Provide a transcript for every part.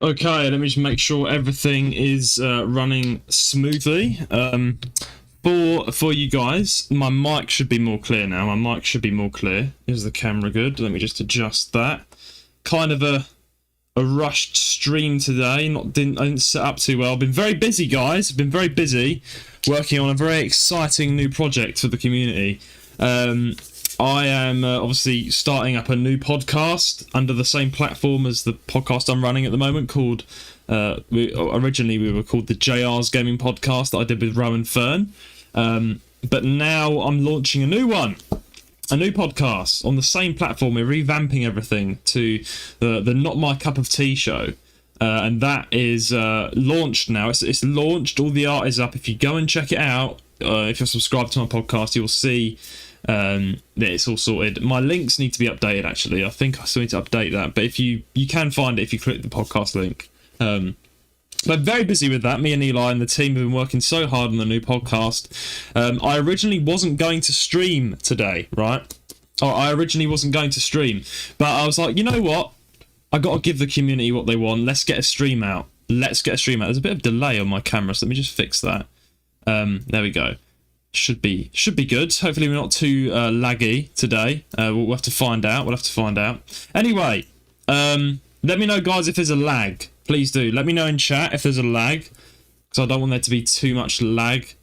Okay, let me just make sure everything is running smoothly. For you guys, my mic should be more clear now. My mic should be more clear. Is the camera good? Let me just adjust that. Kind of a rushed stream today. I didn't set up too well. Been very busy, guys. Been very busy working on a very exciting new project for the community. I am obviously starting up a new podcast under the same platform as the podcast I'm running at the moment called, originally we were called the JR's Gaming Podcast that I did with Rowan Fern. But now I'm launching a new one, a new podcast on the same platform. We're revamping everything to the Not My Cup of Tea show. And that is launched now. It's launched. All the art is up. If you go and check it out, if you're subscribed to my podcast, you'll see that it's all sorted. My links need to be updated, actually. I think I still need to update that. But if you can find it if you click the podcast link. But very busy with that. Me and Eli and the team have been working so hard on the new podcast. I originally wasn't going to stream today, right? I originally wasn't going to stream. But I was like, you know what? I got to give the community what they want. Let's get a stream out. There's a bit of delay on my camera, so let me just fix that. There we go. Should be good. Hopefully we're not too laggy today. We'll have to find out. Anyway, let me know, guys, if there's a lag. Please do. Let me know in chat if there's a lag, because I don't want there to be too much lag.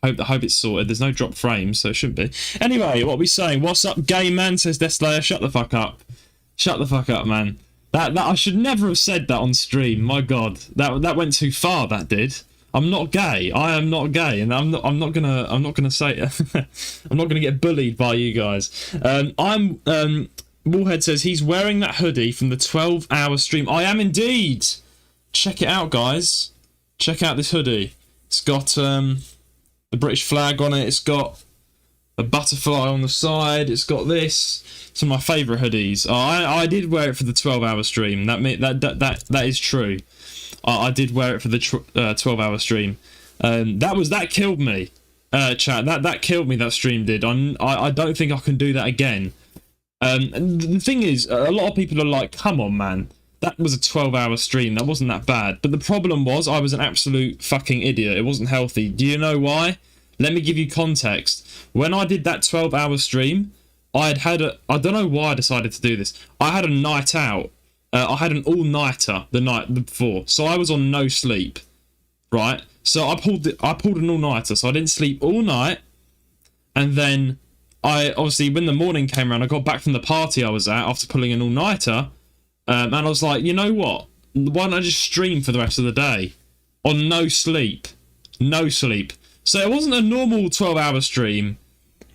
Hope it's sorted. There's no drop frames, so it shouldn't be. Anyway, what are we saying? What's up, gay man? Says Deslayer. Shut the fuck up. Shut the fuck up, man. That I should never have said that on stream. My God, that went too far. That did. I'm not gay. I am not gay, and I'm not gonna say it. I'm not gonna get bullied by you guys. Woolhead says he's wearing that hoodie from the 12-hour stream. I am indeed. Check it out, guys. Check out this hoodie. It's got the British flag on it. It's got a butterfly on the side. It's got this. It's one of my favourite hoodies. I did wear it for the 12-hour stream. That is true. I did wear it for the 12-hour stream. That killed me, chat. That killed me. That stream did. I don't think I can do that again. And the thing is, a lot of people are like, "Come on, man. That was a 12-hour stream. That wasn't that bad." But the problem was, I was an absolute fucking idiot. It wasn't healthy. Do you know why? Let me give you context. When I did that 12-hour stream, I don't know why I decided to do this. I had a night out. I had an all-nighter the night before, so I was on no sleep, right? So I pulled an all-nighter, so I didn't sleep all night, and then I obviously, when the morning came around, I got back from the party I was at after pulling an all-nighter, and I was like, you know what? Why don't I just stream for the rest of the day on no sleep? No sleep. So it wasn't a normal 12-hour stream.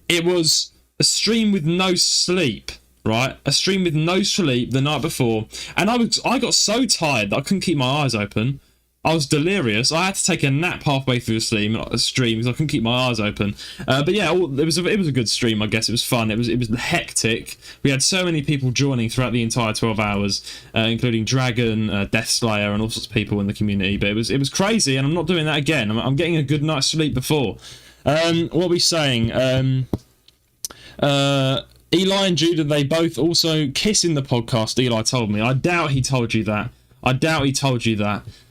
It was a stream with no sleep. Right, a stream with no sleep the night before, and I got so tired that I couldn't keep my eyes open. I was delirious. I had to take a nap halfway through the stream because I couldn't keep my eyes open. But yeah, it was a good stream. I guess it was fun. It was hectic. We had so many people joining throughout the entire 12 hours, including Dragon, Deathslayer, and all sorts of people in the community. But it was crazy, and I'm not doing that again. I'm getting a good night's sleep before. What are we saying? Eli and Judah, they both also kiss in the podcast, Eli told me. I doubt he told you that.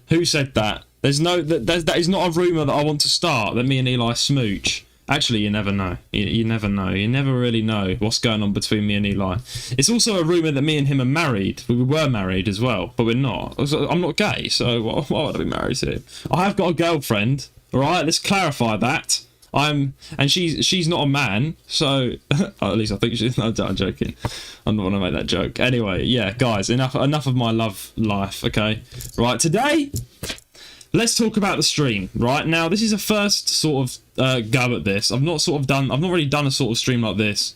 Who said that? That is not a rumour that I want to start, that me and Eli smooch. Actually, you never know. You never know. You never really know what's going on between me and Eli. It's also a rumour that me and him are married. We were married as well, but we're not. I'm not gay, so why would I be married to him? I have got a girlfriend, alright? Let's clarify that. And she's not a man, so at least I think she's. No, I'm joking. I don't want to make that joke. Anyway, yeah, guys, enough of my love life. Okay, right. Today, let's talk about the stream. Right now, this is a first sort of go at this. I've not really done a sort of stream like this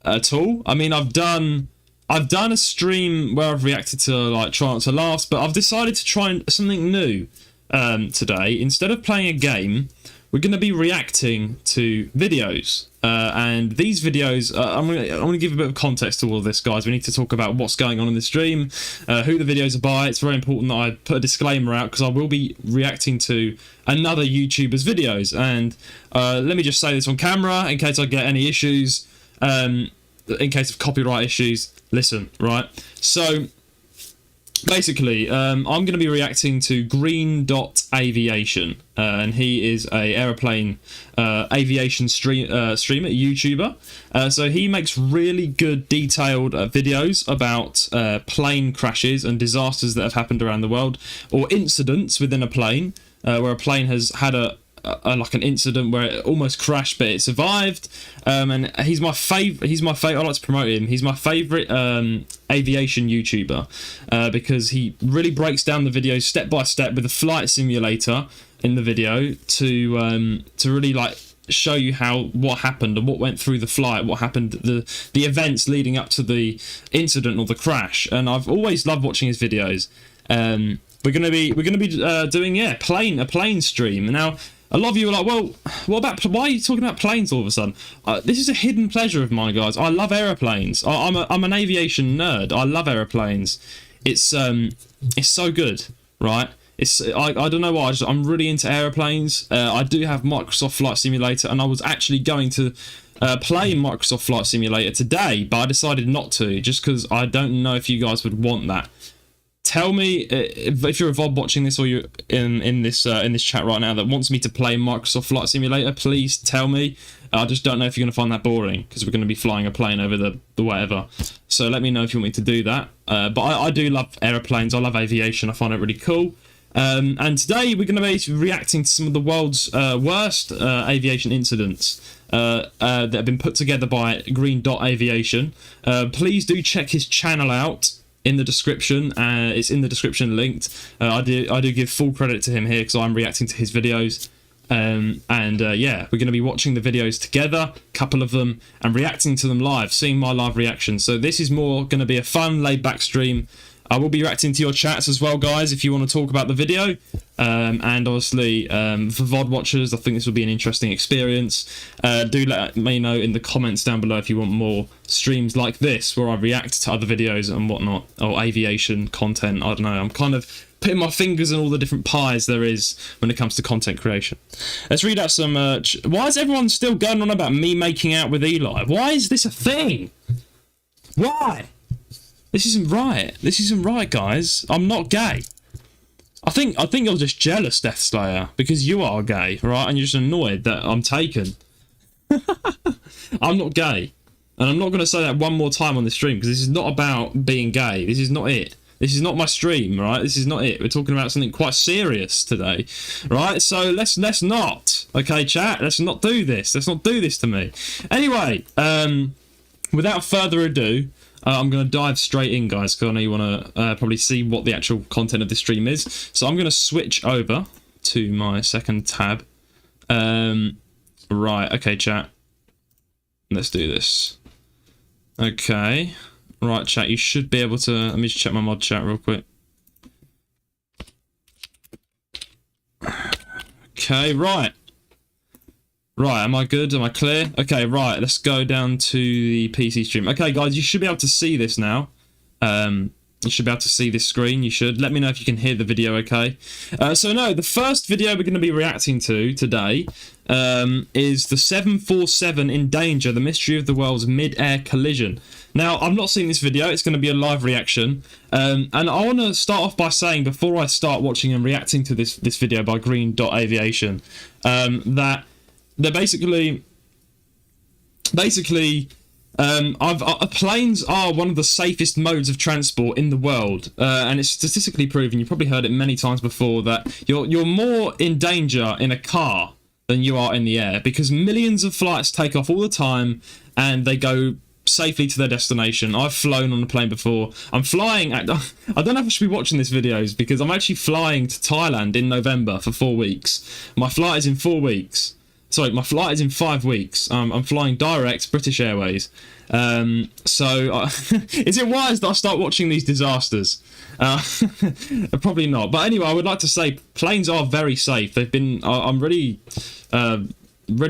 at all. I mean, I've done a stream where I've reacted to like Try Not to Laugh, but I've decided to try something new today. Instead of playing a game, we're going to be reacting to videos, and these videos, I'm going to give a bit of context to all of this, guys. We need to talk about what's going on in the stream, who the videos are by. It's very important that I put a disclaimer out, because I will be reacting to another YouTuber's videos, and let me just say this on camera, in case I get any issues, in case of copyright issues. Listen, right? So, basically, I'm going to be reacting to Dot Aviation, and he is a aeroplane aviation streamer, YouTuber. So he makes really good, detailed videos about plane crashes and disasters that have happened around the world, or incidents within a plane, where a plane has had like an incident where it almost crashed but it survived. And he's my favorite. I like to promote him. He's my favorite aviation YouTuber because he really breaks down the videos step by step with a flight simulator in the video to really like show you what happened and what went through the flight, what happened, the events leading up to the incident or the crash. And I've always loved watching his videos. We're gonna be doing a plane stream now. A lot of you are like, well, why are you talking about planes all of a sudden? This is a hidden pleasure of mine, guys. I love aeroplanes. I'm an aviation nerd. I love aeroplanes. It's so good, right? I don't know why. I'm really into aeroplanes. I do have Microsoft Flight Simulator, and I was actually going to play Microsoft Flight Simulator today, but I decided not to, just because I don't know if you guys would want that. Tell me if you're a VOD watching this, or you're in this chat right now that wants me to play Microsoft Flight Simulator. Please tell me. I just don't know if you're going to find that boring, because we're going to be flying a plane over the whatever. So let me know if you want me to do that. But I do love aeroplanes. I love aviation. I find it really cool. And today we're going to be reacting to some of the world's worst aviation incidents that have been put together by Dot Aviation. Please do check his channel out in the description. It's in the description linked. I do give full credit to him here because I'm reacting to his videos. Yeah, we're going to be watching the videos together, a couple of them, and reacting to them live, seeing my live reactions. So this is more going to be a fun, laid-back stream. I will be reacting to your chats as well, guys, if you want to talk about the video. And obviously, for VOD watchers, I think this will be an interesting experience. Do let me know in the comments down below if you want more streams like this, where I react to other videos and whatnot, or aviation content. I don't know. I'm kind of putting my fingers in all the different pies there is when it comes to content creation. Let's read out some... why is everyone still going on about me making out with Eli? Why is this a thing? Why? This isn't right. This isn't right, guys. I'm not gay. I think you're just jealous, Death Slayer, because you are gay, right? And you're just annoyed that I'm taken. I'm not gay. And I'm not going to say that one more time on the stream, because this is not about being gay. This is not it. This is not my stream, right? This is not it. We're talking about something quite serious today, right? So let's not, okay, chat? Let's not do this. Let's not do this to me. Anyway, without further ado, I'm going to dive straight in, guys, because I know you want to probably see what the actual content of the stream is. So I'm going to switch over to my second tab. Right, okay, chat. Let's do this. Okay. Right, chat, you should be able to... Let me just check my mod chat real quick. Okay, right. Right, am I good? Am I clear? Okay, right, let's go down to the PC stream. Okay, guys, you should be able to see this now. You should be able to see this screen. You should. Let me know if you can hear the video, okay? So, no, the first video we're going to be reacting to today is the 747 in danger, the mystery of the world's mid-air collision. Now, I've not seen this video. It's going to be a live reaction. And I want to start off by saying, before I start watching and reacting to this video by Dot Aviation, that... They're basically, planes are one of the safest modes of transport in the world, and it's statistically proven. You've probably heard it many times before that you're more in danger in a car than you are in the air, because millions of flights take off all the time and they go safely to their destination. I've flown on a plane before. I'm flying I don't know if I should be watching this videos, because I'm actually flying to Thailand in November for 4 weeks. My flight is in 4 weeks. Sorry, my flight is in 5 weeks. I'm flying direct British Airways. Is it wise that I start watching these disasters? Probably not. But anyway, I would like to say planes are very safe. They've been... I'm really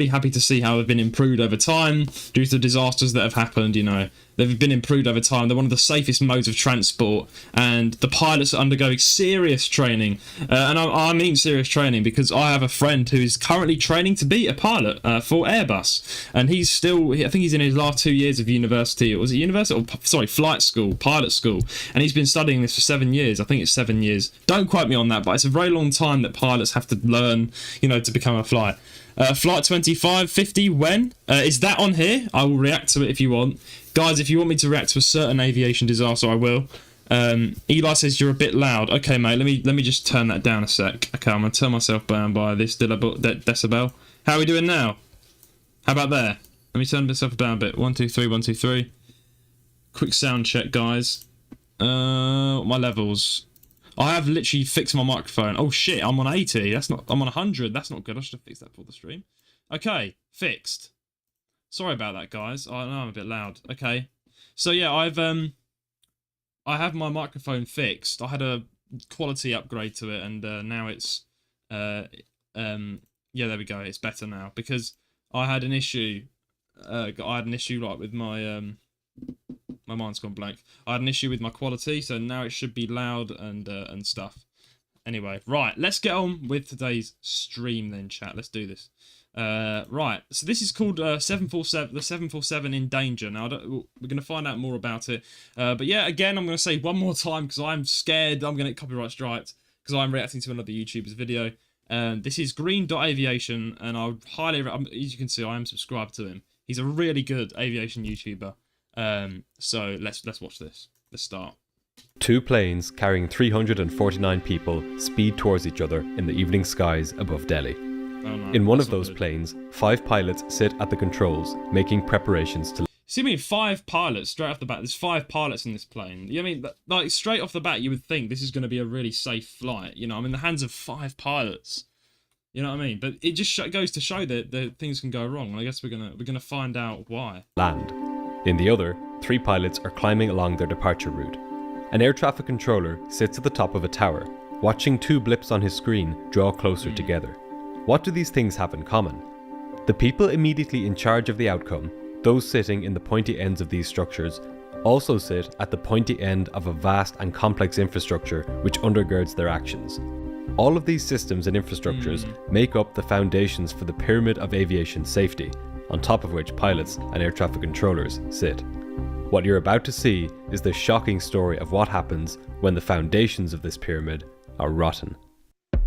happy to see how they've been improved over time due to disasters that have happened, you know. They've been improved over time. They're one of the safest modes of transport, and the pilots are undergoing serious training. And I mean serious training because I have a friend who is currently training to be a pilot for Airbus, and he's still, I think he's in his last 2 years of university. Or was it university? Or, sorry, flight school, pilot school, and he's been studying this for 7 years. I think it's 7 years. Don't quote me on that, but it's a very long time that pilots have to learn, you know, to become a flight. Flight 2550, when? Is that on here? I will react to it if you want. Guys, if you want me to react to a certain aviation disaster, I will. Eli says you're a bit loud. Okay, mate, let me just turn that down a sec. Okay, I'm going to turn myself down by this decibel. How are we doing now? How about there? Let me turn myself down a bit. 1, 2, 3, 1, 2, 3. Quick sound check, guys. My levels. I have literally fixed my microphone. Oh shit, I'm on 80. That's not. I'm on 100. That's not good. I should have fixed that for the stream. Okay, fixed. Sorry about that, guys. I know I'm a bit loud. Okay, so yeah, I have my microphone fixed. I had a quality upgrade to it, and now it's yeah, there we go. It's better now because I had an issue. I had an issue like with my my mind's gone blank. I had an issue with my quality, so now it should be loud and stuff. Anyway, right, let's get on with today's stream then, chat. Let's do this. Right, so this is called 747, the 747 in danger. Now, we're going to find out more about it. But yeah, again, I'm going to say one more time because I'm scared I'm going to get copyright striked because I'm reacting to another YouTuber's video. This is Dot Aviation, and I would highly, as you can see, I am subscribed to him. He's a really good aviation YouTuber. So let's watch this. Let's start. Two planes carrying 349 people speed towards each other in the evening skies above Delhi. Oh, no, in one of those planes, 5 pilots sit at the controls, making preparations to... See, I mean, 5 pilots straight off the bat. There's 5 pilots in this plane. You know, I mean, like straight off the bat, you would think this is going to be a really safe flight. You know, I'm in the hands of 5 pilots. You know what I mean? But it just goes to show that things can go wrong. And I guess we're gonna find out why. Land. In the other, 3 pilots are climbing along their departure route. An air traffic controller sits at the top of a tower, watching 2 blips on his screen draw closer together. What do these things have in common? The people immediately in charge of the outcome, those sitting in the pointy ends of these structures, also sit at the pointy end of a vast and complex infrastructure which undergirds their actions. All of these systems and infrastructures make up the foundations for the pyramid of aviation safety, on top of which pilots and air traffic controllers sit. What you're about to see is the shocking story of what happens when the foundations of this pyramid are rotten.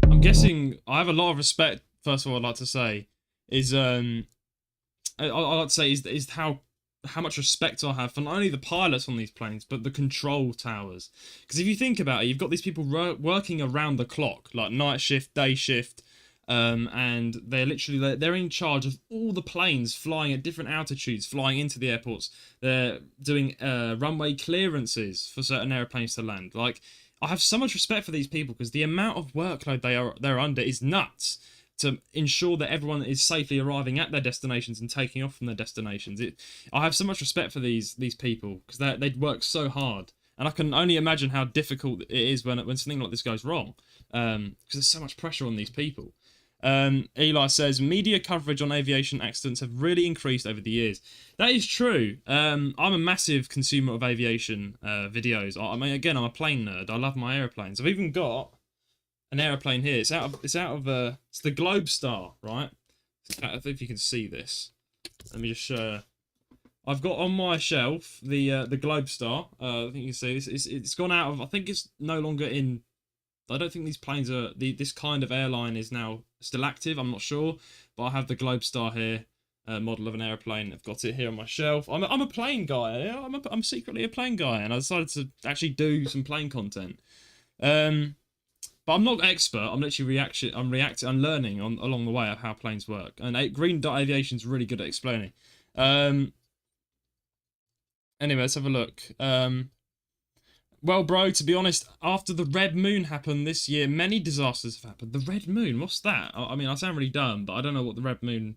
I'm guessing I have a lot of respect. First of all, I'd like to say is I'd like to say is how much respect I have for not only the pilots on these planes but the control towers. Because if you think about it, you've got these people working around the clock, like night shift, day shift. And they're in charge of all the planes flying at different altitudes, flying into the airports. They're doing runway clearances for certain airplanes to land. Like, I have so much respect for these people because the amount of workload they're under is nuts to ensure that everyone is safely arriving at their destinations and taking off from their destinations. I have so much respect for these people because they work so hard. And I can only imagine how difficult it is when something like this goes wrong because there's so much pressure on these people. Eli says media coverage on aviation accidents have really increased over the years. That is true. I'm a massive consumer of aviation videos. I mean, again, I'm a plane nerd. I love my airplanes. I've even got an airplane here. It's the Globestar, right? I don't know if you can see this. Let me just show. I've got on my shelf the Globestar. I think you can see this. It's gone out of. I think it's no longer in. I don't think these planes are... this kind of airline is now still active. I'm not sure. But I have the Globestar here. Model of an airplane. I've got it here on my shelf. I'm a plane guy. I'm secretly a plane guy. And I decided to actually do some plane content. But I'm not an expert. I'm literally I'm learning along the way of how planes work. And Dot Aviation is really good at explaining. Anyway, let's have a look. Well, bro, to be honest, after the Red Moon happened this year, many disasters have happened. The Red Moon, what's that? I mean, I sound really dumb, but I don't know what the Red Moon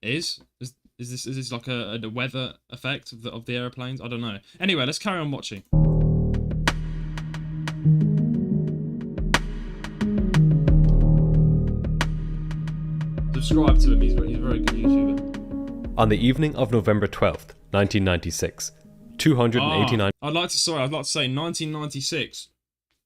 is. Is this like a weather effect of the airplanes? I don't know. Anyway, let's carry on watching. Subscribe to him. He's a very good YouTuber. On the evening of November 12th, 1996, 289. I'd like to say 1996.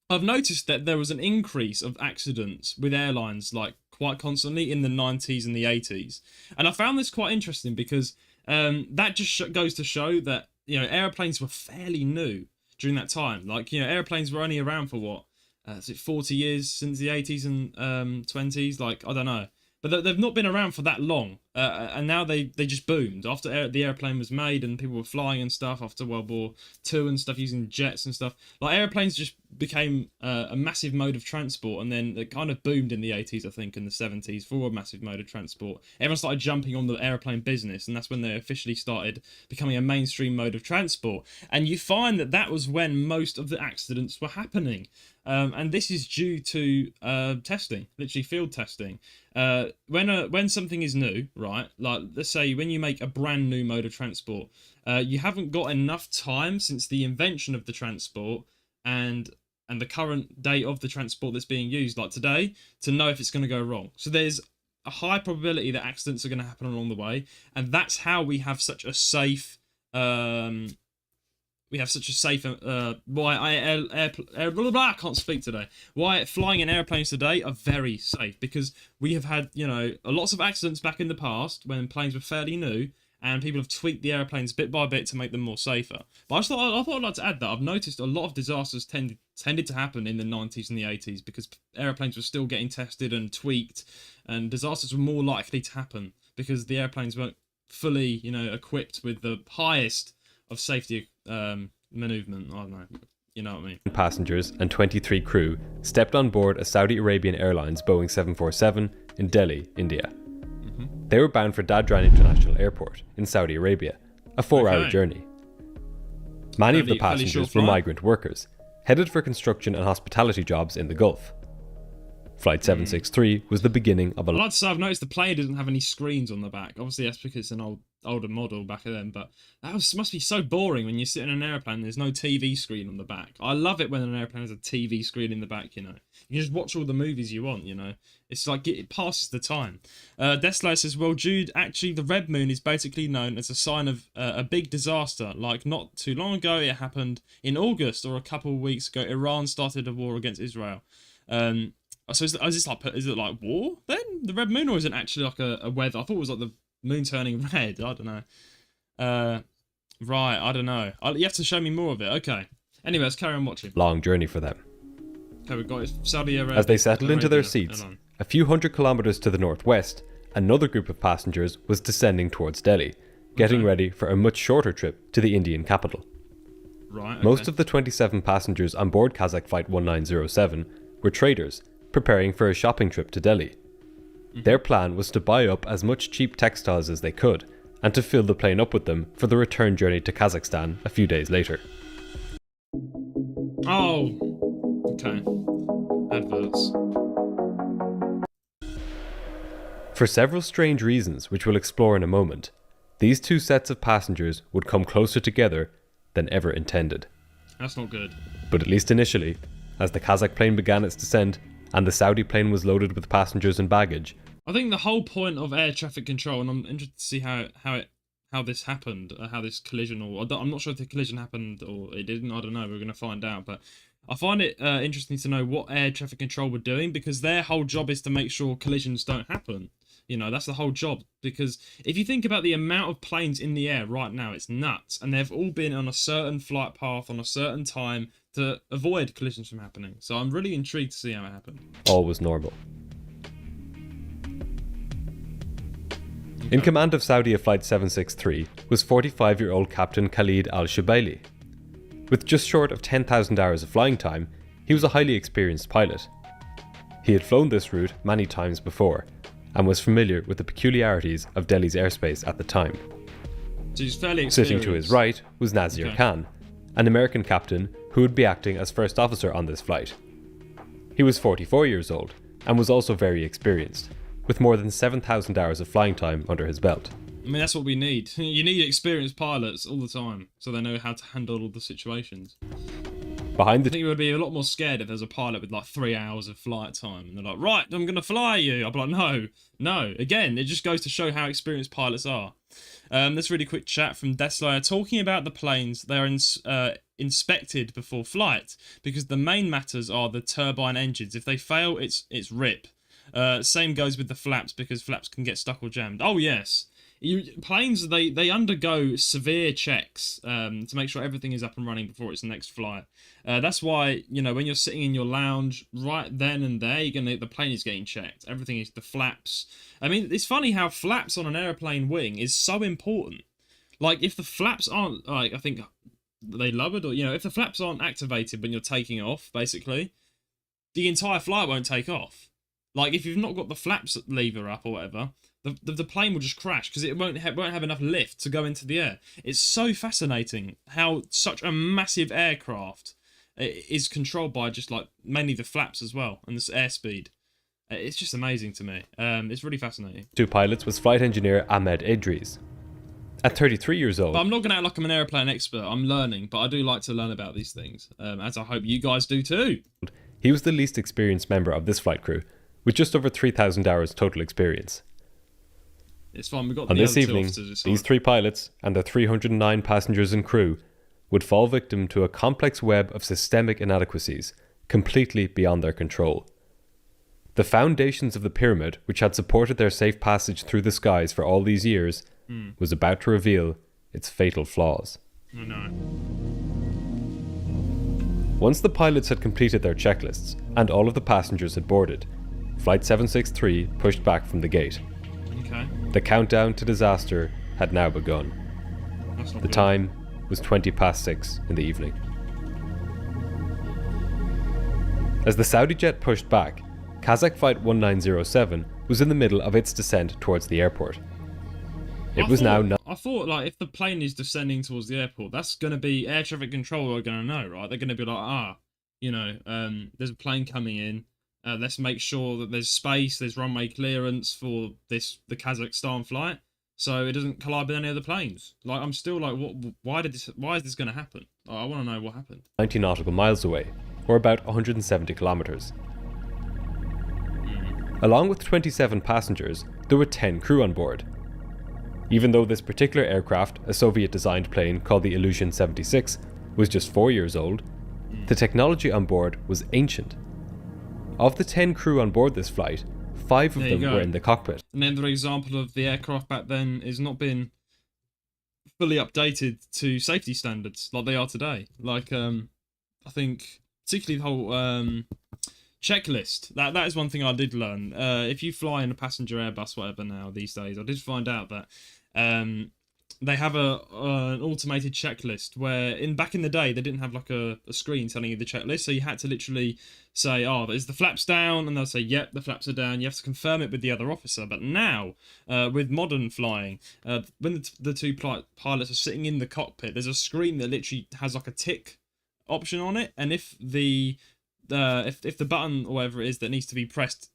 I've noticed that there was an increase of accidents with airlines like quite constantly in the 90s and the 80s. And I found this quite interesting because that just goes to show that, airplanes were fairly new during that time. Like, airplanes were only around for what? Is it 40 years since the 80s and 20s? Like, I don't know. But they've not been around for that long, and now they just boomed after the airplane was made and people were flying and stuff after World War II and stuff, using jets and stuff. Like, airplanes just became a massive mode of transport, and then it kind of boomed in the 80s, I think, and the 70s for a massive mode of transport. Everyone started jumping on the airplane business, and that's when they officially started becoming a mainstream mode of transport. And you find that was when most of the accidents were happening. And this is due to testing, literally field testing. When something is new, right? Like, let's say when you make a brand new mode of transport, you haven't got enough time since the invention of the transport and the current date of the transport that's being used, like today, to know if it's going to go wrong. So there's a high probability that accidents are going to happen along the way, and that's how we have such a safe. I can't speak today. Why flying in airplanes today are very safe, because we have had, lots of accidents back in the past when planes were fairly new, and people have tweaked the airplanes bit by bit to make them more safer. But I thought I'd like to add that I've noticed a lot of disasters tended to happen in the 90s and the 80s because airplanes were still getting tested and tweaked, and disasters were more likely to happen because the airplanes weren't fully, equipped with the highest of safety maneuvement. I don't know. You know what I mean? Passengers and 23 crew stepped on board a Saudi Arabian Airlines Boeing 747 in Delhi, India. They were bound for Dadran International Airport in Saudi Arabia, a 4-hour journey. Many of the passengers were migrant workers, headed for construction and hospitality jobs in the Gulf. Flight 763 was the beginning of a... I'd like to say I've noticed the plane doesn't have any screens on the back. Obviously, that's because it's an older model back then, but must be so boring when you sit in an airplane and there's no TV screen on the back. I love it when an airplane has a TV screen in the back, You just watch all the movies you want, It's like it passes the time. Desla says, well, Jude, actually the red moon is basically known as a sign of a big disaster. Like, not too long ago, it happened in August, or a couple of weeks ago, Iran started a war against Israel. So is it like war then? The red moon, or is it actually like a weather? I thought it was like the moon turning red. I don't know. Right, I don't know. You have to show me more of it. Okay. Anyway, let's carry on watching. Long journey for them. Okay, we've got Saudi Arabia. As they settled into their seats, a few hundred kilometers to the northwest, another group of passengers was descending towards Delhi, getting ready for a much shorter trip to the Indian capital. Right. Okay. Most of the 27 passengers on board Kazakh Flight 1907 were traders, preparing for a shopping trip to Delhi. Their plan was to buy up as much cheap textiles as they could, and to fill the plane up with them for the return journey to Kazakhstan a few days later. Oh, okay. Adverts. For several strange reasons, which we'll explore in a moment, these two sets of passengers would come closer together than ever intended. That's not good. But at least initially, as the Kazakh plane began its descent, and the Saudi plane was loaded with passengers and baggage. I think the whole point of air traffic control, and I'm interested to see how this happened, how this collision, I'm not sure if the collision happened or it didn't. I don't know. We're going to find out. But I find it interesting to know what air traffic control were doing, because their whole job is to make sure collisions don't happen. That's the whole job. Because if you think about the amount of planes in the air right now, it's nuts. And they've all been on a certain flight path on a certain time to avoid collisions from happening. So I'm really intrigued to see how it happened. All was normal. In command of Saudi Flight 763 was 45-year-old Captain Khalid al-Shubaili. With just short of 10,000 hours of flying time, he was a highly experienced pilot. He had flown this route many times before, and was familiar with the peculiarities of Delhi's airspace at the time. So he's fairly experienced. Sitting to his right was Nazir Khan, an American captain who would be acting as first officer on this flight. He was 44 years old, and was also very experienced, with more than 7,000 hours of flying time under his belt. I mean, that's what we need. You need experienced pilots all the time, so they know how to handle all the situations. I think we would be a lot more scared if there's a pilot with like 3 hours of flight time, and they're like, right, I'm going to fly you. I'll be like, no. Again, it just goes to show how experienced pilots are. This really quick chat from Deslayer talking about the planes. They're inspected before flight because the main matters are the turbine engines. If they fail, it's rip. Same goes with the flaps because flaps can get stuck or jammed. Oh yes. Planes, they undergo severe checks to make sure everything is up and running before its next flight. That's why, when you're sitting in your lounge, right then and there, the plane is getting checked. Everything is the flaps. I mean, it's funny how flaps on an airplane wing is so important. Like, if the flaps aren't, I think they lowered, or, if the flaps aren't activated when you're taking off, basically, the entire flight won't take off. Like, if you've not got the flaps lever up or whatever, the plane will just crash because it won't have enough lift to go into the air. It's so fascinating how such a massive aircraft is controlled by just like mainly the flaps as well and this airspeed. It's just amazing to me. It's really fascinating. Two pilots was flight engineer Ahmed Idris. At 33 years old. But I'm not going to act like I'm an airplane expert. I'm learning, but I do like to learn about these things, as I hope you guys do too. He was the least experienced member of this flight crew, with just over 3,000 hours total experience. It's fine, we've got on this evening, these three pilots and their 309 passengers and crew would fall victim to a complex web of systemic inadequacies, completely beyond their control. The foundations of the pyramid, which had supported their safe passage through the skies for all these years, was about to reveal its fatal flaws. Oh no. Once the pilots had completed their checklists and all of the passengers had boarded, Flight 763 pushed back from the gate. Okay. The countdown to disaster had now begun. The time was 6:20 in the evening. As the Saudi jet pushed back, Kazakh Flight 1907 was in the middle of its descent towards the airport. I thought, like, if the plane is descending towards the airport, that's going to be air traffic control are going to know, right? They're going to be like, there's a plane coming in. Let's make sure that there's space, there's runway clearance for the Kazakhstan flight, so it doesn't collide with any other planes. Like, I'm still like, why is this going to happen? I want to know what happened. 90 nautical miles away, or about 170 kilometers. Along with 27 passengers, there were 10 crew on board. Even though this particular aircraft, a Soviet-designed plane called the Illusion 76, was just 4 years old, the technology on board was ancient. Of the 10 crew on board this flight, 5 of them were in the cockpit. Another example of the aircraft back then has not been fully updated to safety standards like they are today. Like, I think particularly the whole checklist. That is one thing I did learn. If you fly in a passenger Airbus, whatever now these days, I did find out that they have an automated checklist where back in the day they didn't have like a screen telling you the checklist, so you had to literally say, is the flaps down? And they'll say, yep, the flaps are down. You have to confirm it with the other officer. But now, with modern flying, when the two pilots are sitting in the cockpit, there's a screen that literally has like a tick option on it, and if the button or whatever it is that needs to be pressed,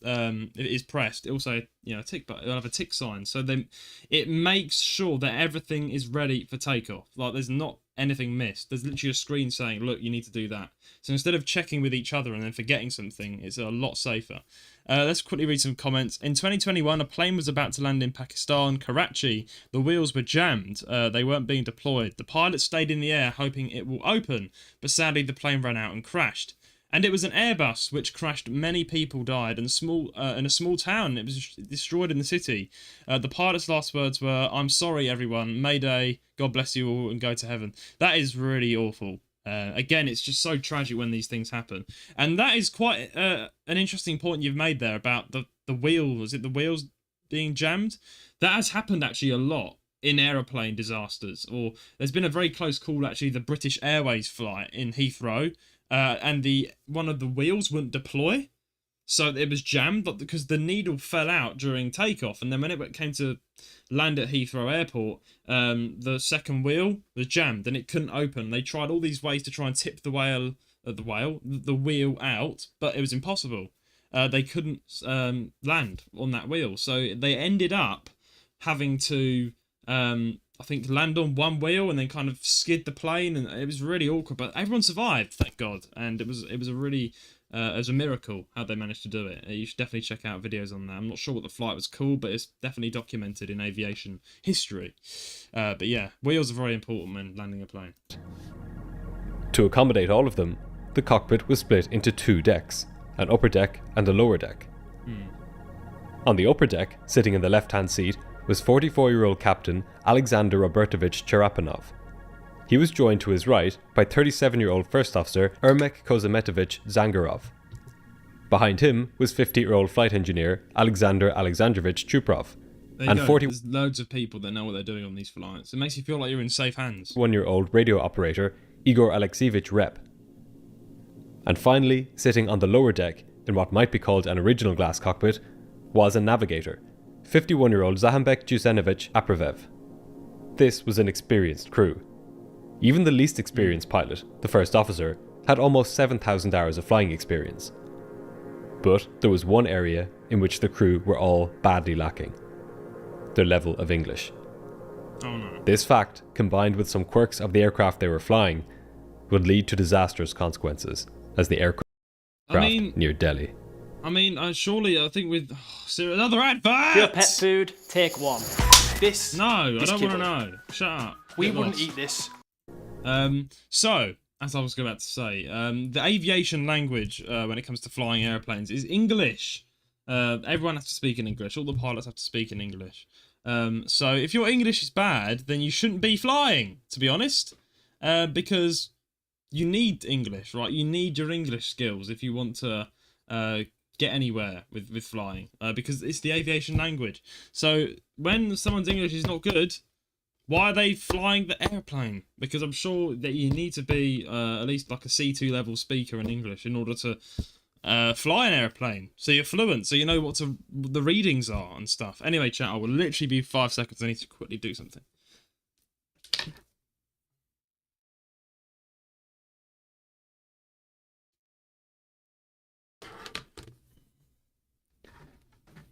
if it is pressed, it'll say, tick button. It'll have a tick sign. So then it makes sure that everything is ready for takeoff. Like, there's not anything missed. There's literally a screen saying, look, you need to do that. So instead of checking with each other and then forgetting something, it's a lot safer. Let's quickly read some comments. In 2021, a plane was about to land in Pakistan, Karachi. The wheels were jammed. They weren't being deployed. The pilot stayed in the air hoping it will open, but sadly the plane ran out and crashed. And it was an Airbus which crashed. Many people died, and in a small town, it was destroyed in the city. The pilot's last words were, "I'm sorry, everyone. Mayday. God bless you all, and go to heaven." That is really awful. Again, it's just so tragic when these things happen. And that is quite an interesting point you've made there about the wheel. Was it the wheels being jammed? That has happened actually a lot in aeroplane disasters. Or there's been a very close call, actually, the British Airways flight in Heathrow. And one of the wheels wouldn't deploy, so it was jammed, but because the needle fell out during takeoff, and then when it came to land at Heathrow Airport, the second wheel was jammed and it couldn't open. They tried all these ways to try and tip the wheel out, but it was impossible. They couldn't land on that wheel, so they ended up having to I think, land on one wheel and then kind of skid the plane, and it was really awkward. But everyone survived, thank God. And it was a really it was a miracle how they managed to do it. You should definitely check out videos on that. I'm not sure what the flight was called, but it's definitely documented in aviation history. But yeah, wheels are very important when landing a plane. To accommodate all of them, the cockpit was split into 2 decks, an upper deck and a lower deck. On the upper deck, sitting in the left-hand seat, was 44-year-old Captain Alexander Robertovich Cherapanov. He was joined to his right by 37-year-old First Officer Ermek Kozametovich Zangarov. Behind him was 50-year-old Flight Engineer Alexander Alexandrovich Chuprov. And there's loads of people that know what they're doing on these flights. It makes you feel like you're in safe hands. 41-year-old radio operator Igor Alexievich Rep. And finally, sitting on the lower deck, in what might be called an original glass cockpit, was a navigator, 51-year-old Zahambek Jusenovich Apravev. This was an experienced crew. Even the least experienced pilot, the first officer, had almost 7,000 hours of flying experience. But there was one area in which the crew were all badly lacking: their level of English. Oh no. This fact, combined with some quirks of the aircraft they were flying, would lead to disastrous consequences as the aircraft near Delhi. I mean, surely, I think with another advert. Pure pet food, take 1. This. No, I don't kibble. want to know. Shut up. We Get wouldn't lost. eat this. So, as I was about to say, the aviation language when it comes to flying airplanes is English. Everyone has to speak in English. All the pilots have to speak in English. So if your English is bad, then you shouldn't be flying, to be honest, because you need English, right? You need your English skills if you want to get anywhere with flying, because it's the aviation language. So when someone's English is not good, why are they flying the airplane? Because I'm sure that you need to be at least like a C2 level speaker in English in order to fly an airplane. So you're fluent, so you know what the readings are and stuff. Anyway, chat, I will literally be 5 seconds. I need to quickly do something.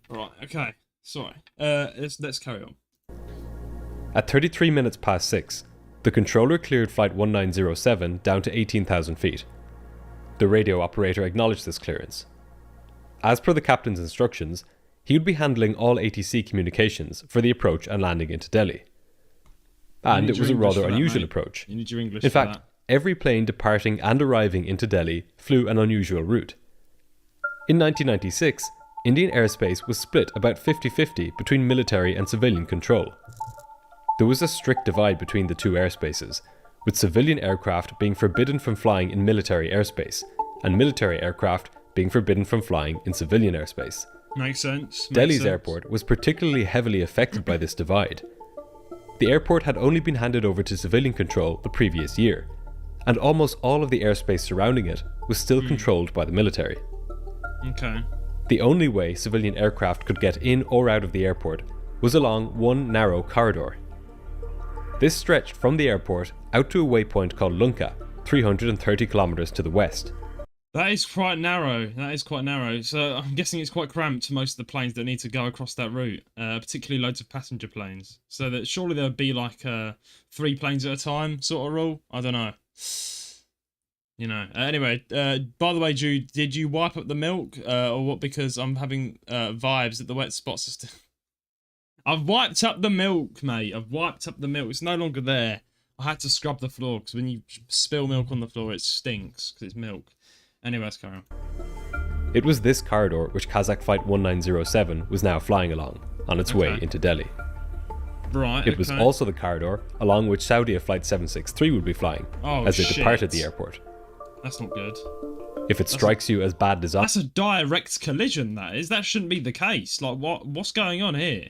Right, okay. Sorry. Let's carry on. At 33 minutes past 6, the controller cleared Flight 1907 down to 18,000 feet. The radio operator acknowledged this clearance. As per the captain's instructions, he would be handling all ATC communications for the approach and landing into Delhi. And it was a rather unusual approach. You need your English In for fact, that. every plane departing and arriving into Delhi flew an unusual route. In 1996, Indian airspace was split about 50-50 between military and civilian control. There was a strict divide between the two airspaces, with civilian aircraft being forbidden from flying in military airspace, and military aircraft being forbidden from flying in civilian airspace. Makes sense. Delhi's airport was particularly heavily affected by this divide. The airport had only been handed over to civilian control the previous year, and almost all of the airspace surrounding it was still controlled by the military. Okay. The only way civilian aircraft could get in or out of the airport was along one narrow corridor. This stretched from the airport out to a waypoint called Lunka, 330 kilometers to the west. That is quite narrow. So I'm guessing it's quite cramped for most of the planes that need to go across that route, particularly loads of passenger planes. So that surely there would be like 3 planes at a time sort of rule. I don't know. You know. Anyway, by the way, Jude, did you wipe up the milk or what? Because I'm having vibes that the wet spots are still... I've wiped up the milk, mate. I've wiped up the milk. It's no longer there. I had to scrub the floor because when you spill milk on the floor, it stinks because it's milk. Anyway, let's carry on. It was this corridor which Kazakh Flight 1907 was now flying along, on its way into Delhi. Right, It was also the corridor along which Saudi Flight 763 would be flying as they departed the airport. That's not good. If it strikes you as bad design... That's a direct collision, that is. That shouldn't be the case. Like, what's going on here?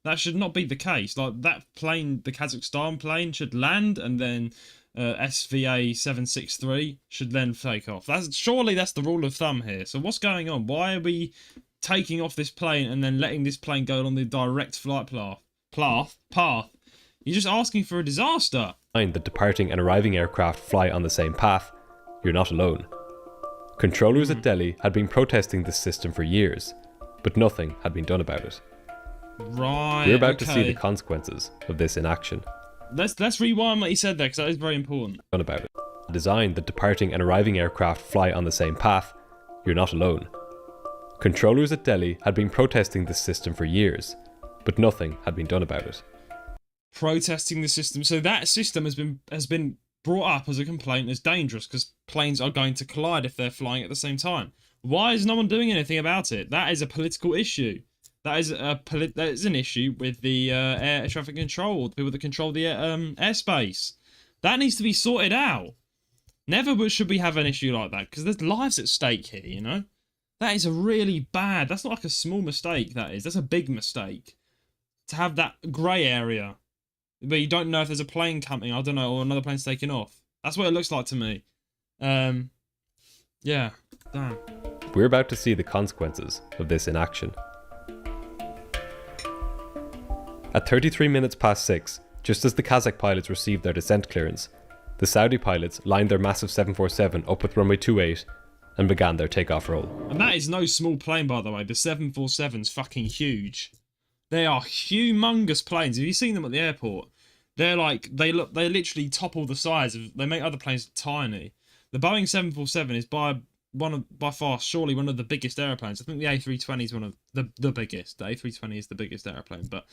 That should not be the case. Like, that plane, the Kazakhstan plane, should land and then SVA 763 should then take off. Surely that's the rule of thumb here. So what's going on? Why are we taking off this plane and then letting this plane go on the direct flight path? You're just asking for a disaster. That departing and arriving aircraft fly on the same path, you're not alone. Controllers at Delhi had been protesting this system for years, but nothing had been done about it. Right. We're about to see the consequences of this in action. let's rewind what he said there, because that is very important. done about it. Designed that departing and arriving aircraft fly on the same path, you're not alone. Controllers at Delhi had been protesting this system for years, but nothing had been done about it. Protesting the system. So that system has been brought up as a complaint as dangerous because planes are going to collide if they're flying at the same time. Why is no one doing anything about it? That is a political issue. That is an issue with the air traffic control, the people that control the airspace. That needs to be sorted out. Never should we have an issue like that, because there's lives at stake here, you know? That is a really bad... That's not like a small mistake, that is. That's a big mistake. To have that grey area, but you don't know if there's a plane coming, I don't know, or another plane's taking off. That's what it looks like to me. Yeah, damn. We're about to see the consequences of this in action. At 33 minutes past 6, just as the Kazakh pilots received their descent clearance, the Saudi pilots lined their massive 747 up with runway 28 and began their takeoff roll. And that is no small plane, by the way. The 747's fucking huge. They are humongous planes. Have you seen them at the airport? They're like, they literally topple the size of, they make other planes tiny. The Boeing 747 is by far surely one of the biggest airplanes. I think the A320 is one of the biggest. The A320 is the biggest airplane, but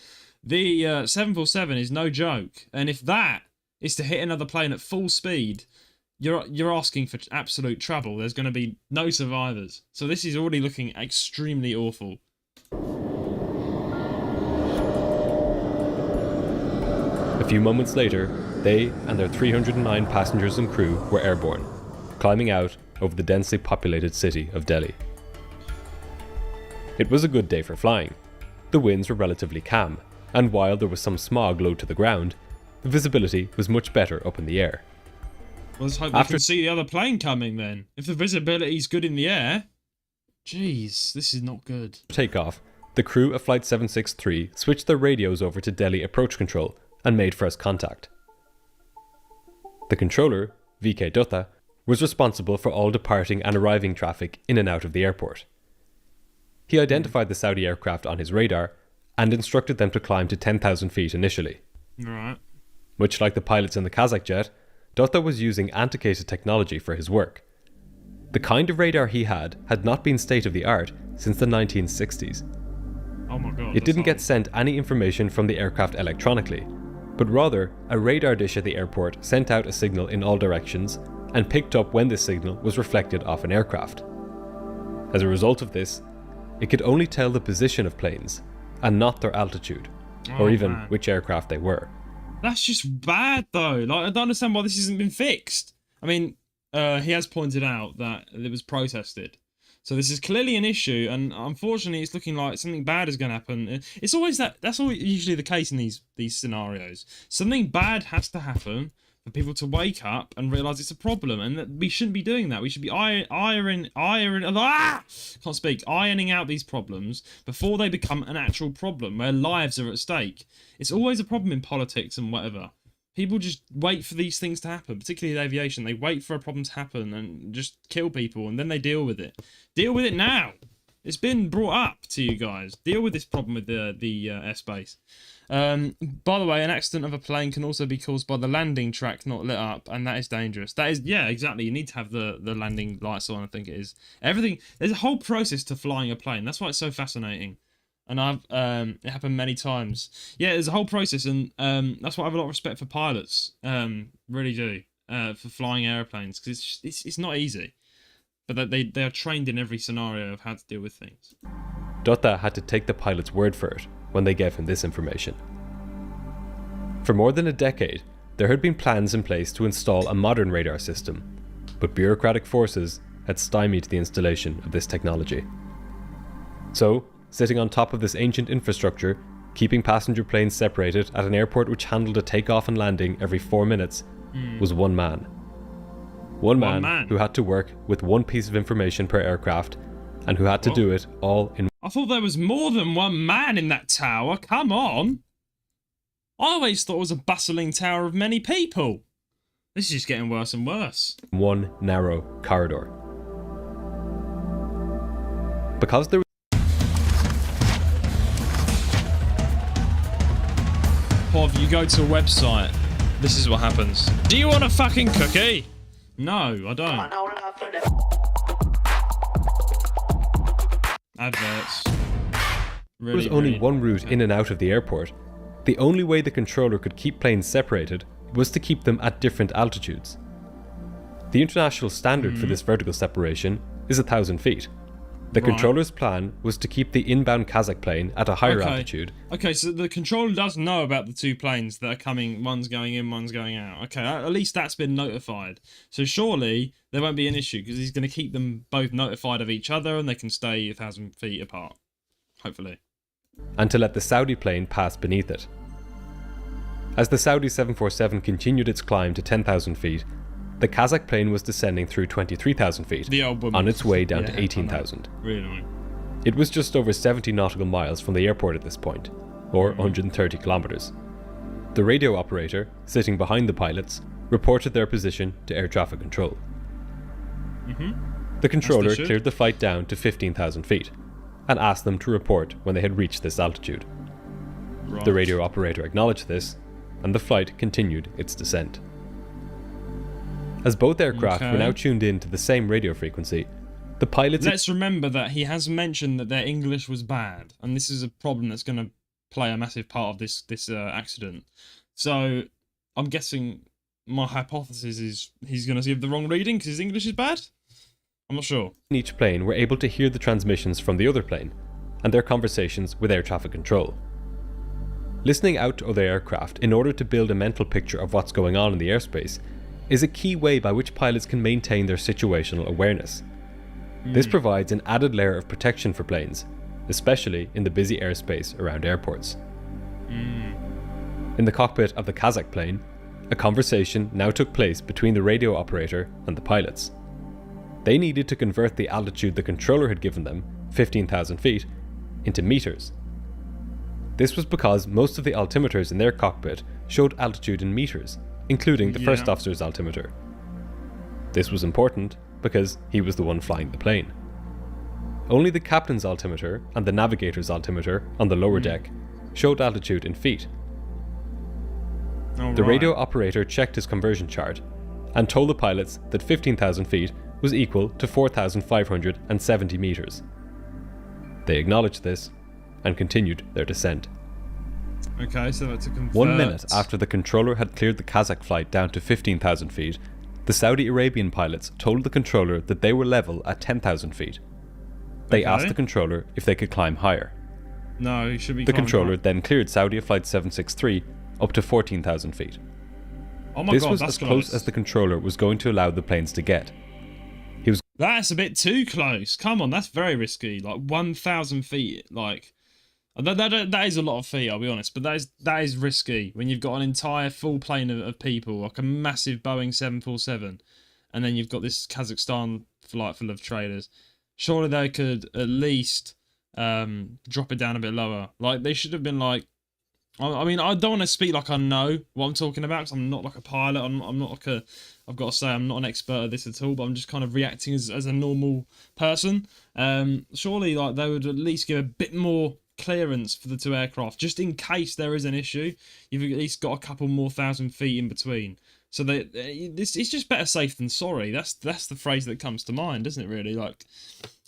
the 747 is no joke. And if that is to hit another plane at full speed, you're asking for absolute trouble. There's going to be no survivors. So this is already looking extremely awful. A few moments later, they and their 309 passengers and crew were airborne, climbing out over the densely populated city of Delhi. It was a good day for flying. The winds were relatively calm, and while there was some smog low to the ground, the visibility was much better up in the air. Well, let's hope we can see the other plane coming then. If the visibility's good in the air... Jeez, this is not good. Takeoff, the crew of Flight 763 switched their radios over to Delhi approach control and made first contact. The controller, VK Dutta, was responsible for all departing and arriving traffic in and out of the airport. He identified the Saudi aircraft on his radar and instructed them to climb to 10,000 feet initially. Right. Much like the pilots in the Kazakh jet, Dutta was using antiquated technology for his work. The kind of radar he had not been state-of-the-art since the 1960s. Oh my god. It didn't get sent any information from the aircraft electronically, but rather a radar dish at the airport sent out a signal in all directions and picked up when this signal was reflected off an aircraft. As a result of this, it could only tell the position of planes and not their altitude, or even which aircraft they were. That's just bad though. Like, I don't understand why this hasn't been fixed. I mean, he has pointed out that it was protested. So this is clearly an issue, and unfortunately it's looking like something bad is going to happen. It's always that's always usually the case in these scenarios. Something bad has to happen for people to wake up and realise it's a problem, and that we shouldn't be doing that. We should be ironing out these problems before they become an actual problem where lives are at stake. It's always a problem in politics and whatever. People just wait for these things to happen, particularly in aviation. They wait for a problem to happen and just kill people, and then they deal with it. Deal with it now. It's been brought up to you guys. Deal with this problem with the airspace. By the way, an accident of a plane can also be caused by the landing track not lit up, and that is dangerous. That is, yeah, exactly. You need to have the landing lights on, I think it is. Everything, there's a whole process to flying a plane. That's why it's so fascinating. And it happened many times. Yeah, there's a whole process, and that's why I have a lot of respect for pilots. Really do. For flying airplanes, because it's not easy. But they are trained in every scenario of how to deal with things. Dutta had to take the pilot's word for it when they gave him this information. For more than a decade, there had been plans in place to install a modern radar system, but bureaucratic forces had stymied the installation of this technology. So, sitting on top of this ancient infrastructure, keeping passenger planes separated at an airport which handled a takeoff and landing every 4 minutes, was one man. One man who had to work with one piece of information per aircraft, and who had to do it all in... I thought there was more than one man in that tower. Come on. I always thought it was a bustling tower of many people. This is just getting worse and worse. one narrow corridor. Because there was... Pov, you go to a website This is what happens. Do you want a fucking cookie? No, I don't. Adverts. There was only one route in and out of the airport. The only way the controller could keep planes separated was to keep them at different altitudes. The international standard for this vertical separation is 1,000 feet. The controller's plan was to keep the inbound Kazakh plane at a higher altitude. Okay, so the controller does know about the two planes that are coming, one's going in, one's going out. Okay, at least that's been notified. So surely there won't be an issue because he's going to keep them both notified of each other and they can stay 1,000 feet apart. Hopefully. And to let the Saudi plane pass beneath it. As the Saudi 747 continued its climb to 10,000 feet, the Kazakh plane was descending through 23,000 feet, on its way down to 18,000. Really annoying. It was just over 70 nautical miles from the airport at this point, or 130 kilometers. The radio operator, sitting behind the pilots, reported their position to air traffic control. The controller cleared the flight down to 15,000 feet, and asked them to report when they had reached this altitude. The radio operator acknowledged this, and the flight continued its descent. As both aircraft were now tuned in to the same radio frequency, the pilots... Let's remember that he has mentioned that their English was bad, and this is a problem that's going to play a massive part of this accident. So, I'm guessing my hypothesis is he's going to give the wrong reading because his English is bad? I'm not sure. In each plane were able to hear the transmissions from the other plane, and their conversations with air traffic control. Listening out to other aircraft in order to build a mental picture of what's going on in the airspace is a key way by which pilots can maintain their situational awareness. This provides an added layer of protection for planes, especially in the busy airspace around airports. In the cockpit of the Kazakh plane, a conversation now took place between the radio operator and the pilots. They needed to convert the altitude the controller had given them, 15,000 feet, into meters. This was because most of the altimeters in their cockpit showed altitude in meters, including the first officer's altimeter. This was important because he was the one flying the plane. Only the captain's altimeter and the navigator's altimeter on the lower deck showed altitude in feet. The radio operator checked his conversion chart and told the pilots that 15,000 feet was equal to 4,570 meters. They acknowledged this and continued their descent. Okay, so that's a convert. 1 minute after the controller had cleared the Kazakh flight down to 15,000 feet, the Saudi Arabian pilots told the controller that they were level at 10,000 feet. They asked the controller if they could climb higher. No, he should be. The controller then cleared Saudi Flight 763 up to 14,000 feet. Oh my this God, was that's as close as the controller was going to allow the planes to get. That's a bit too close. Come on, that's very risky. Like 1,000 feet, like that is a lot of feet. I'll be honest, but that is risky when you've got an entire full plane of people, like a massive Boeing 747, and then you've got this Kazakhstan flight full of traders. Surely they could at least drop it down a bit lower. Like they should have been like. I mean, I don't want to speak like I know what I'm talking about because I'm not like a pilot. I'm not like a. I've got to say I'm not an expert at this at all. But I'm just kind of reacting as a normal person. Surely, like they would at least give a bit more clearance for the two aircraft, just in case there is an issue. You've at least got a couple more 1,000 feet in between. So it's just better safe than sorry. That's the phrase that comes to mind, isn't it? Really, like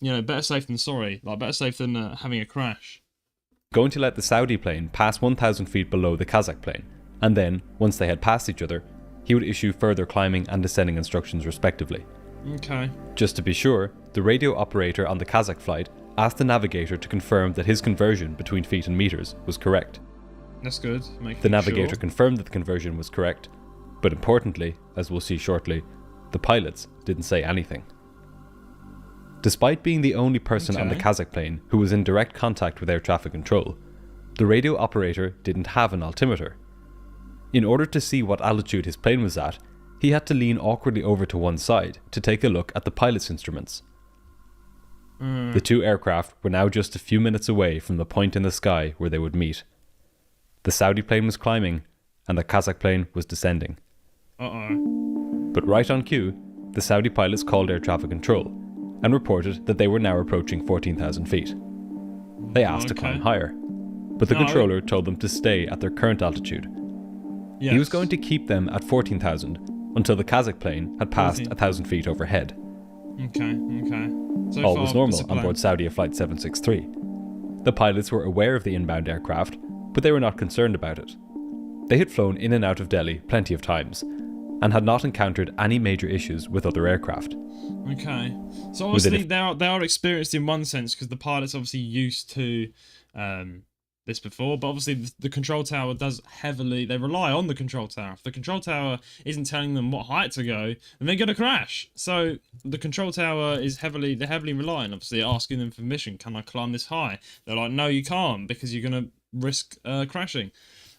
better safe than sorry. Like better safe than having a crash. Going to let the Saudi plane pass 1,000 feet below the Kazakh plane, and then, once they had passed each other, he would issue further climbing and descending instructions respectively. Okay. Just to be sure, the radio operator on the Kazakh flight asked the navigator to confirm that his conversion between feet and meters was correct. That's good. The navigator confirmed that the conversion was correct, but importantly, as we'll see shortly, the pilots didn't say anything. Despite being the only person on the Kazakh plane who was in direct contact with air traffic control, the radio operator didn't have an altimeter. In order to see what altitude his plane was at, he had to lean awkwardly over to one side to take a look at the pilot's instruments. The two aircraft were now just a few minutes away from the point in the sky where they would meet. The Saudi plane was climbing, and the Kazakh plane was descending. But right on cue, the Saudi pilots called air traffic control and reported that they were now approaching 14,000 feet. They asked to climb higher, but the controller told them to stay at their current altitude. Yes. He was going to keep them at 14,000 until the Kazakh plane had passed 14. 1,000 feet overhead. Okay. So All far, was it's normal a on plan. board Saudia Flight 763. The pilots were aware of the inbound aircraft, but they were not concerned about it. They had flown in and out of Delhi plenty of times, and had not encountered any major issues with other aircraft. Okay. So obviously they are experienced in one sense because the pilot's obviously used to this before, but obviously the control tower does heavily, they rely on the control tower. If the control tower isn't telling them what height to go, then they're going to crash. So the control tower is heavily relying, obviously asking them permission. Can I climb this high? They're like, no, you can't, because you're going to risk crashing.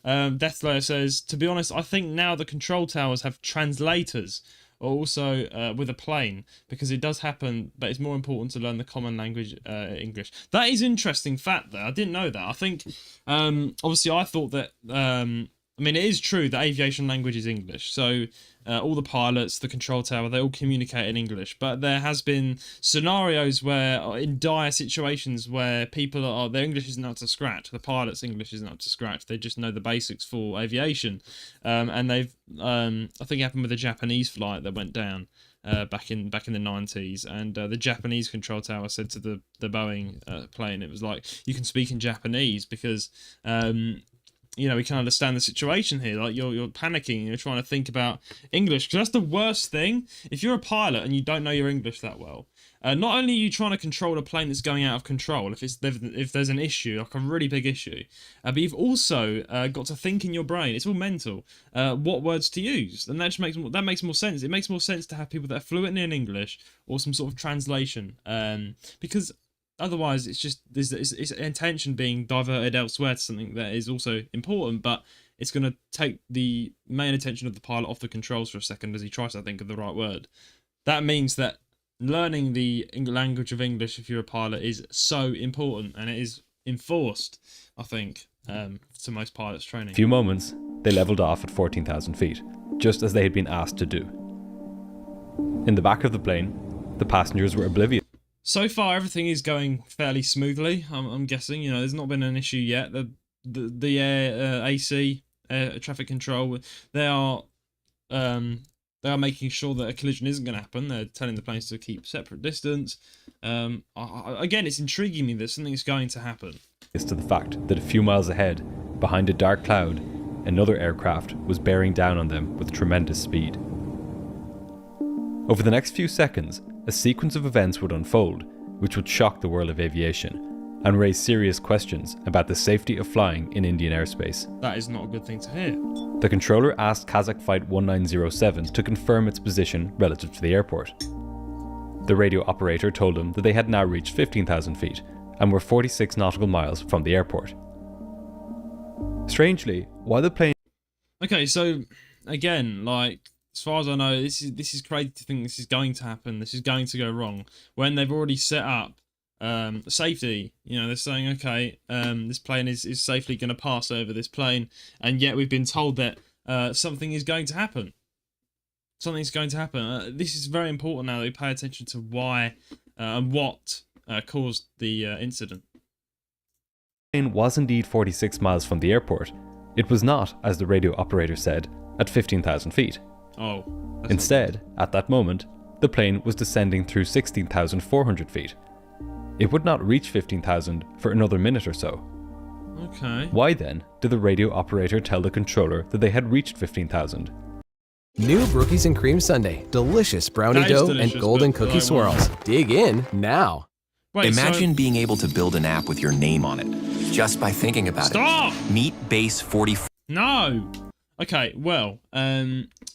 Deathlayer says, to be honest, I think now the control towers have translators, also with a plane, because it does happen, but it's more important to learn the common language, English. That is interesting fact there. I didn't know that. I think, obviously I thought that, I mean, it is true that aviation language is English. So all the pilots, the control tower, they all communicate in English. But there has been scenarios where, in dire situations, where people are, their English isn't up to scratch. The pilot's English isn't up to scratch. They just know the basics for aviation. And they've, I think it happened with a Japanese flight that went down back in the 90s. And the Japanese control tower said to the Boeing plane, it was like, you can speak in Japanese because... you know, we can understand the situation here. Like, you're panicking, you're trying to think about English, because that's the worst thing. If you're a pilot and you don't know your English that well, not only are you trying to control a plane that's going out of control, if there's an issue, like a really big issue, but you've also got to think in your brain. It's all mental. What words to use, and that makes more sense. It makes more sense to have people that are fluent in English or some sort of translation, because. Otherwise, it's just it's attention being diverted elsewhere to something that is also important, but it's going to take the main attention of the pilot off the controls for a second as he tries to think of the right word. That means that learning the language of English, if you're a pilot, is so important, and it is enforced, I think, to most pilots' training. A few moments, they levelled off at 14,000 feet, just as they had been asked to do. In the back of the plane, the passengers were oblivious. So far, everything is going fairly smoothly. I'm guessing. You know, there's not been an issue yet. The air AC traffic control, they are making sure that a collision isn't going to happen. They're telling the planes to keep separate distance. Again, it's intriguing me that something's going to happen. Is to the fact that a few miles ahead, behind a dark cloud, another aircraft was bearing down on them with tremendous speed. Over the next few seconds, a sequence of events would unfold, which would shock the world of aviation, and raise serious questions about the safety of flying in Indian airspace. That is not a good thing to hear. The controller asked Kazakh Flight 1907 to confirm its position relative to the airport. The radio operator told him that they had now reached 15,000 feet, and were 46 nautical miles from the airport. Strangely, while the plane... Okay, so, again, like... As far as I know, this is crazy to think this is going to happen. This is going to go wrong when they've already set up safety. You know, they're saying, okay, this plane is safely going to pass over this plane, and yet we've been told that something is going to happen. Something's going to happen. This is very important now that we pay attention to why and what caused the incident. The plane was indeed 46 miles from the airport. It was not, as the radio operator said, at 15,000 feet. Oh. Instead, at that moment, the plane was descending through 16,400 feet. It would not reach 15,000 for another minute or so. Okay. Why then did the radio operator tell the controller that they had reached 15,000? New Brookies and Cream Sundae. Delicious brownie That is dough delicious, and golden but cookie I want- swirls. Dig in now. Wait, Imagine being able to build an app with your name on it, just by thinking about Stop! it. Meet Base 44. No. Okay. Well,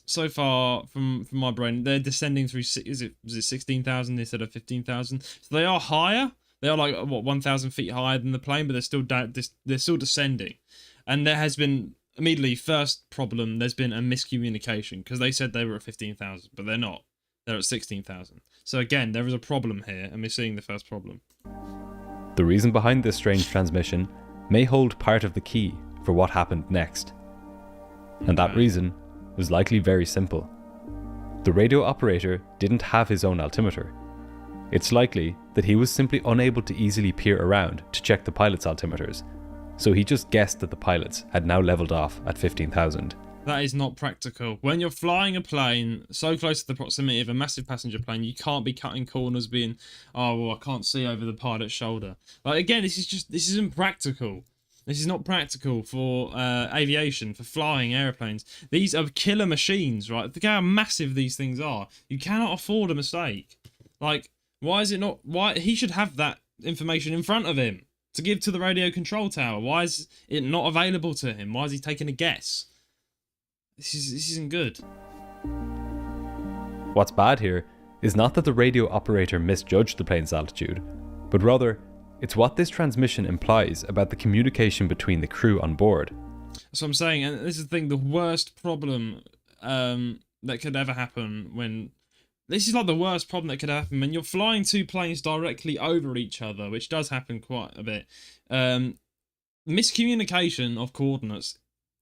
so far from my brain, they're descending through. Was it 16,000 instead of 15,000? So they are higher. They are like what 1,000 feet higher than the plane, but they're still they're still descending. And there has been immediately first problem. There's been a miscommunication because they said they were at 15,000, but they're not. They're at 16,000. So again, there is a problem here, and we're seeing the first problem. The reason behind this strange transmission may hold part of the key for what happened next. And that reason was likely very simple. The radio operator didn't have his own altimeter. It's likely that he was simply unable to easily peer around to check the pilot's altimeters, so he just guessed that the pilots had now leveled off at 15,000, That is not practical. When you're flying a plane so close to the proximity of a massive passenger plane, you can't be cutting corners being, oh, well, I can't see over the pilot's shoulder. Like, again, this isn't practical. This is not practical for aviation, for flying airplanes. These are killer machines, right? Look how massive these things are. You cannot afford a mistake. Like, why is it not... Why he should have that information in front of him to give to the radio control tower. Why is it not available to him? Why is he taking a guess? This isn't good. What's bad here is not that the radio operator misjudged the plane's altitude, but rather it's what this transmission implies about the communication between the crew on board. That's what I'm saying, and this is the thing, the worst problem that could ever happen when... This is like the worst problem that could happen when you're flying two planes directly over each other, which does happen quite a bit. Miscommunication of coordinates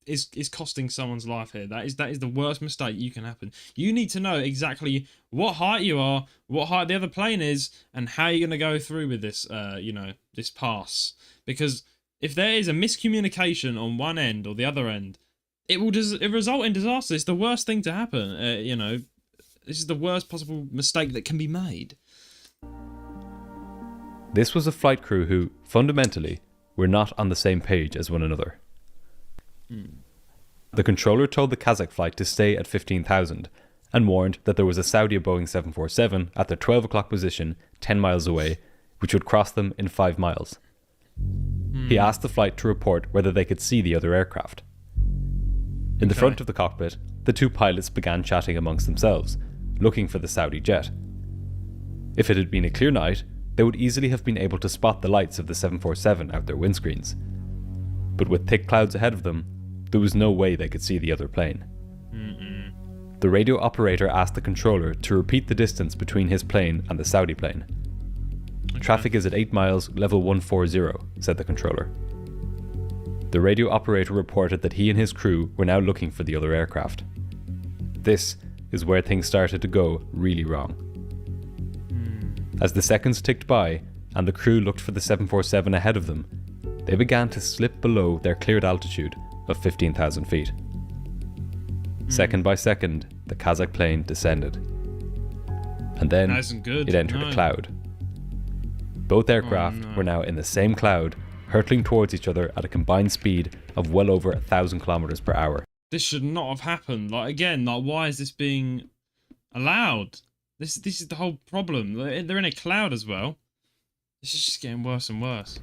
is costing someone's life here. That is the worst mistake you can happen. You need to know exactly what height you are, what height the other plane is, and how you're going to go through with this, this pass. Because if there is a miscommunication on one end or the other end, it will result in disaster. It's the worst thing to happen. This is the worst possible mistake that can be made. This was a flight crew who, fundamentally, were not on the same page as one another. The controller told the Kazakh flight to stay at 15,000 and warned that there was a Saudi Boeing 747 at their 12 o'clock position 10 miles away, which would cross them in 5 miles. He asked the flight to report whether they could see the other aircraft. In the front of the cockpit, the two pilots began chatting amongst themselves, looking for the Saudi jet. If it had been a clear night, they would easily have been able to spot the lights of the 747 out their windscreens. But with thick clouds ahead of them, there was no way they could see the other plane. The radio operator asked the controller to repeat the distance between his plane and the Saudi plane. Traffic is at 8 miles, level 140, said the controller. The radio operator reported that he and his crew were now looking for the other aircraft. This is where things started to go really wrong. As the seconds ticked by and the crew looked for the 747 ahead of them, they began to slip below their cleared altitude of 15,000 feet. Second by second, the Kazakh plane descended. And then it entered a cloud. Both aircraft were now in the same cloud, hurtling towards each other at a combined speed of well over 1,000 kilometers per hour. This should not have happened. Why is this being allowed? This is the whole problem. They're in a cloud as well. This is just getting worse and worse.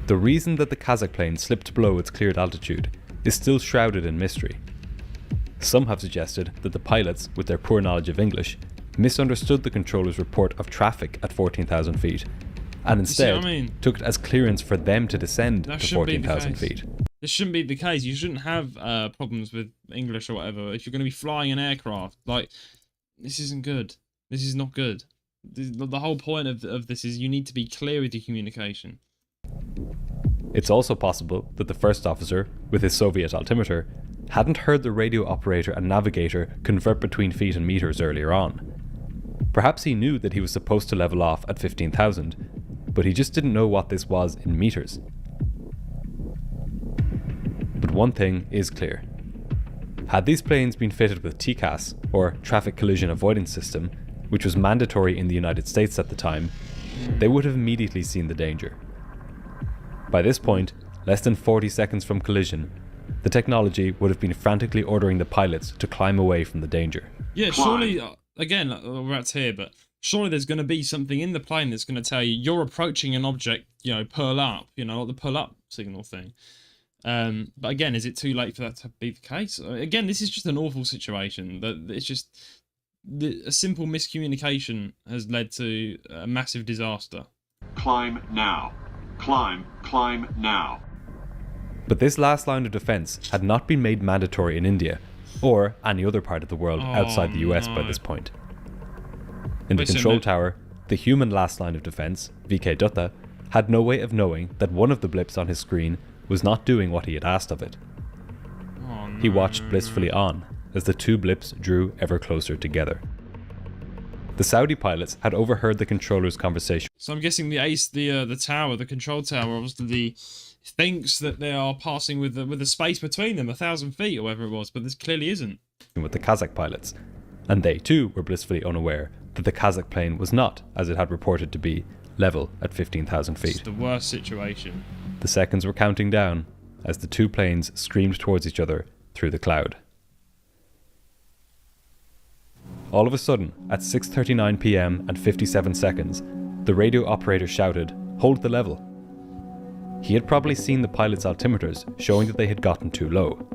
The reason that the Kazakh plane slipped below its cleared altitude is still shrouded in mystery. Some have suggested that the pilots, with their poor knowledge of English, misunderstood the controller's report of traffic at 14,000 feet, and instead took it as clearance for them to descend to 14,000 feet. This shouldn't be the case. You shouldn't have problems with English or whatever if you're going to be flying an aircraft. This isn't good. This is not good. The whole point of this is you need to be clear with your communication. It's also possible that the first officer, with his Soviet altimeter, hadn't heard the radio operator and navigator convert between feet and meters earlier on. Perhaps he knew that he was supposed to level off at 15,000, but he just didn't know what this was in meters. But one thing is clear. Had these planes been fitted with TCAS, or Traffic Collision Avoidance System, which was mandatory in the United States at the time, they would have immediately seen the danger. By this point, less than 40 seconds from collision, the technology would have been frantically ordering the pilots to climb away from the danger. Yeah, surely, again, we're at here, but surely there's going to be something in the plane that's going to tell you you're approaching an object, pull up, like the pull up signal thing. But again, is it too late for that to be the case? Again, this is just an awful situation. It's just a simple miscommunication has led to a massive disaster. Climb now. Climb now. But this last line of defense had not been made mandatory in India or any other part of the world outside the US by this point. In the control tower, the human last line of defense, VK Dutta, had no way of knowing that one of the blips on his screen was not doing what he had asked of it. He watched blissfully on as the two blips drew ever closer together. The Saudi pilots had overheard the controller's conversation. So I'm guessing the control tower, obviously thinks that they are passing with the space between them, 1,000 feet or whatever it was, but this clearly isn't. With the Kazakh pilots, and they too were blissfully unaware that the Kazakh plane was not, as it had reported to be, level at 15,000 feet. It's the worst situation. The seconds were counting down as the two planes screamed towards each other through the cloud. All of a sudden, at 6:39 p.m. and 57 seconds, the radio operator shouted, "Hold the level." He had probably seen the pilot's altimeters showing that they had gotten too low.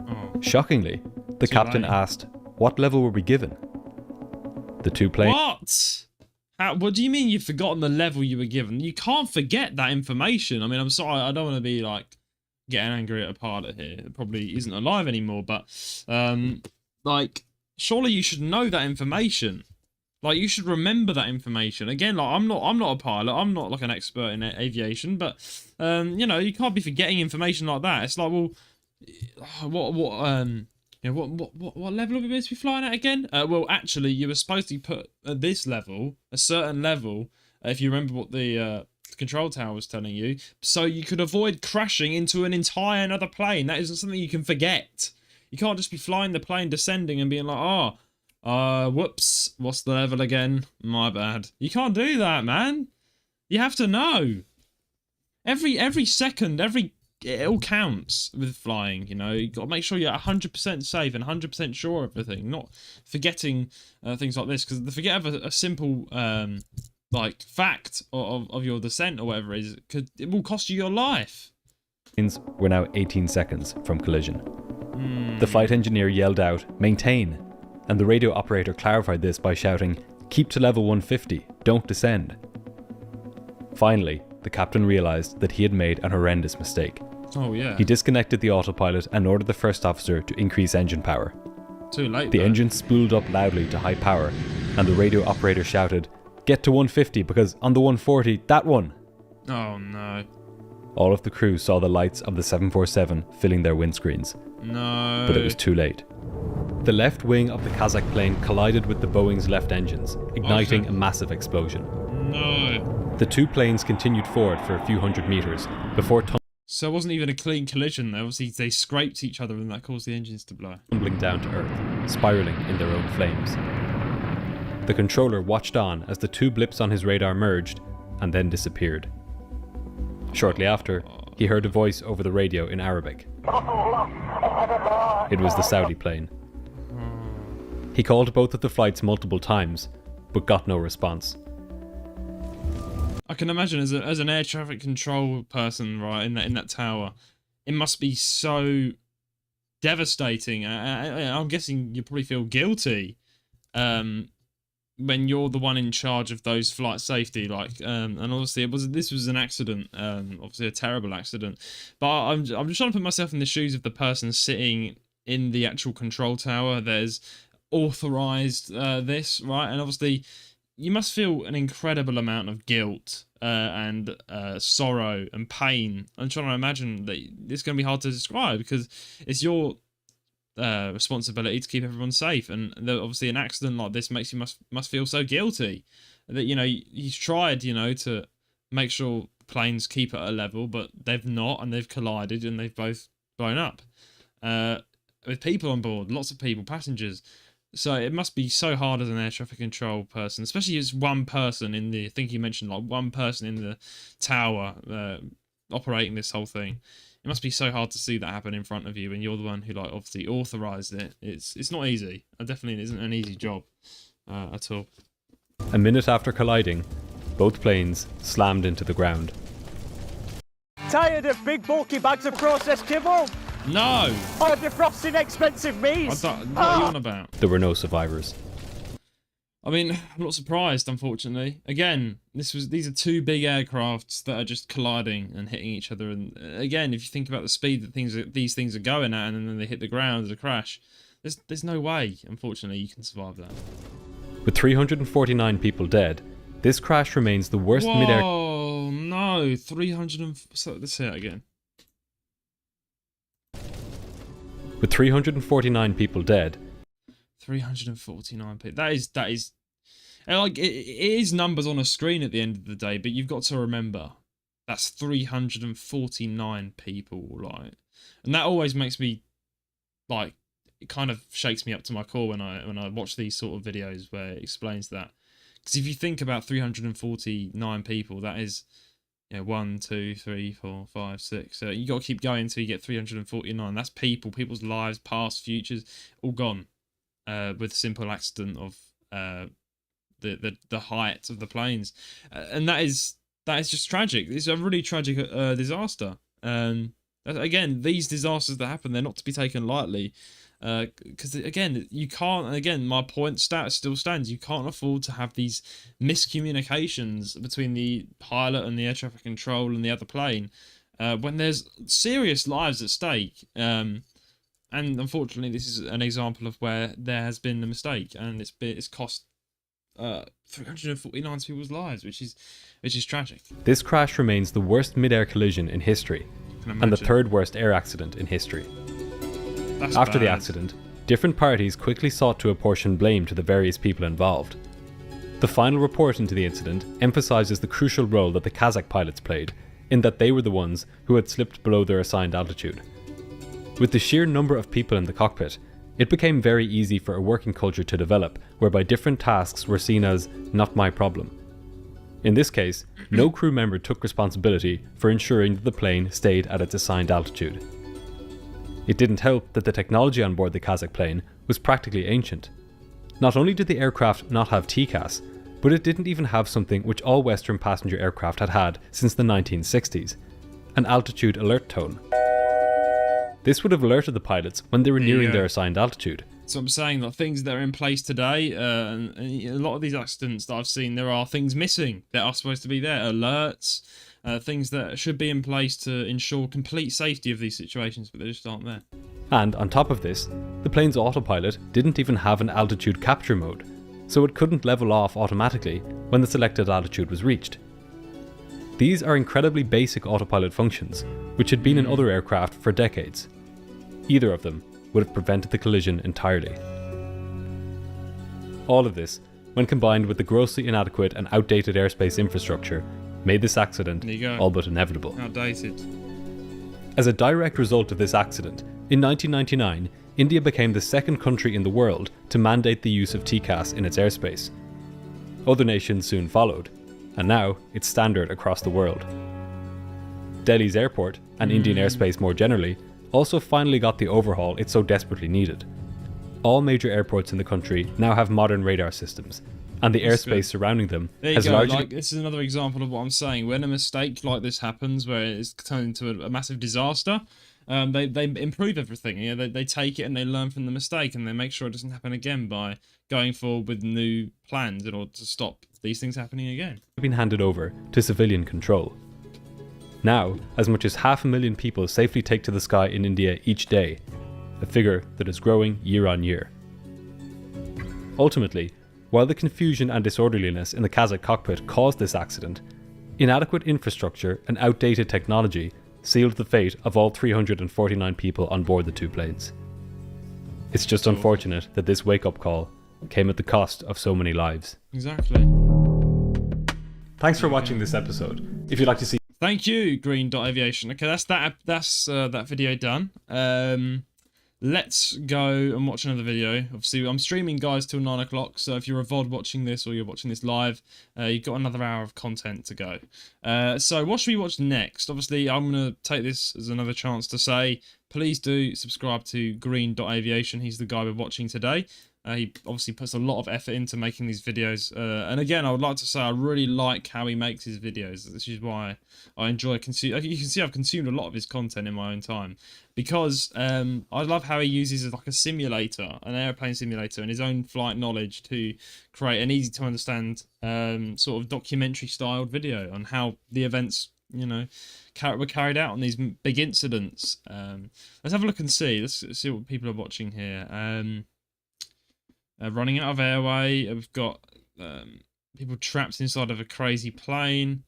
Oh. Shockingly, the Too captain late. asked, "What level were we given?" The two planes... What? What do you mean you've forgotten the level you were given? You can't forget that information. I mean, I'm sorry, I don't want to be like getting angry at a pilot here. It probably isn't alive anymore, but like, surely you should know that information. Like, you should remember that information. Again, like, I'm not a pilot. I'm not like an expert in aviation, but you know, you can't be forgetting information like that. It's like, well, what level are we supposed to be flying at again? Well, actually, you were supposed to be put at this level, a certain level, if you remember what the control tower was telling you, so you could avoid crashing into an entire another plane. That isn't something you can forget. You can't just be flying the plane, descending, and being like, whoops, what's the level again? My bad. You can't do that, man. You have to know. Every second, it all counts with flying, you know. You got to make sure you're 100% safe and 100% sure of everything, not forgetting things like this, because the forget of a simple like fact of your descent or whatever it is, it will cost you your life. We're now 18 seconds from collision. The flight engineer yelled out, "Maintain," and the radio operator clarified this by shouting, "Keep to level 150, don't descend." Finally, the captain realized that he had made an horrendous mistake. Oh yeah. He disconnected the autopilot and ordered the first officer to increase engine power. Too late. The though. engine spooled up loudly to high power, and the radio operator shouted, "Get to 150 because on the 140, that one." Oh no. All of the crew saw the lights of the 747 filling their windscreens, No. but it was too late. The left wing of the Kazakh plane collided with the Boeing's left engines, igniting a massive explosion. No. The two planes continued forward for a few hundred meters before So it wasn't even a clean collision. Obviously, they scraped each other and that caused the engines to blow. tumbling down to earth, spiraling in their own flames. The controller watched on as the two blips on his radar merged and then disappeared. Shortly after, he heard a voice over the radio in Arabic. It was the Saudi plane. He called both of the flights multiple times, but got no response. I can imagine as an air traffic control person, right, in that tower, it must be so devastating. I'm guessing you probably feel guilty when you're the one in charge of those flight safety, like, and obviously this was an accident, obviously a terrible accident. But I'm just trying to put myself in the shoes of the person sitting in the actual control tower that has authorized this, right? And obviously, you must feel an incredible amount of guilt and sorrow and pain. I'm trying to imagine that it's going to be hard to describe because it's your responsibility to keep everyone safe, and obviously an accident like this makes you must feel so guilty that, you know, he's tried, you know, to make sure planes keep at a level, but they've not, and they've collided and they've both blown up with people on board, lots of people, passengers. So it must be so hard as an air traffic control person, especially as one person in the, I think you mentioned, like, one person in the tower operating this whole thing. It must be so hard to see that happen in front of you, and you're the one who, like, obviously authorized it. It's not easy. It definitely isn't an easy job at all. A minute after colliding, both planes slammed into the ground. Tired of big bulky bags of processed kibble? No! Or defrosting expensive meats? What are you on about? There were no survivors. I mean, I'm not surprised, unfortunately. Again, these are two big aircrafts that are just colliding and hitting each other. And again, if you think about the speed that these things are going at, and then they hit the ground as a crash, there's no way, unfortunately, you can survive that. With 349 people dead, this crash remains the worst mid-air... Oh no, 300 so let's say it again. With 349 people dead, 349 people. That is like, it is numbers on a screen at the end of the day, but you've got to remember That's 349 people, like, and that always makes me, like, it kind of shakes me up to my core when I watch these sort of videos where it explains that. Because if you think about 349 people, that is, 1, 2, 3, 4, 5, 6. So you got to keep going until you get 349. That's people's lives, past, futures, all gone, with a simple accident of the height of the planes, and that is just tragic. It's a really tragic disaster. Again, these disasters that happen, they're not to be taken lightly. Because again, you can't. And again, my point still stands. You can't afford to have these miscommunications between the pilot and the air traffic control and the other plane, when there's serious lives at stake. And unfortunately, this is an example of where there has been a mistake, and it's cost 349 people's lives, which is tragic. This crash remains the worst mid-air collision in history, and the third worst air accident in history. After the accident, different parties quickly sought to apportion blame to the various people involved. The final report into the incident emphasises the crucial role that the Kazakh pilots played, in that they were the ones who had slipped below their assigned altitude. With the sheer number of people in the cockpit, it became very easy for a working culture to develop whereby different tasks were seen as not my problem. In this case, no crew member took responsibility for ensuring that the plane stayed at its assigned altitude. It didn't help that the technology on board the Kazakh plane was practically ancient. Not only did the aircraft not have TCAS, but it didn't even have something which all Western passenger aircraft had had since the 1960s, an altitude alert tone. This would have alerted the pilots when they were nearing their assigned altitude. So I'm saying that things that are in place today, and a lot of these accidents that I've seen, there are things missing that are supposed to be there. Alerts, things that should be in place to ensure complete safety of these situations, but they just aren't there. And on top of this, the plane's autopilot didn't even have an altitude capture mode, so it couldn't level off automatically when the selected altitude was reached. These are incredibly basic autopilot functions, which had been in other aircraft for decades. Either of them would have prevented the collision entirely. All of this, when combined with the grossly inadequate and outdated airspace infrastructure, made this accident all but inevitable. Outdated. As a direct result of this accident, in 1999, India became the second country in the world to mandate the use of TCAS in its airspace. Other nations soon followed, and now it's standard across the world. Delhi's airport, and Indian airspace more generally, also finally got the overhaul it so desperately needed. All major airports in the country now have modern radar systems, and the airspace surrounding them has largely... This is another example of what I'm saying. When a mistake like this happens, where it's turned into a massive disaster, they improve everything. They take it and they learn from the mistake, and they make sure it doesn't happen again by going forward with new plans in order to stop these things happening again. Been handed over to civilian control. Now, as much as 500,000 people safely take to the sky in India each day, a figure that is growing year on year. Ultimately, while the confusion and disorderliness in the Kazakh cockpit caused this accident, inadequate infrastructure and outdated technology sealed the fate of all 349 people on board the two planes. It's just unfortunate that this wake-up call came at the cost of so many lives. Exactly. Thanks for watching this episode. If you'd like to see... Thank you, Green Dot Aviation. Okay, that's that video done. Let's go and watch another video. Obviously, I'm streaming, guys, till 9 o'clock. So if you're a VOD watching this or you're watching this live, you've got another hour of content to go. So what should we watch next? Obviously, I'm going to take this as another chance to say, please do subscribe to Green Dot Aviation. He's the guy we're watching today. He obviously puts a lot of effort into making these videos. And again, I would like to say I really like how he makes his videos. This is why I enjoy consuming. You can see I've consumed a lot of his content in my own time. Because I love how he uses like a simulator, an airplane simulator, and his own flight knowledge to create an easy to understand sort of documentary styled video on how the events, were carried out on these big incidents. Let's have a look and see. Let's see what people are watching here. Running out of airway. We've got people trapped inside of a crazy plane.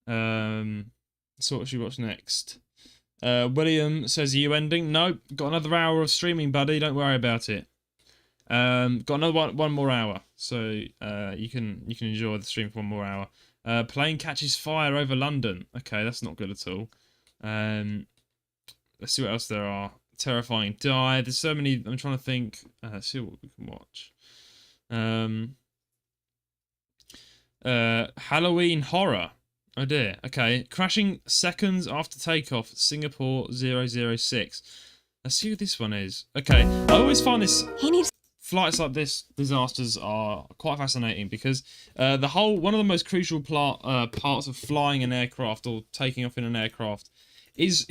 So what should we watch next? William says, are you ending? Nope. Got another hour of streaming, buddy. Don't worry about it. Got another one more hour. So you can enjoy the stream for one more hour. Plane catches fire over London. Okay, that's not good at all. Let's see what else there are. Terrifying dive. There's so many. I'm trying to think. Let's see what we can watch. Halloween horror. Oh dear. Okay. Crashing seconds after takeoff. Singapore 006. Let's see who this one is. Okay. I always find this. Flights like this, disasters, are quite fascinating because one of the most crucial parts of flying an aircraft or taking off in an aircraft is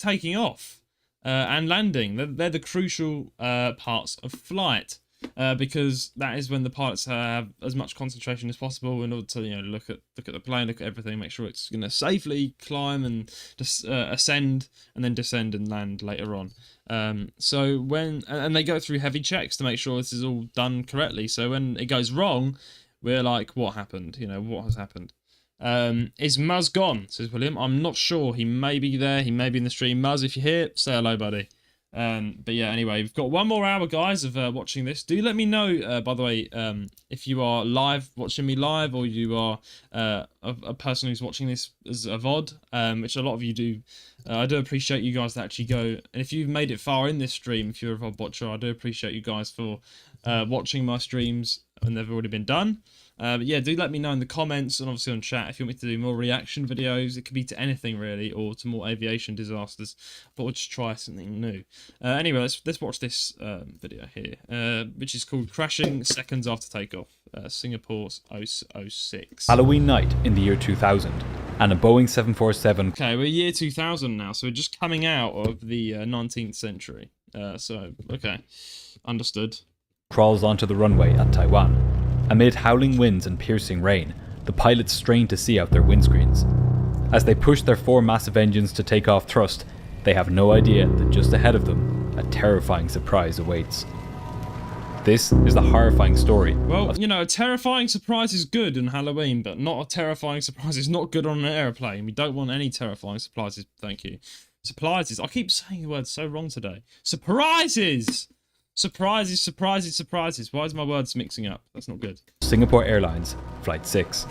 taking off and landing. They're the crucial parts of flight because that is when the pilots have as much concentration as possible in order to look at the plane, look at everything, make sure it's going to safely climb and just ascend and then descend and land later on. So and they go through heavy checks to make sure this is all done correctly. So when it goes wrong, we're like, what happened? What has happened? Is Muzz gone? Says William. I'm not sure. He may be there. He may be in the stream. Muzz, if you're here, say hello, buddy. But yeah, anyway, we've got 1 more hour, guys, of watching this. Do let me know, by the way, if you are watching me live, or you are a person who's watching this as a VOD, which a lot of you do. I do appreciate you guys that actually go. And if you've made it far in this stream, if you're a VOD watcher, I do appreciate you guys for watching my streams when they've already been done. But yeah, do let me know in the comments and obviously on chat if you want me to do more reaction videos. It could be to anything really, or to more aviation disasters. But we'll just try something new. Anyway, let's watch this video here, which is called "Crashing Seconds After Takeoff." Singapore 006. Halloween night in the year 2000, and a Boeing 747. Okay, we're year 2000 now, so we're just coming out of the 19th century. Okay, understood. Crawls onto the runway at Taiwan. Amid howling winds and piercing rain, the pilots strain to see out their windscreens. As they push their 4 massive engines to take off thrust, they have no idea that just ahead of them, a terrifying surprise awaits. This is the horrifying story. Well, a terrifying surprise is good on Halloween, but not a terrifying surprise is not good on an airplane. We don't want any terrifying surprises, thank you. Surprises. I keep saying the word so wrong today. Surprises! Surprises, surprises, surprises. Why is my words mixing up? That's not good. Singapore Airlines, Flight 6.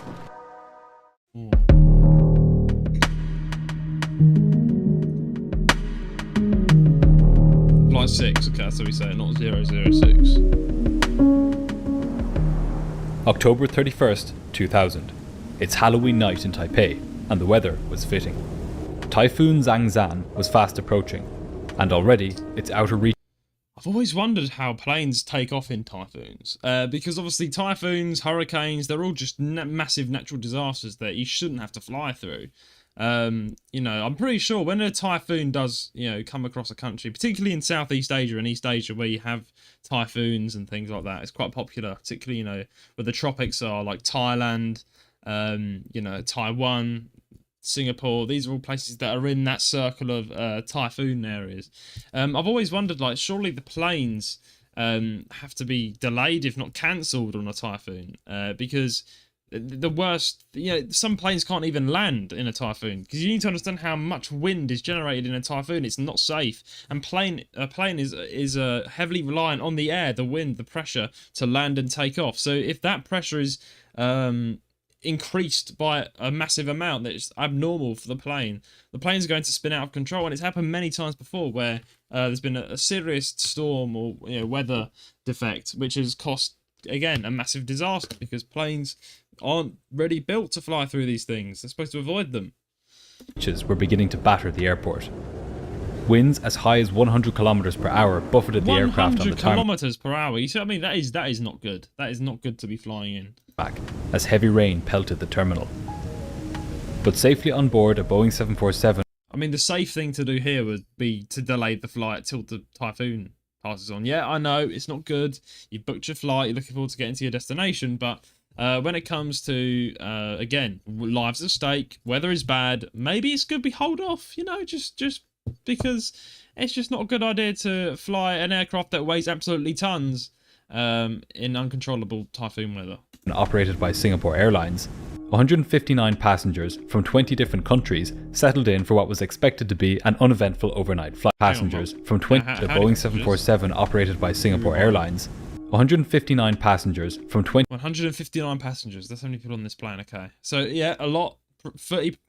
Flight 6, okay, that's what we say, not 006. October 31st, 2000. It's Halloween night in Taipei, and the weather was fitting. Typhoon Zhangzan was fast approaching, and already it's out of reach. I've always wondered how planes take off in typhoons, because obviously typhoons, hurricanes, they're all just massive natural disasters that you shouldn't have to fly through. I'm pretty sure when a typhoon does, come across a country, particularly in Southeast Asia and East Asia, where you have typhoons and things like that, it's quite popular, particularly, where the tropics are, like Thailand, Taiwan, Singapore. These are all places that are in that circle of typhoon areas. I've always wondered, surely the planes have to be delayed, if not cancelled, on a typhoon, because the worst, some planes can't even land in a typhoon, because you need to understand how much wind is generated in a typhoon. It's not safe, and a plane is heavily reliant on the air, the wind, the pressure to land and take off. So if that pressure is increased by a massive amount that is abnormal for the plane's going to spin out of control. And it's happened many times before where there's been a serious storm or weather defect, which has cost, again, a massive disaster, because planes aren't ready built to fly through these things. They're supposed to avoid them. Were beginning to batter the airport. Winds as high as 100 kilometers per hour buffeted the aircraft on the 100 kilometers per hour. You see what I mean? That is not good. That is not good to be flying in. Back as heavy rain pelted the terminal. But safely on board a Boeing 747. I mean, the safe thing to do here would be to delay the flight till the typhoon passes on. Yeah, I know, it's not good. You've booked your flight, you're looking forward to getting to your destination, but when it comes to, again, lives at stake, weather is bad, maybe it's good we hold off, just because it's just not a good idea to fly an aircraft that weighs absolutely tons in uncontrollable typhoon weather. Operated by Singapore Airlines, 159 passengers from 20 different countries settled in for what was expected to be an uneventful overnight flight. Passengers from 20 the Boeing 747 operated by Singapore Airlines 159 passengers from 20 159 passengers. That's how many people on this plane. Okay, so yeah, a lot.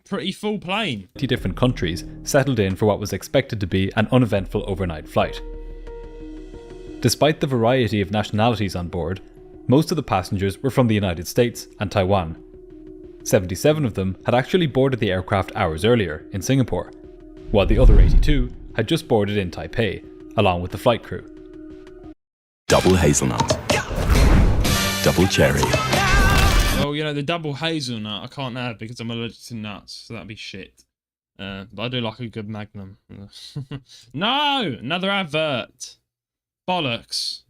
Pretty full plane. different countries settled in for what was expected to be an uneventful overnight flight. Despite the variety of nationalities on board, most of the passengers were from the United States and Taiwan. 77 of them had actually boarded the aircraft hours earlier in Singapore, while the other 82 had just boarded in Taipei, along with the flight crew. Double hazelnut. Double cherry. Well, you know, the double hazelnut I can't have because I'm allergic to nuts, so that'd be shit. But I do like a good Magnum. No! Another advert! Bollocks.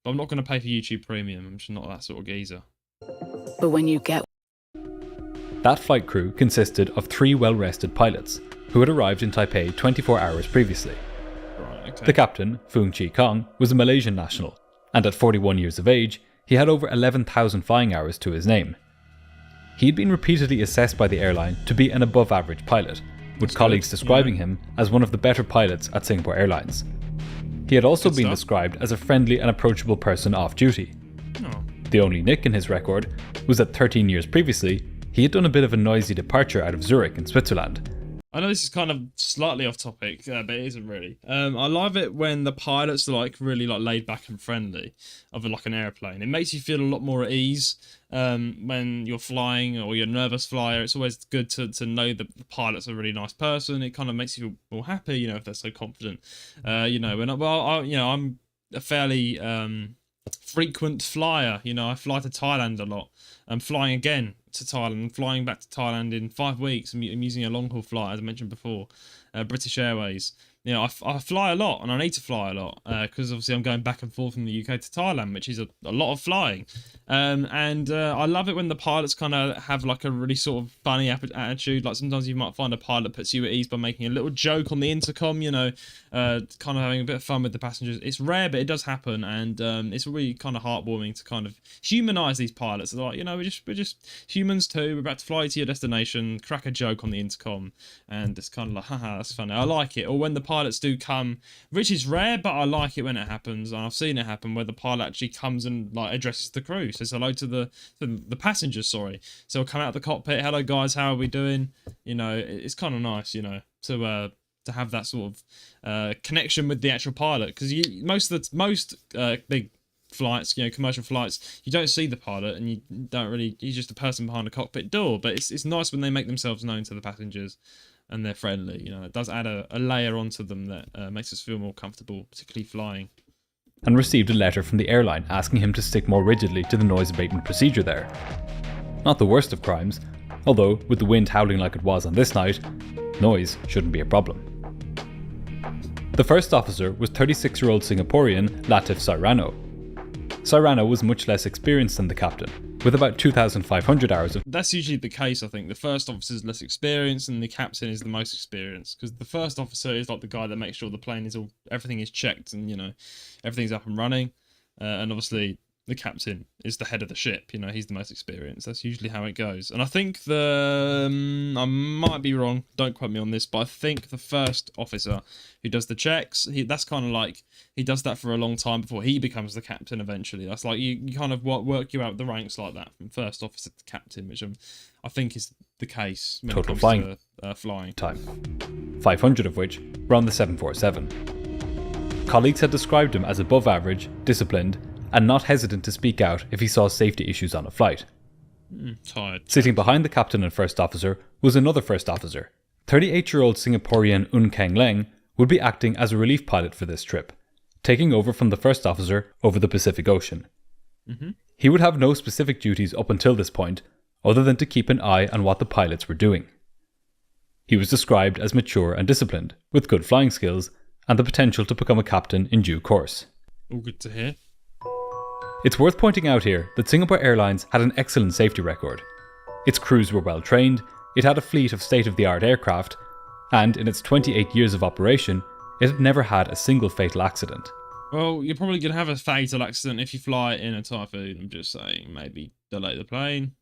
But I'm not going to pay for YouTube Premium. I'm just not that sort of geezer. But when you get That flight crew consisted of 3 well-rested pilots, who had arrived in Taipei 24 hours previously. Right, okay. The captain, Foong Chi Kong, was a Malaysian national, and at 41 years of age, he had over 11,000 flying hours to his name. He had been repeatedly assessed by the airline to be an above-average pilot, with colleagues describing him as one of the better pilots at Singapore Airlines. He had also been described as a friendly and approachable person off-duty. Oh. The only nick in his record was that 13 years previously, he had done a bit of a noisy departure out of Zurich in Switzerland. I know this is kind of slightly off topic, but it isn't really. I love it when the pilots are like really like laid back and friendly of like an airplane. It makes you feel a lot more at ease when you're flying or you're a nervous flyer. It's always good to know that the pilot's a really nice person. It kind of makes you feel more happy, you know, if they're so confident. You know, and I'm a fairly frequent flyer. You know, I fly to Thailand a lot. I'm flying again to Thailand, flying back to Thailand in 5 weeks. I'm using a long haul flight, as I mentioned before, British Airways. You know, I fly a lot, and I need to fly a lot because obviously I'm going back and forth from the UK to Thailand, which is a lot of flying. I love it when the pilots kind of have like a really sort of funny attitude. Like sometimes you might find a pilot puts you at ease by making a little joke on the intercom, you know, kind of having a bit of fun with the passengers. It's rare, but it does happen, and it's really kind of heartwarming to kind of humanise these pilots. They're like, you know, we're just humans too. We're about to fly to your destination, crack a joke on the intercom, and it's kind of like, haha, that's funny. I like it. Or when the pilots do come, which is rare, but I like it when it happens, and I've seen it happen where the pilot actually comes and like addresses the crew, says hello to the passengers. Sorry, so I'll come out of the cockpit. Hello guys, how are we doing? You know, it's kind of nice, you know, to have that sort of connection with the actual pilot, because most big flights, you know, commercial flights, you don't see the pilot, and you don't really. He's just a person behind a cockpit door. But it's nice when they make themselves known to the passengers, and they're friendly. You know, it does add a layer onto them that makes us feel more comfortable, particularly flying. And received a letter from the airline asking him to stick more rigidly to the noise abatement procedure there. Not the worst of crimes, although with the wind howling like it was on this night, noise shouldn't be a problem. The first officer was 36-year-old Singaporean Latif Sairano. Sairano was much less experienced than the captain, with about 2,500 hours of... That's usually the case, I think. The first officer is less experienced and the captain is the most experienced, because the first officer is like the guy that makes sure the plane is everything is checked and, you know, everything's up and running. And obviously the captain is the head of the ship, you know, he's the most experienced. That's usually how it goes. And I think I might be wrong, don't quote me on this, but I think the first officer who does the checks, that's kind of like, he does that for a long time before he becomes the captain eventually. That's like, you kind of work you out the ranks like that, from first officer to captain, which I think is the case when total it comes to flying time, 500 of which were on the 747. Colleagues had described him as above average, disciplined, and not hesitant to speak out if he saw safety issues on a flight. Tired. Sitting behind the captain and first officer was another first officer. 38-year-old Singaporean Un Keng Leng would be acting as a relief pilot for this trip, taking over from the first officer over the Pacific Ocean. He would have no specific duties up until this point, other than to keep an eye on what the pilots were doing. He was described as mature and disciplined, with good flying skills, and the potential to become a captain in due course. All good to hear. It's worth pointing out here that Singapore Airlines had an excellent safety record. Its crews were well trained, it had a fleet of state-of-the-art aircraft, and in its 28 years of operation, it had never had a single fatal accident. Well, you're probably going to have a fatal accident if you fly in a typhoon. I'm just saying, maybe delay the plane.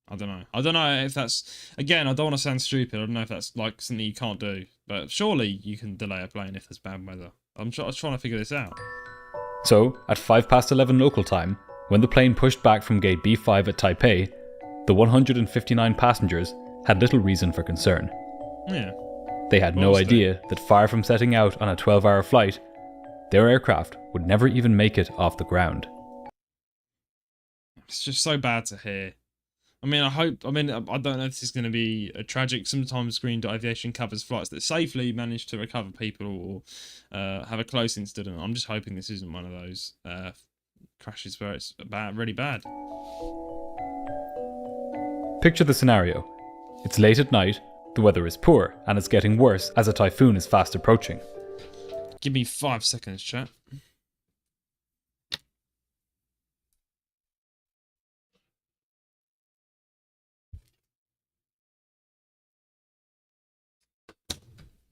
I don't know. I don't know if that's... Again, I don't want to sound stupid. I don't know if that's like something you can't do. But surely you can delay a plane if there's bad weather. I'm trying to figure this out. So, at 11:05 local time, when the plane pushed back from gate B5 at Taipei, the 159 passengers had little reason for concern. Yeah. They had no idea that far from setting out on a 12-hour flight, their aircraft would never even make it off the ground. It's just so bad to hear. I don't know if this is going to be a tragic. Sometimes Dot Aviation covers flights that safely manage to recover people or have a close incident. I'm just hoping this isn't one of those crashes where it's really bad. Picture the scenario. It's late at night, the weather is poor, and it's getting worse as a typhoon is fast approaching. Give me 5 seconds, chat.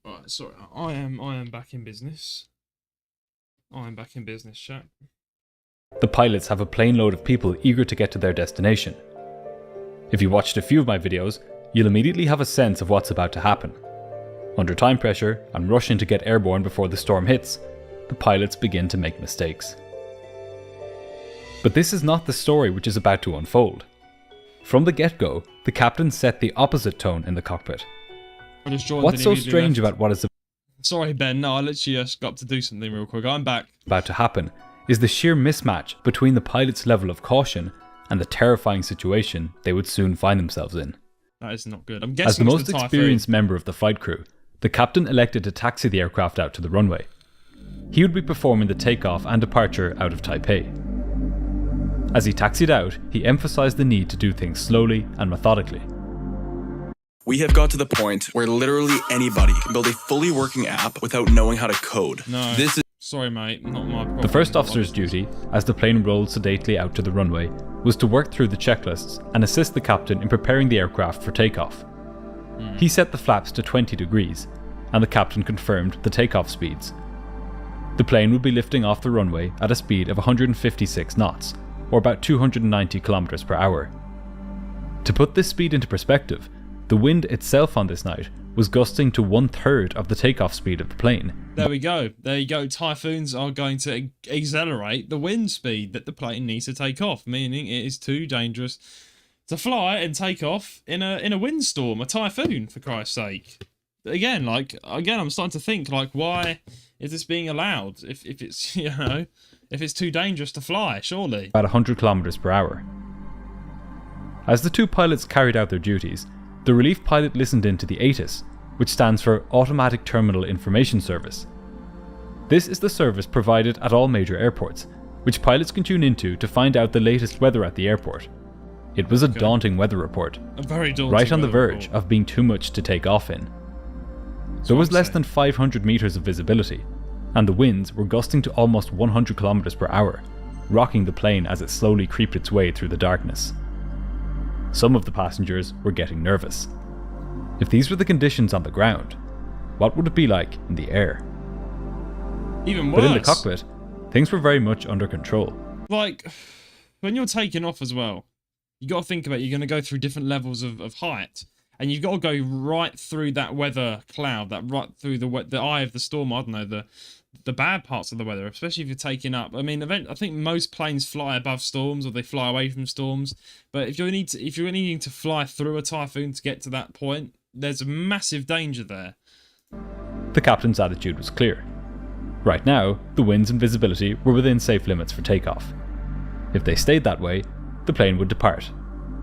Right, sorry, I am back in business. I am back in business, chat. The pilots have a plane load of people eager to get to their destination. If you watched a few of my videos, you'll immediately have a sense of what's about to happen. Under time pressure and rushing to get airborne before the storm hits, the pilots begin to make mistakes. But this is not the story which is about to unfold. From the get-go, the captain set the opposite tone in the cockpit. What's so strange about what is Sorry, Ben. No, I literally just got to do something real quick. I'm back. About to happen is the sheer mismatch between the pilot's level of caution and the terrifying situation they would soon find themselves in. That is not good. I'm guessing as the most experienced member of the flight crew, the captain elected to taxi the aircraft out to the runway. He would be performing the takeoff and departure out of Taipei. As he taxied out, he emphasized the need to do things slowly and methodically. We have got to the point where literally anybody can build a fully working app without knowing how to code. No. This is Sorry, mate. Not my problem. The first officer's duty, as the plane rolled sedately out to the runway, was to work through the checklists and assist the captain in preparing the aircraft for takeoff. He set the flaps to 20 degrees, and the captain confirmed the takeoff speeds. The plane would be lifting off the runway at a speed of 156 knots, or about 290 kilometers per hour. To put this speed into perspective, the wind itself on this night was gusting to 1/3 of the takeoff speed of the plane. There we go. There you go. Typhoons are going to accelerate the wind speed that the plane needs to take off, meaning it is too dangerous to fly and take off in a windstorm, a typhoon, for Christ's sake. Again, I'm starting to think, why is this being allowed? If it's, if it's too dangerous to fly, surely. About 100 kilometers per hour. As the two pilots carried out their duties, the relief pilot listened in to the ATIS, which stands for Automatic Terminal Information Service. This is the service provided at all major airports, which pilots can tune into to find out the latest weather at the airport. It was a daunting weather report, A very daunting right on the weather verge report. of being too much to take off in. There was less than 500 meters of visibility, and the winds were gusting to almost 100 kilometers per hour, rocking the plane as it slowly creeped its way through the darkness. Some of the passengers were getting nervous. If these were the conditions on the ground, what would it be like in the air? Even worse. But in the cockpit, things were very much under control. When you're taking off as well, you got to think about you're going to go through different levels of height, and you've got to go right through that weather cloud, right through the eye of the storm. I don't know, the bad parts of the weather, especially if you're taking up. I think most planes fly above storms or they fly away from storms. But if you're needing to fly through a typhoon to get to that point, there's a massive danger there. The captain's attitude was clear. Right now, the winds and visibility were within safe limits for takeoff. If they stayed that way, the plane would depart,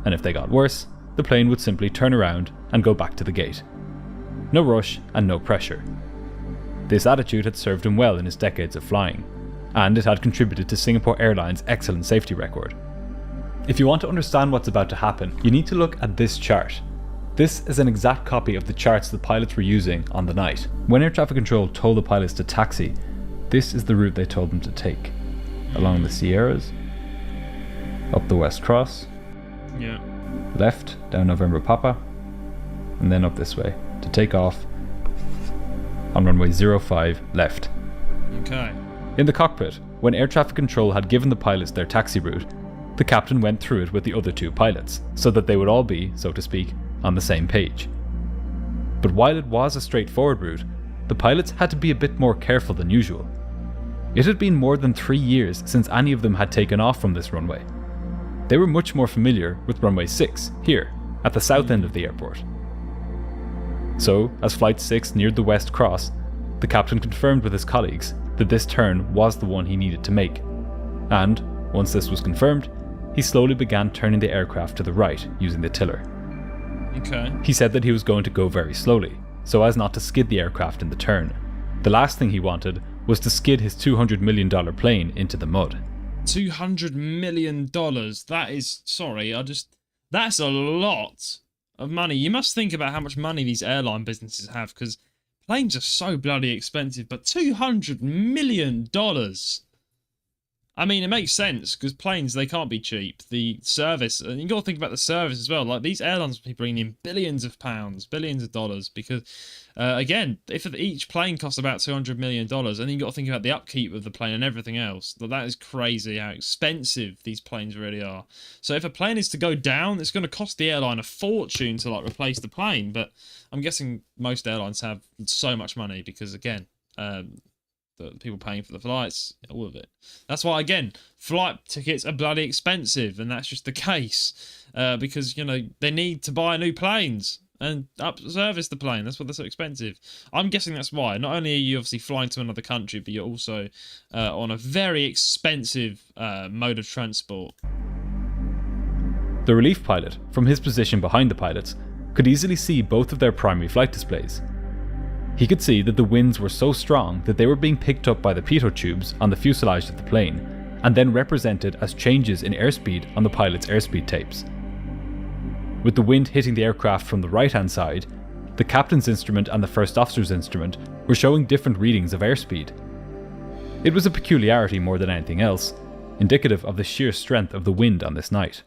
and if they got worse, the plane would simply turn around and go back to the gate. No rush and no pressure. This attitude had served him well in his decades of flying, and it had contributed to Singapore Airlines' excellent safety record. If you want to understand what's about to happen, you need to look at this chart. This is an exact copy of the charts the pilots were using on the night. When air traffic control told the pilots to taxi, this is the route they told them to take. Along the Sierras, up the West Cross, left down November Papa, and then up this way to take off on runway 05 left. Okay. In the cockpit, when air traffic control had given the pilots their taxi route, the captain went through it with the other two pilots, so that they would all be, so to speak, on the same page. But while it was a straightforward route, the pilots had to be a bit more careful than usual. It had been more than 3 years since any of them had taken off from this runway. They were much more familiar with runway 6, here, at the south end of the airport. So, as Flight 6 neared the West Cross, the captain confirmed with his colleagues that this turn was the one he needed to make. And, once this was confirmed, he slowly began turning the aircraft to the right using the tiller. Okay. He said that he was going to go very slowly, so as not to skid the aircraft in the turn. The last thing he wanted was to skid his $200 million plane into the mud. $200 million. That is, that's a lot of money. You must think about how much money these airline businesses have, because planes are so bloody expensive, but $200 million. I mean, it makes sense, because planes, they can't be cheap. The service, and you got to think about the service as well. Like, these airlines will be bringing in billions of pounds, billions of dollars, because, again, if each plane costs about $200 million, and then you got to think about the upkeep of the plane and everything else, that is crazy how expensive these planes really are. So if a plane is to go down, it's going to cost the airline a fortune to, like, replace the plane, but I'm guessing most airlines have so much money, because, again, the people paying for the flights, all of it. That's why, again, flight tickets are bloody expensive, and that's just the case. Because, you know, they need to buy new planes and up-service the plane. That's why they're so expensive. I'm guessing that's why. Not only are you obviously flying to another country, but you're also on a very expensive mode of transport. The relief pilot, from his position behind the pilots, could easily see both of their primary flight displays. He could see that the winds were so strong that they were being picked up by the pitot tubes on the fuselage of the plane, and then represented as changes in airspeed on the pilot's airspeed tapes. With the wind hitting the aircraft from the right-hand side, the captain's instrument and the first officer's instrument were showing different readings of airspeed. It was a peculiarity more than anything else, indicative of the sheer strength of the wind on this night.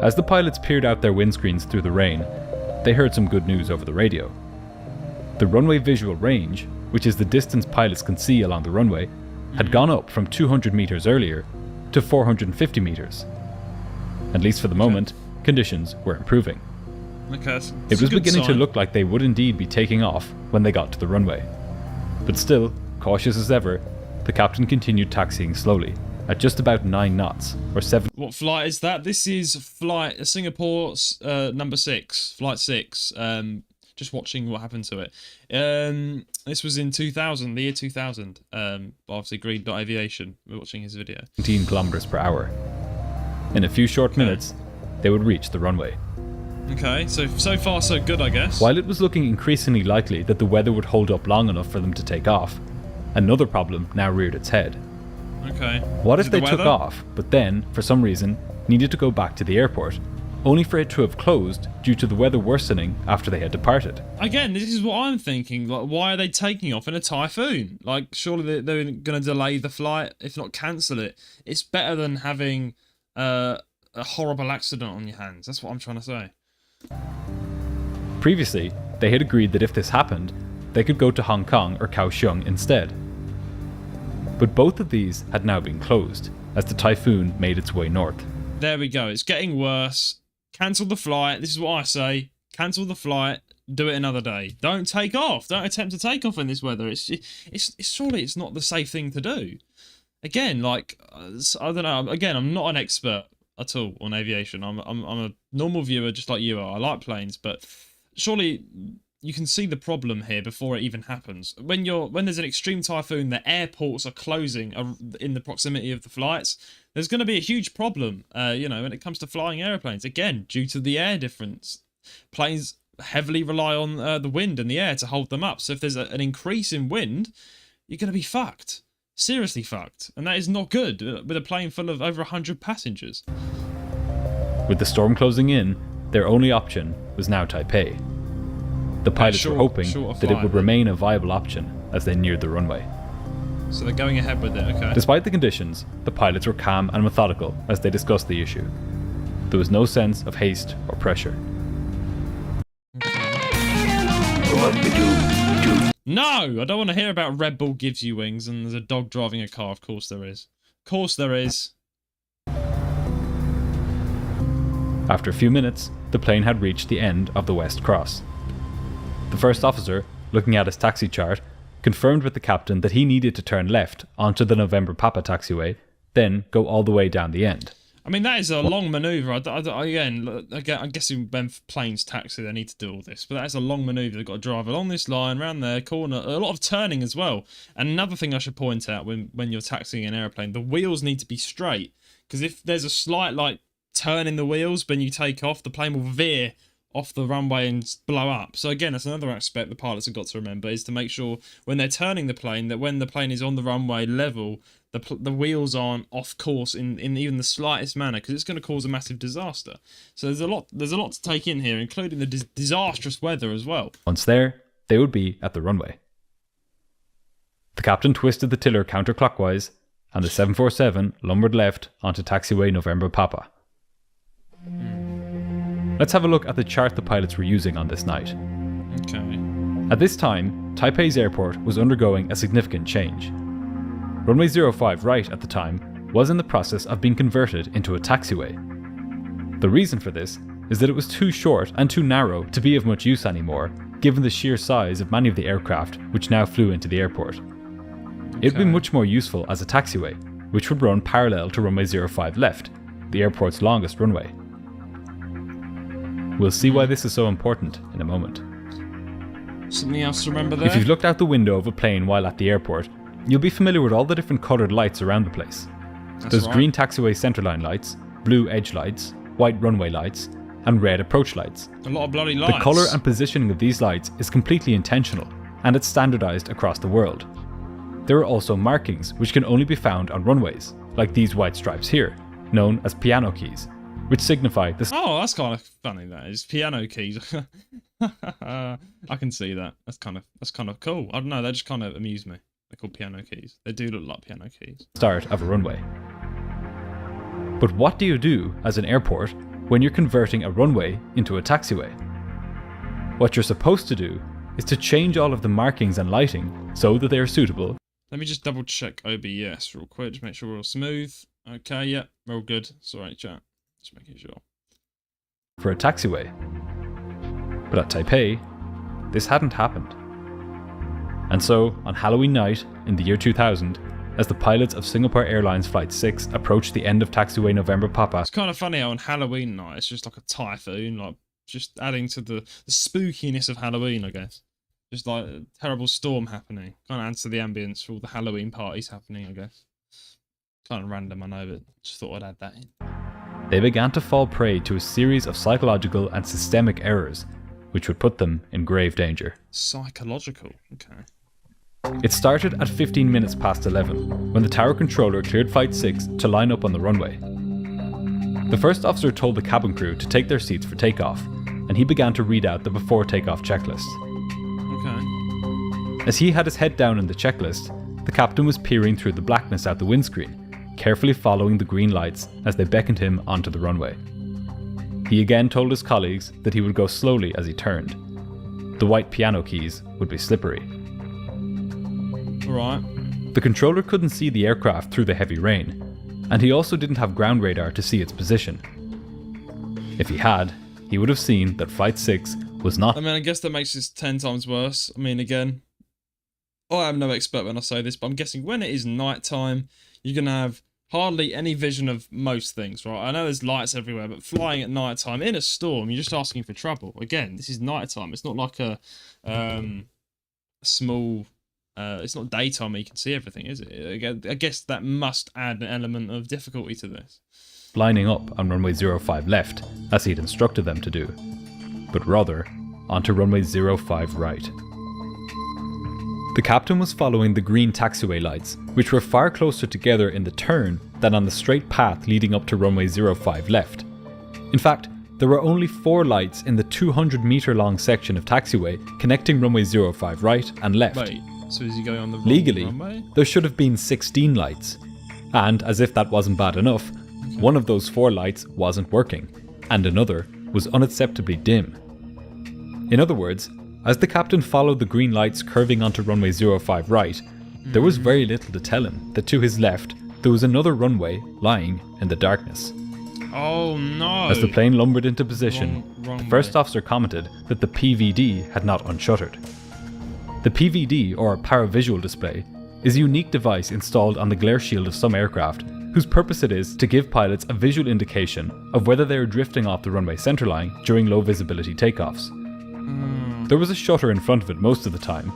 As the pilots peered out their windscreens through the rain, they heard some good news over the radio. The runway visual range, which is the distance pilots can see along the runway, had gone up from 200 meters earlier to 450 meters. At least for the moment, conditions were improving. It was beginning to look like they would indeed be taking off when they got to the runway. But still, cautious as ever, the captain continued taxiing slowly, at just about 9 knots, or 7... What flight is that? This is flight Singapore number 6, flight 6. Just watching what happened to it. This was in 2000, the year 2000. Obviously, Green Dot Aviation. We're watching his video. 17 kilometers per hour. In a few short minutes, they would reach the runway. Okay, so far so good, I guess. While it was looking increasingly likely that the weather would hold up long enough for them to take off, another problem now reared its head. Okay. What if they took off, but then, for some reason, needed to go back to the airport, only for it to have closed due to the weather worsening after they had departed? Again, this is what I'm thinking. Like, why are they taking off in a typhoon? Like, surely they're going to delay the flight, if not cancel it. It's better than having a horrible accident on your hands. That's what I'm trying to say. Previously, they had agreed that if this happened, they could go to Hong Kong or Kaohsiung instead. But both of these had now been closed, as the typhoon made its way north. There we go. It's getting worse. Cancel the flight. This is what I say. Cancel the flight. Do it another day. Don't take off. Don't attempt to take off in this weather. It's surely it's not the safe thing to do. Again, like, I don't know. Again, I'm not an expert at all on aviation. I'm a normal viewer, just like you are. I like planes, but surely you can see the problem here before it even happens. When there's an extreme typhoon, the airports are closing in the proximity of the flights. There's going to be a huge problem, when it comes to flying airplanes. Again, due to the air difference, planes heavily rely on the wind and the air to hold them up. So if there's an increase in wind, you're going to be fucked. Seriously fucked. And that is not good with a plane full of over 100 passengers. With the storm closing in, their only option was now Taipei. The pilots were hoping that it would remain a viable option as they neared the runway. So they're going ahead with it, okay. Despite the conditions, the pilots were calm and methodical as they discussed the issue. There was no sense of haste or pressure. No! I don't want to hear about Red Bull gives you wings and there's a dog driving a car. Of course there is. Of course there is. After a few minutes, the plane had reached the end of the West Cross. The first officer, looking at his taxi chart, confirmed with the captain that he needed to turn left onto the November Papa taxiway, then go all the way down the end. I mean, that is a long manoeuvre. Again, I'm guessing when planes taxi, they need to do all this. But that is a long manoeuvre. They've got to drive along this line, around there, corner, a lot of turning as well. And another thing I should point out when you're taxiing an aeroplane, the wheels need to be straight. Because if there's a slight, turn in the wheels when you take off, the plane will veer off the runway and blow up. So again, that's another aspect the pilots have got to remember, is to make sure when they're turning the plane, that when the plane is on the runway level, the wheels aren't off course in even the slightest manner, because it's going to cause a massive disaster. So there's a lot to take in here, including the disastrous weather as well. Once there, they would be at the runway. The captain twisted the tiller counterclockwise, and the 747 lumbered left onto taxiway November Papa. Let's have a look at the chart the pilots were using on this night. Okay. At this time, Taipei's airport was undergoing a significant change. Runway 05 right at the time was in the process of being converted into a taxiway. The reason for this is that it was too short and too narrow to be of much use anymore, given the sheer size of many of the aircraft which now flew into the airport. It would be much more useful as a taxiway, which would run parallel to runway 05 left, the airport's longest runway. We'll see why this is so important in a moment. Something else to remember there? If you've looked out the window of a plane while at the airport, you'll be familiar with all the different coloured lights around the place. There's green taxiway centerline lights, blue edge lights, white runway lights, and red approach lights. A lot of bloody lights. The colour and positioning of these lights is completely intentional, and it's standardised across the world. There are also markings which can only be found on runways, like these white stripes here, known as piano keys, which signify the... Oh, that's kind of funny, that is. Piano keys. I can see that. That's kind of cool. I don't know, they just kind of amuse me. They're called piano keys. They do look like piano keys. Start of a runway. But what do you do as an airport when you're converting a runway into a taxiway? What you're supposed to do is to change all of the markings and lighting so that they are suitable. Let me just double check OBS real quick to make sure we're all smooth. Okay, yeah, we're all good. Sorry, chat. Just making sure. For a taxiway. But at Taipei, this hadn't happened. And so, on Halloween night in the year 2000, as the pilots of Singapore Airlines Flight 6 approached the end of taxiway November Papa... It's kind of funny how on Halloween night, it's just like a typhoon, just adding to the spookiness of Halloween, I guess. Just like a terrible storm happening. Kind of adds to the ambience for all the Halloween parties happening, I guess. Kind of random, I know, but just thought I'd add that in. They began to fall prey to a series of psychological and systemic errors, which would put them in grave danger. Psychological? Okay. It started at 15 minutes past 11, when the tower controller cleared Flight 6 to line up on the runway. The first officer told the cabin crew to take their seats for takeoff, and he began to read out the before takeoff checklist. Okay. As he had his head down in the checklist, the captain was peering through the blackness out the windscreen, carefully following the green lights as they beckoned him onto the runway. He again told his colleagues that he would go slowly as he turned. The white piano keys would be slippery. Right. The controller couldn't see the aircraft through the heavy rain, and he also didn't have ground radar to see its position. If he had, he would have seen that Flight 6 was not... I mean, I guess that makes this 10 times worse. I mean, again, I am no expert when I say this, but I'm guessing when it is night time, you're going to have hardly any vision of most things, right? I know there's lights everywhere, but flying at night time in a storm, you're just asking for trouble. Again, this is night time. It's not like a small... it's not daytime where you can see everything, is it? I guess that must add an element of difficulty to this. lining up on runway 05 left, as he'd instructed them to do, but rather onto runway 05 right. The captain was following the green taxiway lights, which were far closer together in the turn than on the straight path leading up to runway 05 left. In fact, there were only 4 lights in the 200 metre long section of taxiway connecting runway 05 right and left. Wait, so is he going on the wrong Legally, runway? there should have been 16 lights. And as if that wasn't bad enough, one of those 4 lights wasn't working, and another was unacceptably dim. In other words, as the captain followed the green lights curving onto runway 05 right, there was very little to tell him that to his left there was another runway lying in the darkness. Oh no! As the plane lumbered into position, Wrong the first officer commented that the PVD had not unshuttered. The PVD, or Paravisual Display, is a unique device installed on the glare shield of some aircraft, whose purpose it is to give pilots a visual indication of whether they are drifting off the runway centerline during low visibility takeoffs. There was a shutter in front of it most of the time,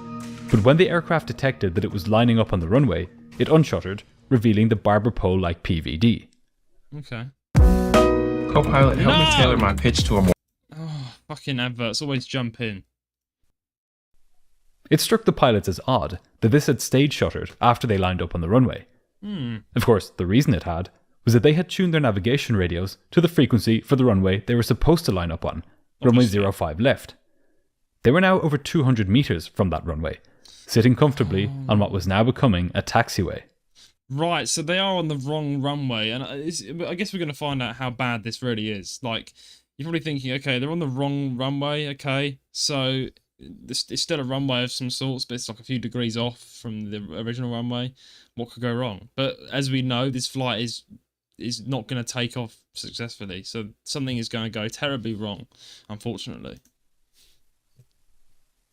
but when the aircraft detected that it was lining up on the runway, it unshuttered, revealing the barber pole-like PVD. Okay. Co-pilot, help me tailor my pitch to a more... Oh, fucking adverts always jump in. It struck the pilots as odd that this had stage shuttered after they lined up on the runway. Of course, the reason it had was that they had tuned their navigation radios to the frequency for the runway they were supposed to line up on, runway 05 left. They were now over 200 meters from that runway, sitting comfortably on what was now becoming a taxiway. Right, so they are on the wrong runway, and I guess we're going to find out how bad this really is. Like, you're probably thinking, okay, they're on the wrong runway, okay, so it's still a runway of some sorts, but it's like a few degrees off from the original runway. What could go wrong? But as we know, this flight is not going to take off successfully, so something is going to go terribly wrong, unfortunately.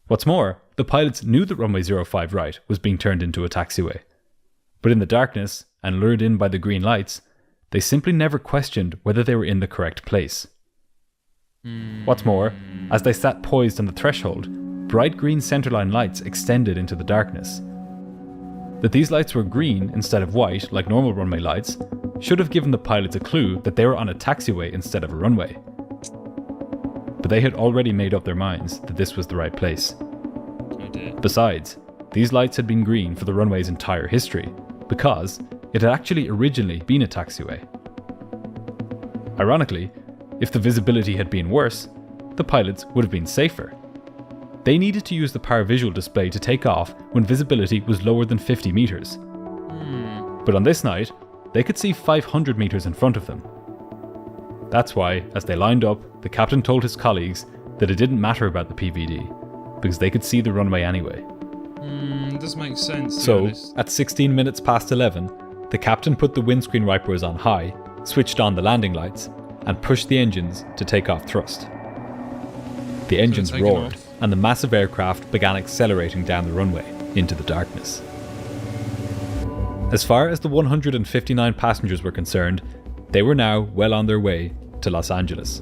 What's more, the pilots knew that runway 05 right was being turned into a taxiway. But in the darkness, and lured in by the green lights, they simply never questioned whether they were in the correct place. What's more, as they sat poised on the threshold, bright green centerline lights extended into the darkness. That these lights were green instead of white, like normal runway lights, should have given the pilots a clue that they were on a taxiway instead of a runway. But they had already made up their minds that this was the right place. Besides, these lights had been green for the runway's entire history, because it had actually originally been a taxiway. Ironically, if the visibility had been worse, the pilots would have been safer. They needed to use the Paravisual Display to take off when visibility was lower than 50 meters. But on this night, they could see 500 meters in front of them. That's why, as they lined up, the captain told his colleagues that it didn't matter about the PVD, because they could see the runway anyway. Does make sense. So, at 16 minutes past 11, the captain put the windscreen wipers on high, switched on the landing lights, and pushed the engines to take off thrust. The engines roared, and the massive aircraft began accelerating down the runway into the darkness. As far as the 159 passengers were concerned, they were now well on their way to Los Angeles.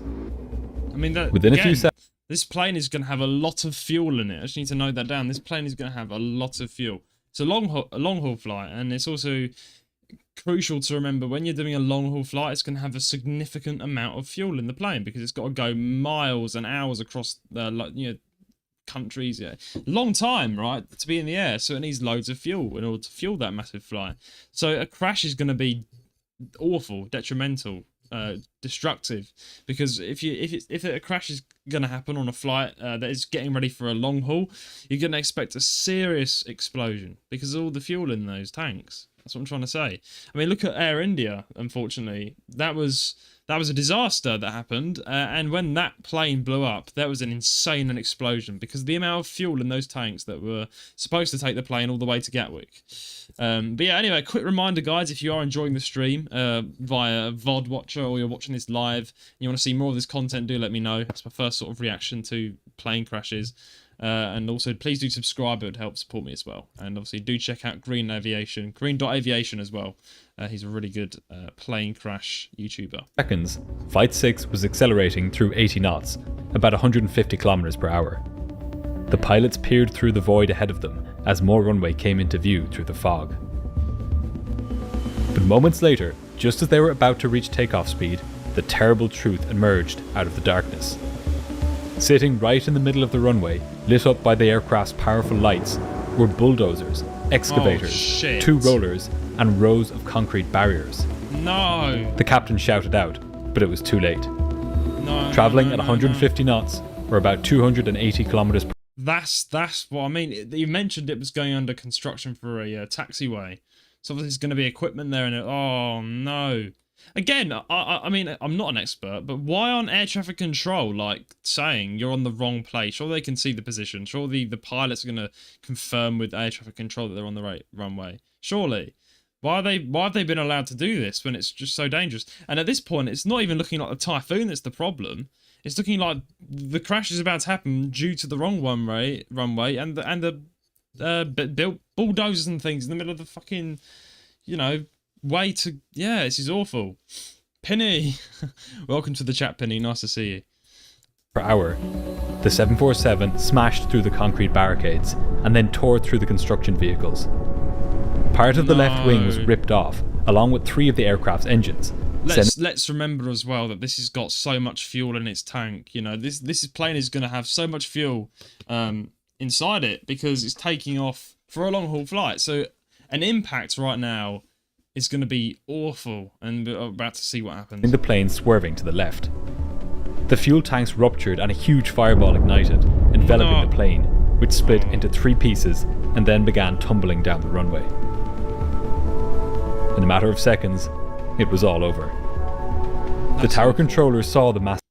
I mean, within a few seconds, this plane is going to have a lot of fuel in it. I just need to note that down. This plane is going to have a lot of fuel. It's a long haul flight, and it's also crucial to remember when you're doing a long haul flight, it's going to have a significant amount of fuel in the plane because it's got to go miles and hours across countries. Yeah, long time, right, to be in the air. So it needs loads of fuel in order to fuel that massive flight. So a crash is going to be awful, detrimental, destructive, because if a crash is going to happen on a flight that is getting ready for a long haul, you're going to expect a serious explosion because of all the fuel in those tanks. That's what I'm trying to say. I mean, look at Air India. Unfortunately, that was a disaster that happened, and when that plane blew up, that was an insane explosion because of the amount of fuel in those tanks that were supposed to take the plane all the way to Gatwick. But yeah, anyway, quick reminder, guys, if you are enjoying the stream via VOD Watcher or you're watching this live and you want to see more of this content, do let me know. That's my first sort of reaction to plane crashes. And also, please do subscribe. It would help support me as well. And obviously, do check out Dot Aviation as well. He's a really good plane crash YouTuber. Seconds, Flight 6 was accelerating through 80 knots, about 150 kilometers per hour. The pilots peered through the void ahead of them as more runway came into view through the fog. But moments later, just as they were about to reach takeoff speed, the terrible truth emerged out of the darkness. Sitting right in the middle of the runway, lit up by the aircraft's powerful lights, were bulldozers, excavators, 2 rollers, and rows of concrete barriers. No! The captain shouted out, but it was too late. Travelling at 150 knots, or about 280 kilometers per hour. That's what I mean. You mentioned it was going under construction for a taxiway. So obviously there's going to be equipment there, and oh no. Again, I mean, I'm not an expert, but why aren't air traffic control saying you're on the wrong place? Sure, they can see the position. Surely the pilots are going to confirm with air traffic control that they're on the right runway. Surely. Why have they been allowed to do this when it's just so dangerous? And at this point, it's not even looking like the typhoon that's the problem. It's looking like the crash is about to happen due to the wrong runway and the built bulldozers and things in the middle of the fucking, way to. Yeah, this is awful. Penny, welcome to the chat, Penny. Nice to see you. Per hour, the 747 smashed through the concrete barricades and then tore through the construction vehicles. Part of the left wing was ripped off, along with 3 of the aircraft's engines. Let's remember as well that this has got so much fuel in its tank. This plane is going to have so much fuel inside it because it's taking off for a long haul flight. So an impact right now is going to be awful, and we're about to see what happens. In the plane swerving to the left. The fuel tanks ruptured and a huge fireball ignited, enveloping the plane, which split into 3 pieces and then began tumbling down the runway. In a matter of seconds, it was all over. The tower controller saw the massive...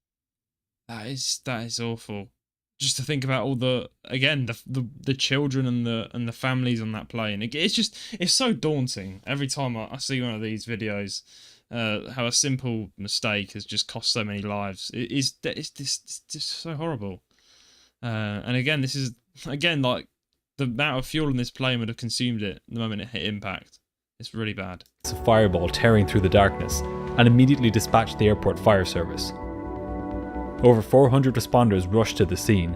That is awful. Just to think about all the children and the families on that plane. It's so daunting every time I see one of these videos. How a simple mistake has just cost so many lives. It's just so horrible. And again, this is like the amount of fuel in this plane would have consumed it the moment it hit impact. It's really bad. It's a fireball tearing through the darkness and immediately dispatched the airport fire service. Over 400 responders rushed to the scene.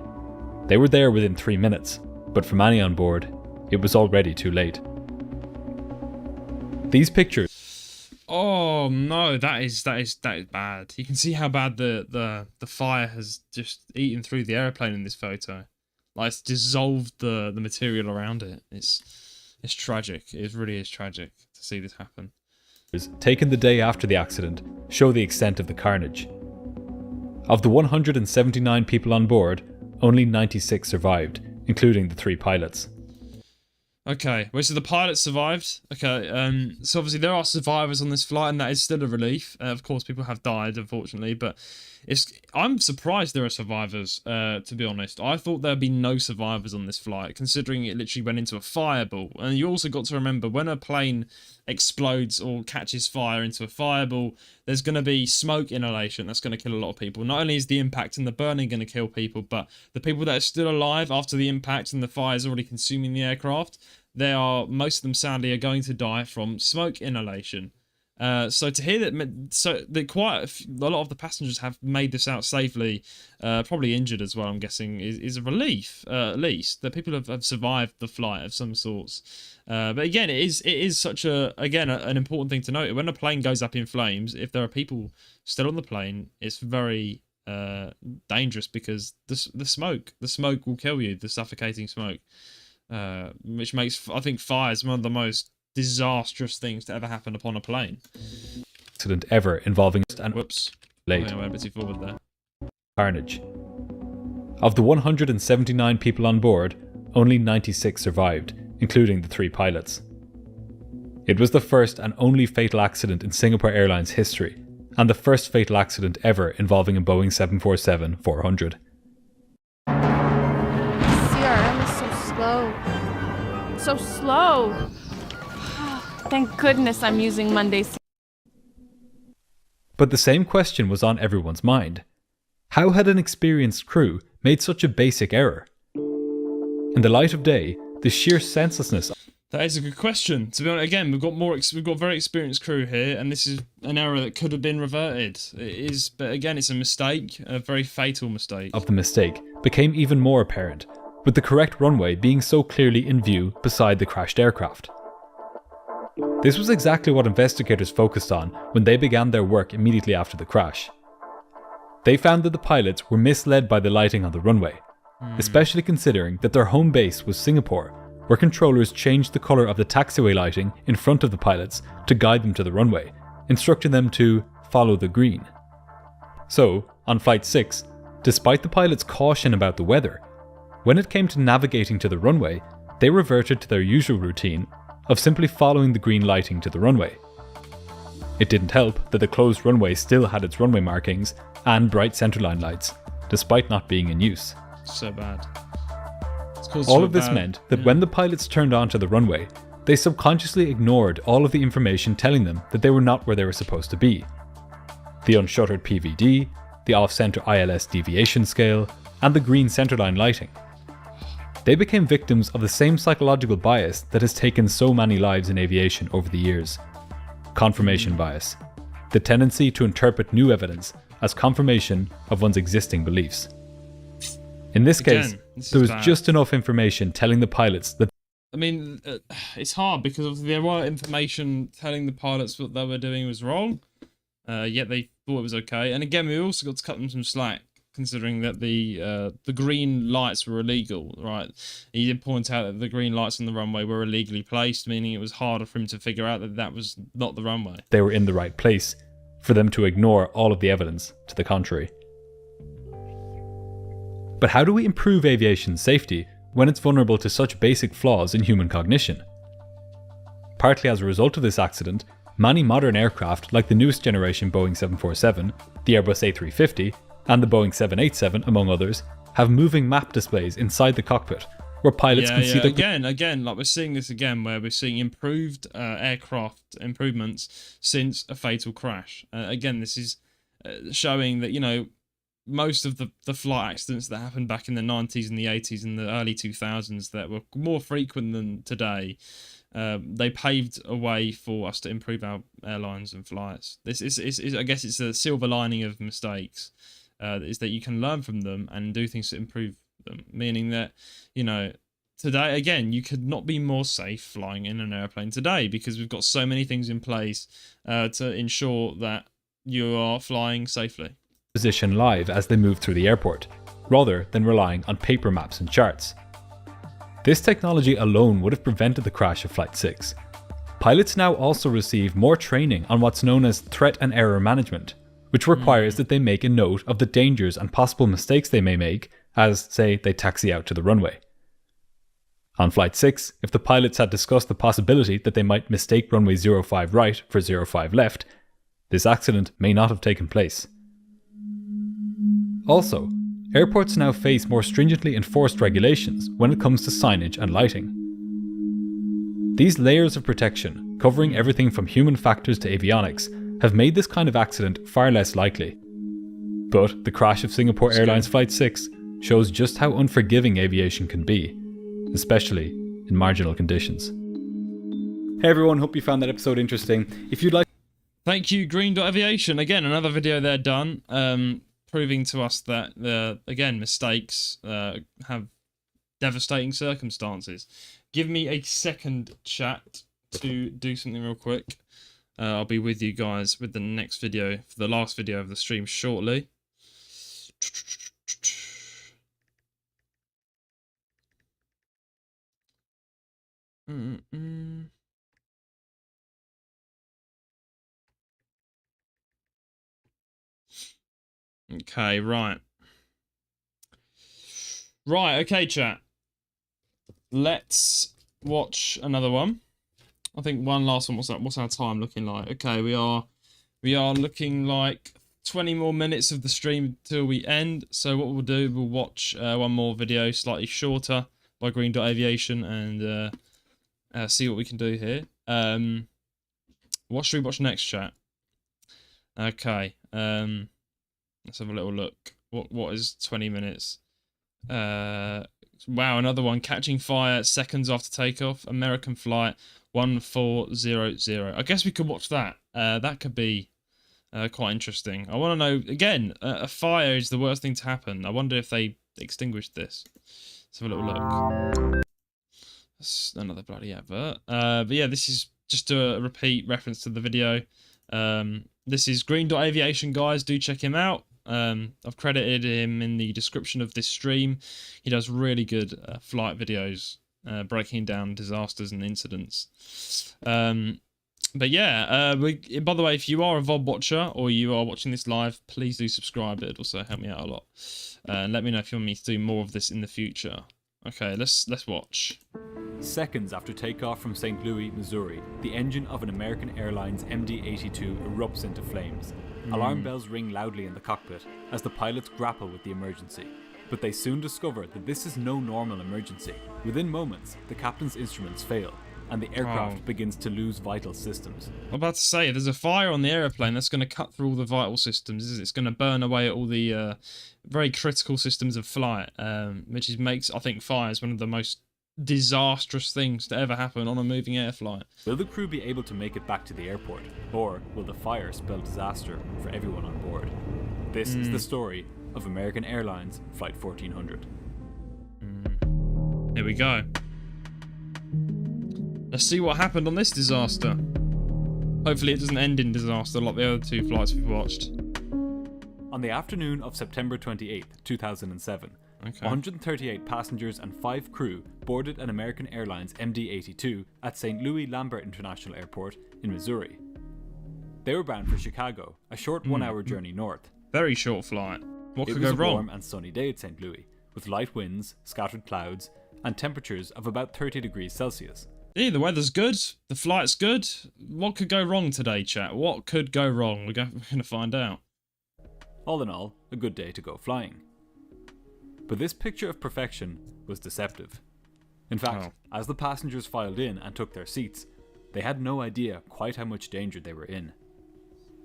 They were there within 3 minutes, but for many on board, it was already too late. These pictures... Oh no, that is bad. You can see how bad the fire has just eaten through the airplane in this photo. Like, it's dissolved the material around it. It's tragic. It really is tragic to see this happen. Taken the day after the accident show the extent of the carnage. Of the 179 people on board, only 96 survived, including the 3 pilots. Okay, well, so the pilots survived. Okay, so obviously there are survivors on this flight, and that is still a relief. Of course, people have died, unfortunately, but I'm surprised there are survivors, to be honest. I thought there'd be no survivors on this flight, considering it literally went into a fireball. And you also got to remember, when a plane explodes or catches fire into a fireball, there's going to be smoke inhalation. That's going to kill a lot of people. Not only is the impact and the burning going to kill people, but the people that are still alive after the impact and the fire is already consuming the aircraft, most of them sadly are going to die from smoke inhalation. So to hear that, quite a lot of the passengers have made this out safely, probably injured as well, I'm guessing, is a relief, at least, that people have survived the flight of some sorts. But again, it is such an important thing to note. When a plane goes up in flames, if there are people still on the plane, it's very dangerous, because the smoke will kill you, the suffocating smoke, which makes, I think, fires one of the most disastrous things to ever happen upon a plane. Accident ever involving whoops. Late. I went a bit too forward there. Carnage. Of the 179 people on board, only 96 survived, including the 3 pilots. It was the first and only fatal accident in Singapore Airlines history, and the first fatal accident ever involving a Boeing 747-400. CRM is so slow. So slow. Thank goodness I'm using Mondays. But the same question was on everyone's mind. How had an experienced crew made such a basic error? In the light of day, the sheer senselessness... That is a good question. To be honest, again, we've got very experienced crew here, and this is an error that could have been reverted. It is, but again, it's a mistake, a very fatal mistake. Of the mistake became even more apparent, with the correct runway being so clearly in view beside the crashed aircraft. This was exactly what investigators focused on when they began their work immediately after the crash. They found that the pilots were misled by the lighting on the runway, especially considering that their home base was Singapore, where controllers changed the colour of the taxiway lighting in front of the pilots to guide them to the runway, instructing them to follow the green. So, on Flight 6, despite the pilots' caution about the weather, when it came to navigating to the runway, they reverted to their usual routine of simply following the green lighting to the runway. It didn't help that the closed runway still had its runway markings and bright centerline lights, despite not being in use. So bad. All of this meant that when the pilots turned onto the runway, they subconsciously ignored all of the information telling them that they were not where they were supposed to be. The unshuttered PVD, the off-center ILS deviation scale, and the green centerline lighting. They became victims of the same psychological bias that has taken so many lives in aviation over the years. Confirmation bias. The tendency to interpret new evidence as confirmation of one's existing beliefs. In this case, there was just enough information telling the pilots that... I mean, it's hard because obviously there were information telling the pilots what they were doing was wrong, yet they thought it was okay. And again, we also got to cut them some slack, considering that the green lights were illegal, right? He did point out that the green lights on the runway were illegally placed, meaning it was harder for him to figure out that that was not the runway. They were in the right place, for them to ignore all of the evidence to the contrary. But how do we improve aviation safety when it's vulnerable to such basic flaws in human cognition? Partly as a result of this accident, many modern aircraft like the newest generation Boeing 747, the Airbus A350, and the Boeing 787, among others, have moving map displays inside the cockpit, where pilots can see the... Again, like we're seeing this again, where we're seeing improved aircraft improvements since a fatal crash. Again, this is showing that, you know, most of the flight accidents that happened back in the 90s and the 80s and the early 2000s that were more frequent than today, they paved a way for us to improve our airlines and flights. This is I guess it's a silver lining of mistakes, is that you can learn from them and do things to improve them, meaning that, you know, today, again, you could not be more safe flying in an airplane today because we've got so many things in place to ensure that you are flying safely. Position live as they move through the airport, rather than relying on paper maps and charts. This technology alone would have prevented the crash of Flight 6. Pilots now also receive more training on what's known as threat and error management, which requires that they make a note of the dangers and possible mistakes they may make as, say, they taxi out to the runway. On Flight 6, if the pilots had discussed the possibility that they might mistake runway 05 right for 05 left, this accident may not have taken place. Also, airports now face more stringently enforced regulations when it comes to signage and lighting. These layers of protection, covering everything from human factors to avionics, have made this kind of accident far less likely. But the crash of Singapore Airlines Flight 6 shows just how unforgiving aviation can be, especially in marginal conditions. Hey everyone, hope you found that episode interesting. If you'd like... Thank you, Dot Aviation. Again, another video there done. Proving to us that, again, mistakes have devastating circumstances. Give me a second, chat, to do something real quick. I'll be with you guys with the next video, for the last video of the stream shortly. Okay, right. Right, okay, chat. Let's watch another one. I think one last one. What's our time looking like? Okay, we are looking like 20 more minutes of the stream till we end. So what we'll do, we'll watch one more video, slightly shorter, by Dot Aviation, and see what we can do here. What should we watch next, chat? Okay. Let's have a little look. What is 20 minutes? Wow, another one. Catching fire seconds after takeoff. American flight 1400. I guess we could watch that. That could be quite interesting. I want to know, again, a fire is the worst thing to happen. I wonder if they extinguished this. Let's have a little look. That's another bloody advert. But yeah, this is just a repeat reference to the video. This is Dot Aviation, guys. Do check him out. I've credited him in the description of this stream. He does really good flight videos, breaking down disasters and incidents. But yeah, by the way, if you are a VOD watcher or you are watching this live, please do subscribe. It'd also help me out a lot. And let me know if you want me to do more of this in the future. Okay, let's watch. Seconds after takeoff from St. Louis, Missouri, the engine of an American Airlines MD-82 erupts into flames. Alarm bells ring loudly in the cockpit as the pilots grapple with the emergency. But they soon discover that this is no normal emergency. Within moments, the captain's instruments fail, and the aircraft begins to lose vital systems. I'm about to say, if there's a fire on the aeroplane, that's going to cut through all the vital systems. It's going to burn away at all the very critical systems of flight, which makes, I think, fires one of the most disastrous things to ever happen on a moving air flight. Will the crew be able to make it back to the airport, or will the fire spell disaster for everyone on board? This is the story of American Airlines Flight 1400. Here we go. Let's see what happened on this disaster. Hopefully it doesn't end in disaster like the other two flights we've watched. On the afternoon of September 28th, 2007, 138 passengers and 5 crew boarded an American Airlines MD-82 at St. Louis Lambert International Airport in Missouri. They were bound for Chicago, a short 1-hour journey north. Very short flight. What could go It was a wrong? warm and sunny day at St. Louis, with light winds, scattered clouds, and temperatures of about 30 degrees Celsius. Yeah, the weather's good, the flight's good. What could go wrong today, chat? What could go wrong? We're going to find out. All in all, a good day to go flying. But this picture of perfection was deceptive. In fact, as the passengers filed in and took their seats, they had no idea quite how much danger they were in.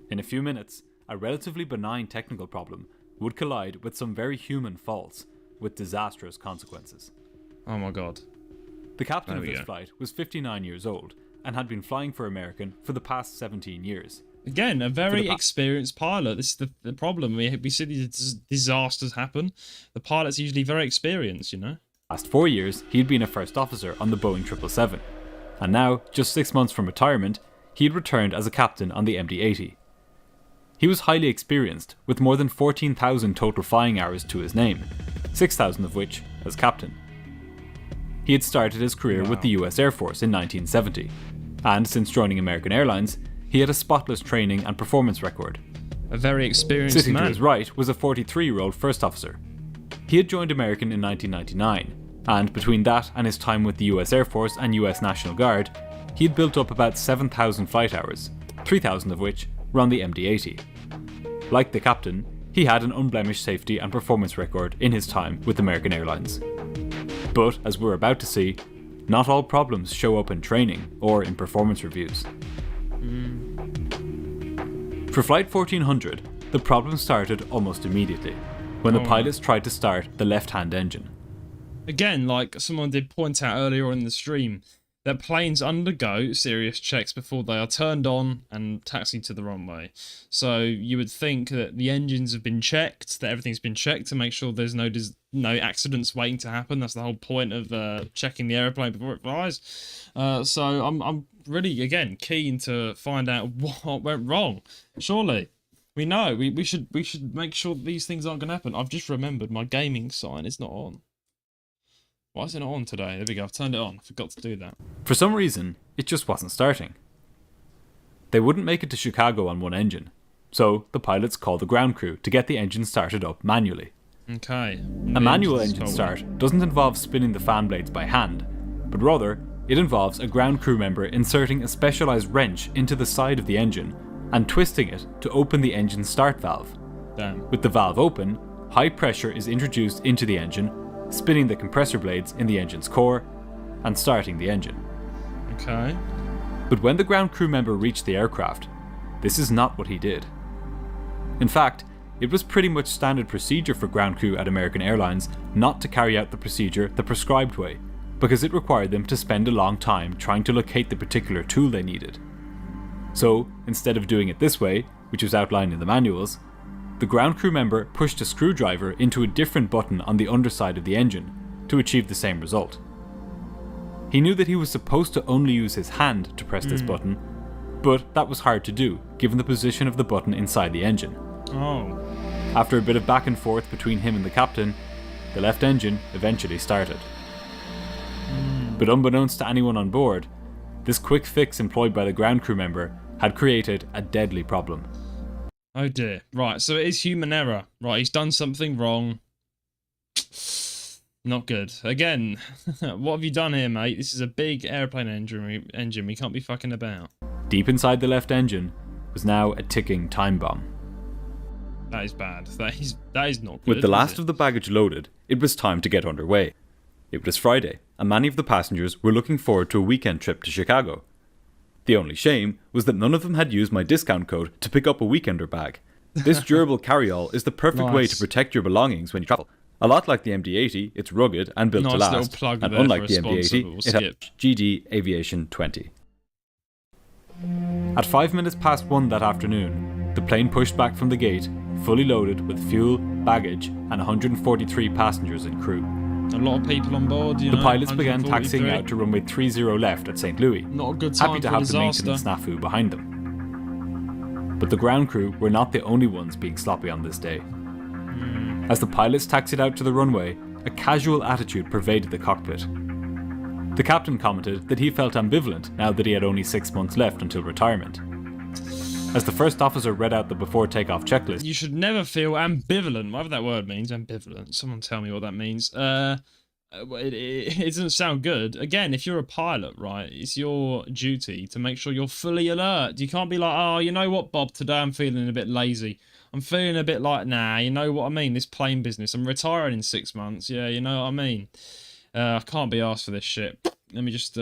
In a few minutes, a relatively benign technical problem would collide with some very human faults, with disastrous consequences. Oh my god. The captain of this flight was 59 years old and had been flying for American for the past 17 years. Again, a very experienced pilot. This is the problem. We see these disasters happen. The pilot's usually very experienced, you know. Last 4 years, he'd been a first officer on the Boeing 777. And now, just 6 months from retirement, he had returned as a captain on the MD-80. He was highly experienced, with more than 14,000 total flying hours to his name, 6,000 of which as captain. He had started his career with the US Air Force in 1970, and since joining American Airlines, he had a spotless training and performance record. A very experienced Sitting man. to his right was a 43-year-old first officer. He had joined American in 1999, and between that and his time with the US Air Force and US National Guard, he had built up about 7,000 flight hours, 3,000 of which were on the MD-80. Like the captain, he had an unblemished safety and performance record in his time with American Airlines. But, as we're about to see, not all problems show up in training or in performance reviews. For Flight 1400, the problem started almost immediately, when the pilots tried to start the left-hand engine. Again, like someone did point out earlier in the stream, that planes undergo serious checks before they are turned on and taxied to the runway. So you would think that the engines have been checked, that everything's been checked to make sure there's no accidents waiting to happen. That's the whole point of checking the airplane before it flies. So I'm really, again, keen to find out what went wrong. Surely, we know we should make sure that these things aren't going to happen. I've just remembered my gaming sign is not on. Why is it not on today? There we go, I've turned it on. I forgot to do that. For some reason, it just wasn't starting. They wouldn't make it to Chicago on one engine, so the pilots called the ground crew to get the engine started up manually. Okay. A manual engine start doesn't involve spinning the fan blades by hand, but rather, it involves a ground crew member inserting a specialised wrench into the side of the engine and twisting it to open the engine's start valve. Damn. With the valve open, high pressure is introduced into the engine, spinning the compressor blades in the engine's core, and starting the engine. Okay. But when the ground crew member reached the aircraft, this is not what he did. In fact, it was pretty much standard procedure for ground crew at American Airlines not to carry out the procedure the prescribed way, because it required them to spend a long time trying to locate the particular tool they needed. So, instead of doing it this way, which was outlined in the manuals, the ground crew member pushed a screwdriver into a different button on the underside of the engine to achieve the same result. He knew that he was supposed to only use his hand to press this button, but that was hard to do given the position of the button inside the engine. Oh. After a bit of back and forth between him and the captain, the left engine eventually started. But unbeknownst to anyone on board, this quick fix employed by the ground crew member had created a deadly problem. Oh dear. Right, so it is human error. Right, he's done something wrong. Not good. Again, what have you done here, mate? This is a big airplane engine. We can't be fucking about. Deep inside the left engine was now a ticking time bomb. That is bad. That is not good. With the last of the baggage loaded, it was time to get underway. It was Friday, and many of the passengers were looking forward to a weekend trip to Chicago. The only shame was that none of them had used my discount code to pick up a weekender bag. This durable carry-all is the perfect way to protect your belongings when you travel. A lot like the MD-80, it's rugged and built to last, and unlike the MD-80, it has Dot Aviation 20. At 5 minutes past 1 that afternoon, the plane pushed back from the gate, fully loaded with fuel, baggage, and 143 passengers and crew. A lot of people on board, The pilots began taxiing out to runway 30 left at St. Louis, not a good time happy to have the maintenance snafu behind them. But the ground crew were not the only ones being sloppy on this day. As the pilots taxied out to the runway, a casual attitude pervaded the cockpit. The captain commented that he felt ambivalent now that he had only 6 months left until retirement. As the first officer read out the before takeoff checklist... You should never feel ambivalent, whatever that word means, ambivalent. Someone tell me what that means. It doesn't sound good. Again, if you're a pilot, right, it's your duty to make sure you're fully alert. You can't be like, oh, you know what, Bob, today I'm feeling a bit lazy. I'm feeling a bit like, nah, you know what I mean, this plane business. I'm retiring in 6 months. Yeah, you know what I mean. I can't be asked for this shit. Let me just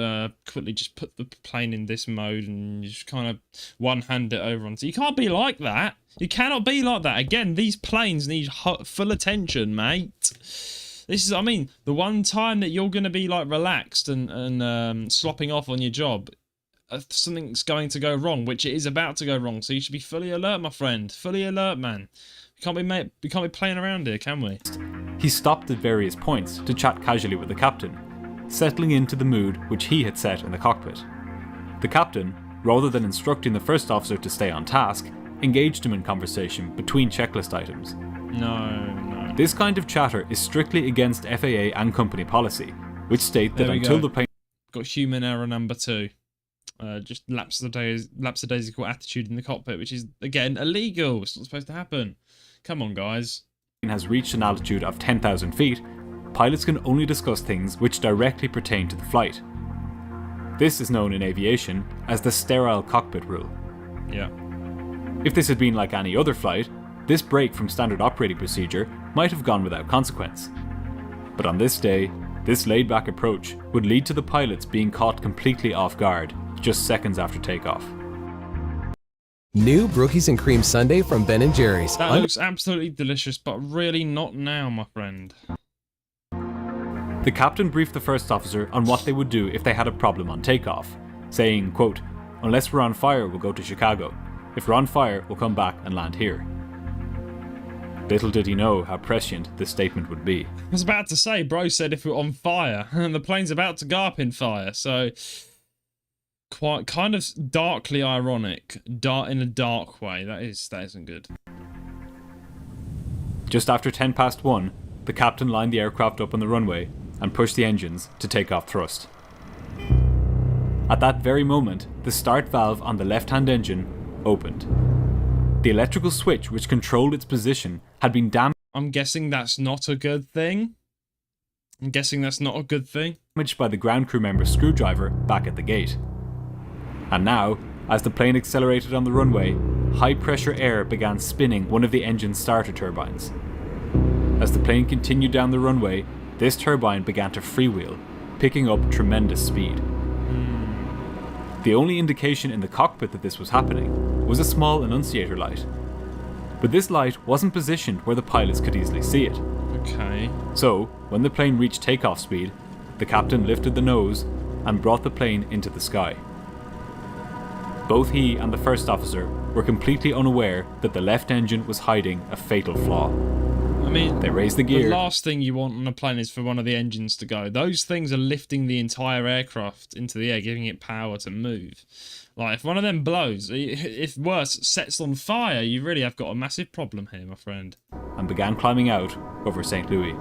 quickly just put the plane in this mode and just kind of one-hand it over onto. You can't be like that. You cannot be like that. Again, these planes need full attention, mate. This is, I mean, the one time that you're going to be like relaxed and slopping off on your job, something's going to go wrong, which it is about to go wrong. So you should be fully alert, my friend. Fully alert, man. We can't be playing around here, can we? He stopped at various points to chat casually with the captain, settling into the mood which he had set in the cockpit. The captain, rather than instructing the first officer to stay on task, engaged him in conversation between checklist items. No. This kind of chatter is strictly against FAA and company policy, which state that until the plane... Got human error number 2. Just lapsadaisical attitude in the cockpit, which is, again, illegal. It's not supposed to happen. Come on, guys. ...has reached an altitude of 10,000 feet, pilots can only discuss things which directly pertain to the flight. This is known in aviation as the sterile cockpit rule. Yeah. If this had been like any other flight, this break from standard operating procedure might have gone without consequence. But on this day, this laid-back approach would lead to the pilots being caught completely off guard just seconds after takeoff. New Brookies and Cream Sundae from Ben & Jerry's. That looks absolutely delicious, but really not now, my friend. The captain briefed the first officer on what they would do if they had a problem on takeoff, saying, quote, "Unless we're on fire, we'll go to Chicago. If we're on fire, we'll come back and land here." Little did he know how prescient this statement would be. I was about to say, bro said if we're on fire, and the plane's about to go up in fire, so... Quite kind of darkly ironic, in a dark way. That isn't good. Just after 10 past 1, the captain lined the aircraft up on the runway and pushed the engines to take off thrust. At that very moment, the start valve on the left-hand engine opened. The electrical switch which controlled its position had been damaged. I'm guessing that's not a good thing. Damaged by the ground crew member's screwdriver back at the gate. And now, as the plane accelerated on the runway, high-pressure air began spinning one of the engine's starter turbines. As the plane continued down the runway, this turbine began to freewheel, picking up tremendous speed. The only indication in the cockpit that this was happening was a small annunciator light. But this light wasn't positioned where the pilots could easily see it. Okay. So, when the plane reached takeoff speed, the captain lifted the nose and brought the plane into the sky. Both he and the first officer were completely unaware that the left engine was hiding a fatal flaw. I mean, they raised the gear. The last thing you want on a plane is for one of the engines to go. Those things are lifting the entire aircraft into the air, giving it power to move. Like, if one of them blows, if worse, sets on fire, you really have got a massive problem here, my friend. And began climbing out over St. Louis.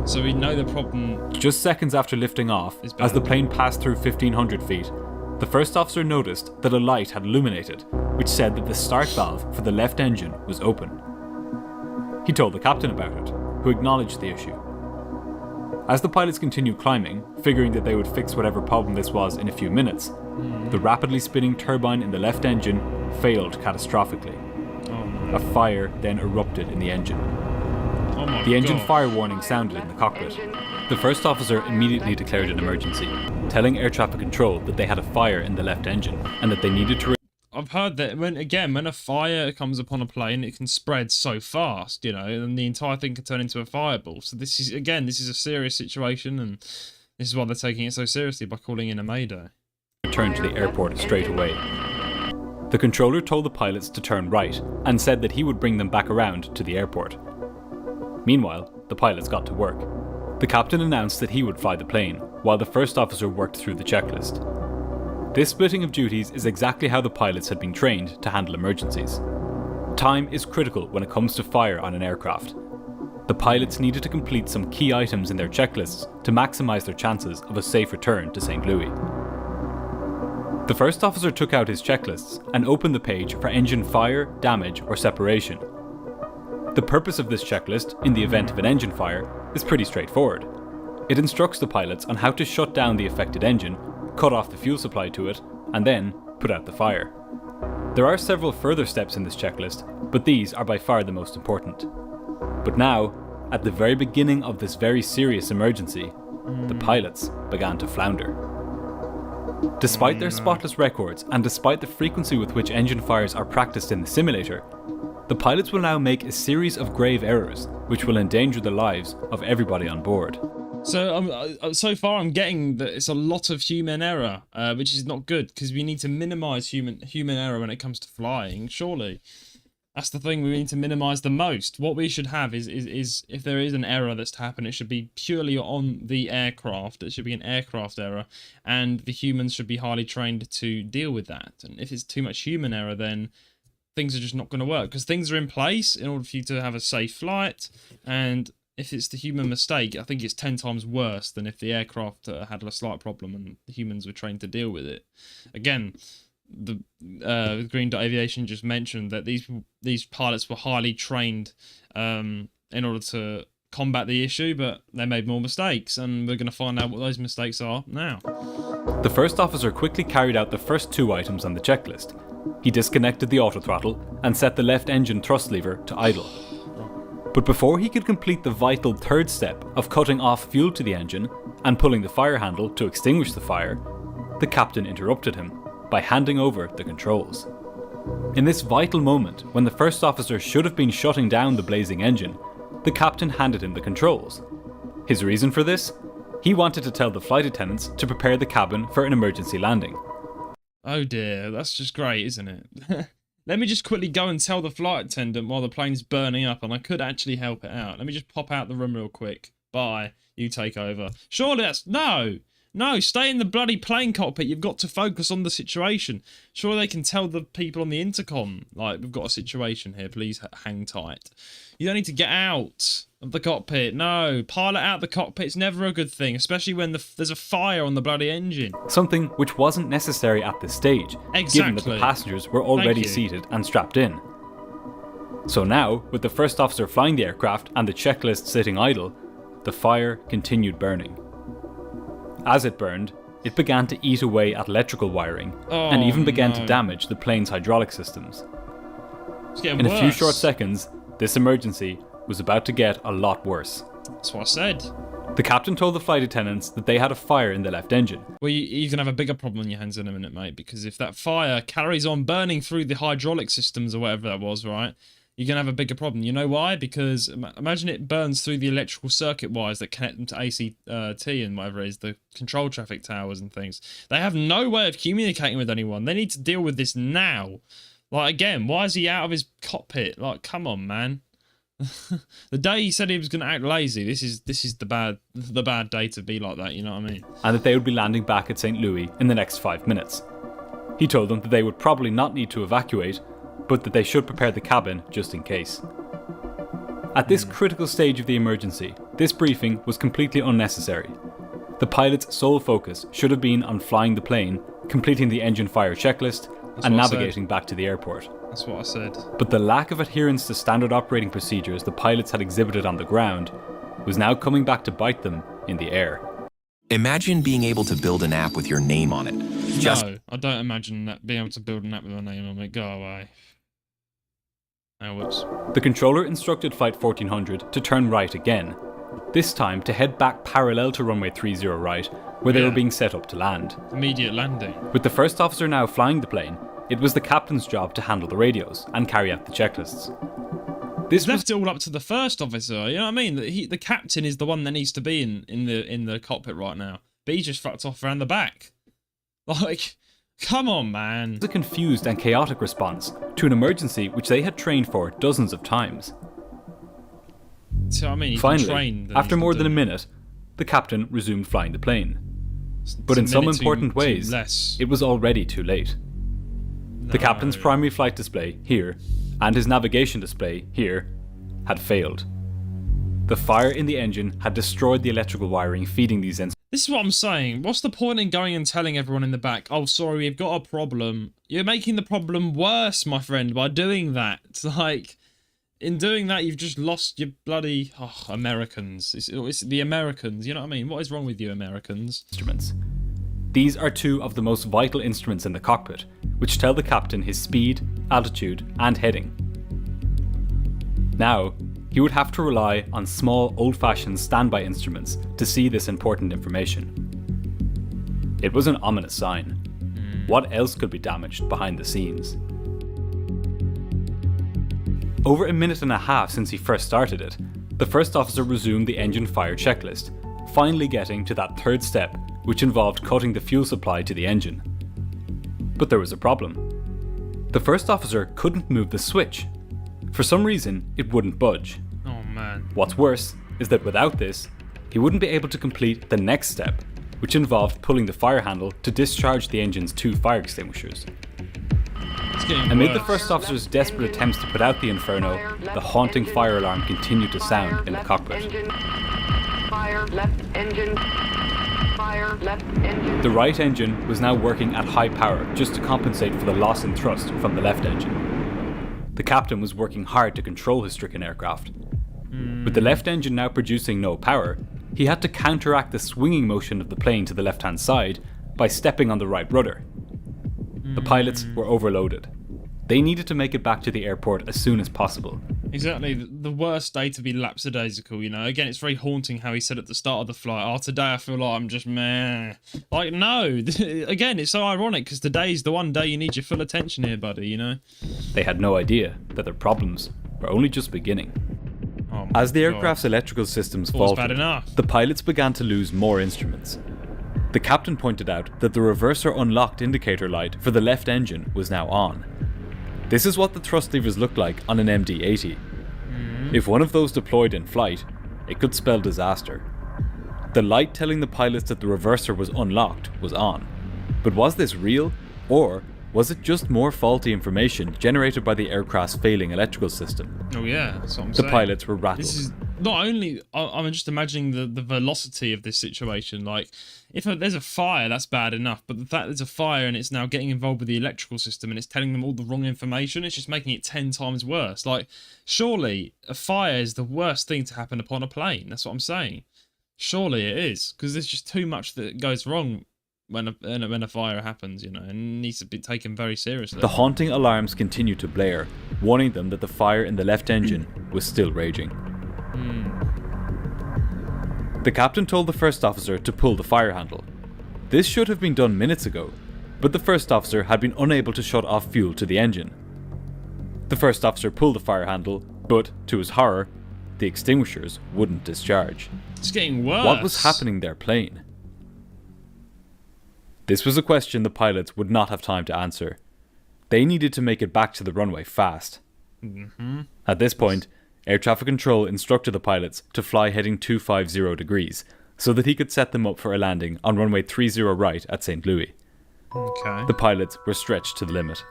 So we know the problem... Just seconds after lifting off, as the plane passed through 1,500 feet, the first officer noticed that a light had illuminated, which said that the start valve for the left engine was open. He told the captain about it, who acknowledged the issue. As the pilots continued climbing, figuring that they would fix whatever problem this was in a few minutes, the rapidly spinning turbine in the left engine failed catastrophically. A fire then erupted in the engine. Oh my The engine God. fire warning sounded in the cockpit. The first officer immediately declared an emergency, telling air traffic control that they had a fire in the left engine and that they needed to. I've heard that when a fire comes upon a plane, it can spread so fast, you know, and the entire thing can turn into a fireball. So this is a serious situation, and this is why they're taking it so seriously by calling in a mayday. Returned to the airport straight away. The controller told the pilots to turn right and said that he would bring them back around to the airport. Meanwhile, the pilots got to work. The captain announced that he would fly the plane, while the first officer worked through the checklist. This splitting of duties is exactly how the pilots had been trained to handle emergencies. Time is critical when it comes to fire on an aircraft. The pilots needed to complete some key items in their checklists to maximise their chances of a safe return to St. Louis. The first officer took out his checklists and opened the page for engine fire, damage, or separation. The purpose of this checklist, in the event of an engine fire, is pretty straightforward. It instructs the pilots on how to shut down the affected engine, cut off the fuel supply to it, and then put out the fire. There are several further steps in this checklist, but these are by far the most important. But now, at the very beginning of this very serious emergency, the pilots began to flounder. Despite their spotless records and despite the frequency with which engine fires are practiced in the simulator, the pilots will now make a series of grave errors which will endanger the lives of everybody on board. So far I'm getting that it's a lot of human error, which is not good, because we need to minimise human error when it comes to flying, surely. That's the thing we need to minimise the most. What we should have is if there is an error that's to happen, it should be purely on the aircraft. It should be an aircraft error, and the humans should be highly trained to deal with that. And if it's too much human error, then things are just not going to work, because things are in place in order for you to have a safe flight. And if it's the human mistake, I think it's 10 times worse than if the aircraft had a slight problem and the humans were trained to deal with it. Again, the Green Dot Aviation just mentioned that these pilots were highly trained in order to combat the issue, but they made more mistakes, and we're going to find out what those mistakes are now. The first officer quickly carried out the first two items on the checklist. He disconnected the autothrottle and set the left engine thrust lever to idle. But before he could complete the vital third step of cutting off fuel to the engine and pulling the fire handle to extinguish the fire, the captain interrupted him by handing over the controls. In this vital moment, when the first officer should have been shutting down the blazing engine, the captain handed him the controls. His reason for this? He wanted to tell the flight attendants to prepare the cabin for an emergency landing. Oh dear, that's just great, isn't it? Let me just quickly go and tell the flight attendant while the plane's burning up, and I could actually help it out. Let me just pop out the room real quick. Bye. You take over. Surely that's... No, stay in the bloody plane cockpit. You've got to focus on the situation. Surely they can tell the people on the intercom, like, we've got a situation here, please hang tight. You don't need to get out of the cockpit. No, pilot out the cockpit's never a good thing, especially when there's a fire on the bloody engine. Something which wasn't necessary at this stage, given that the passengers were already seated and strapped in. So now, with the first officer flying the aircraft and the checklist sitting idle, the fire continued burning. As it burned, it began to eat away at electrical wiring, and even began to damage the plane's hydraulic systems. In a few short seconds, this emergency was about to get a lot worse. That's what I said. The captain told the flight attendants that they had a fire in the left engine. Well, you're going to have a bigger problem on your hands in a minute, mate, because if that fire carries on burning through the hydraulic systems or whatever that was, right, you're going to have a bigger problem. You know why? Because imagine it burns through the electrical circuit wires that connect them to ACT and whatever it is, the control traffic towers and things. They have no way of communicating with anyone. They need to deal with this now. Like, again, why is he out of his cockpit? Like, come on, man. The day he said he was going to act lazy, this is the bad day to be like that, you know what I mean? And that they would be landing back at St. Louis in the next 5 minutes. He told them that they would probably not need to evacuate, but that they should prepare the cabin just in case. At this critical stage of the emergency, this briefing was completely unnecessary. The pilot's sole focus should have been on flying the plane, completing the engine fire checklist, and navigating back to the airport. That's what I said. But the lack of adherence to standard operating procedures the pilots had exhibited on the ground was now coming back to bite them in the air. Imagine being able to build an app with your name on it. No, I don't imagine that being able to build an app with my name on it. Go away. Oh, whoops. The controller instructed Flight 1400 to turn right again, this time to head back parallel to runway 30 right, where they were being set up to land. Immediate landing. With the first officer now flying the plane, it was the captain's job to handle the radios and carry out the checklists. This left it all up to the first officer. You know what I mean? The captain is the one that needs to be in the cockpit right now, but he just fucked off around the back. Like, come on, man. It was a confused and chaotic response to an emergency which they had trained for dozens of times. So I mean, finally, after more than a minute, the captain resumed flying the plane. But in some important ways, it was already too late. The captain's primary flight display, here, and his navigation display, here, had failed. The fire in the engine had destroyed the electrical wiring feeding these instruments. This is what I'm saying. What's the point in going and telling everyone in the back, oh, sorry, we've got a problem? You're making the problem worse, my friend, by doing that. It's like, in doing that, you've just lost your bloody Americans. It's the Americans, you know what I mean? What is wrong with you, Americans? Instruments. These are two of the most vital instruments in the cockpit, which tell the captain his speed, altitude, and heading. Now, he would have to rely on small, old-fashioned standby instruments to see this important information. It was an ominous sign. What else could be damaged behind the scenes? Over a minute and a half since he first started it, the first officer resumed the engine fire checklist, finally getting to that third step, which involved cutting the fuel supply to the engine. But there was a problem. The first officer couldn't move the switch. For some reason, it wouldn't budge. Oh man. What's worse is that without this, he wouldn't be able to complete the next step, which involved pulling the fire handle to discharge the engine's 2 fire extinguishers. Amid the first officer's desperate attempts to put out the inferno, the haunting fire alarm continued to sound in the cockpit. Fire left engine. Fire left engine. The right engine was now working at high power just to compensate for the loss in thrust from the left engine. The captain was working hard to control his stricken aircraft. With the left engine now producing no power, he had to counteract the swinging motion of the plane to the left-hand side by stepping on the right rudder. The pilots were overloaded. They needed to make it back to the airport as soon as possible. Exactly, the worst day to be lapsadaisical, you know. Again, it's very haunting how he said at the start of the flight, oh, today I feel like I'm just meh. Like, no. Again, it's so ironic because today's the one day you need your full attention here, buddy, you know. They had no idea that their problems were only just beginning. Oh As the aircraft's electrical systems faltered, the pilots began to lose more instruments. The captain pointed out that the reverser unlocked indicator light for the left engine was now on. This is what the thrust levers look like on an MD-80. If one of those deployed in flight, it could spell disaster. The light telling the pilots that the reverser was unlocked was on. But was this real, or was it just more faulty information generated by the aircraft's failing electrical system? Oh yeah, that's what I'm saying. The pilots were rattled. This is not only, I'm just imagining the velocity of this situation. Like, if there's a fire, that's bad enough. But the fact there's a fire and it's now getting involved with the electrical system and it's telling them all the wrong information, it's just making it 10 times worse. Like, surely a fire is the worst thing to happen upon a plane. That's what I'm saying. Surely it is. Because there's just too much that goes wrong when a fire happens, you know, and it needs to be taken very seriously. The haunting alarms continued to blare, warning them that the fire in the left engine was still raging. The captain told the first officer to pull the fire handle. This should have been done minutes ago, but the first officer had been unable to shut off fuel to the engine. The first officer pulled the fire handle, but, to his horror, the extinguishers wouldn't discharge. It's getting worse. What was happening to their plane? This was a question the pilots would not have time to answer. They needed to make it back to the runway fast. At this point, air traffic control instructed the pilots to fly heading 250 degrees, so that he could set them up for a landing on runway 30 right at St. Louis. Okay. The pilots were stretched to the limit.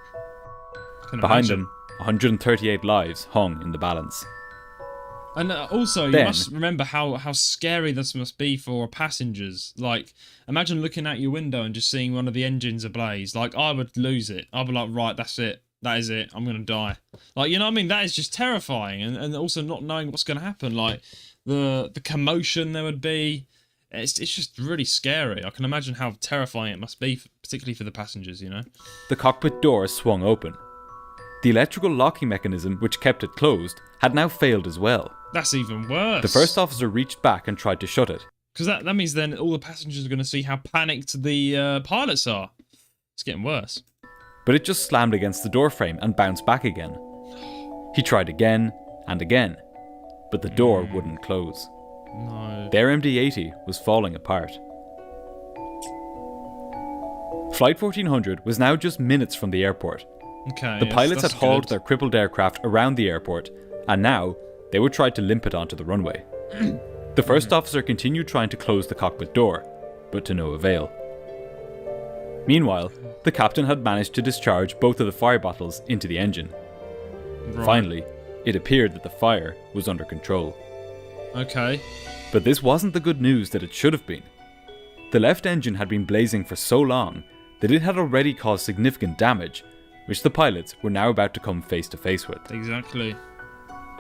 Behind them, 138 lives hung in the balance. And also, you must remember how scary this must be for passengers. Like, imagine looking out your window and just seeing one of the engines ablaze. Like, I would lose it. I'd be like, right, that's it. That is it. I'm going to die. Like, you know what I mean? That is just terrifying. And also not knowing what's going to happen. Like, the commotion there would be. It's just really scary. I can imagine how terrifying it must be, particularly for the passengers, you know? The cockpit door swung open. The electrical locking mechanism which kept it closed had now failed as well. That's even worse. The first officer reached back and tried to shut it. Because that means then all the passengers are going to see how panicked the pilots are. It's getting worse. But it just slammed against the door frame and bounced back again. He tried again and again, but the door wouldn't close. No. Their MD-80 was falling apart. Flight 1400 was now just minutes from the airport. Okay, the pilots had that's hauled good. their crippled aircraft around the airport, and now they would try to limp it onto the runway. The first officer continued trying to close the cockpit door, but to no avail. Meanwhile, the captain had managed to discharge both of the fire bottles into the engine. Right. Finally, it appeared that the fire was under control. Okay. But this wasn't the good news that it should have been. The left engine had been blazing for so long that it had already caused significant damage, which the pilots were now about to come face to face with. Exactly.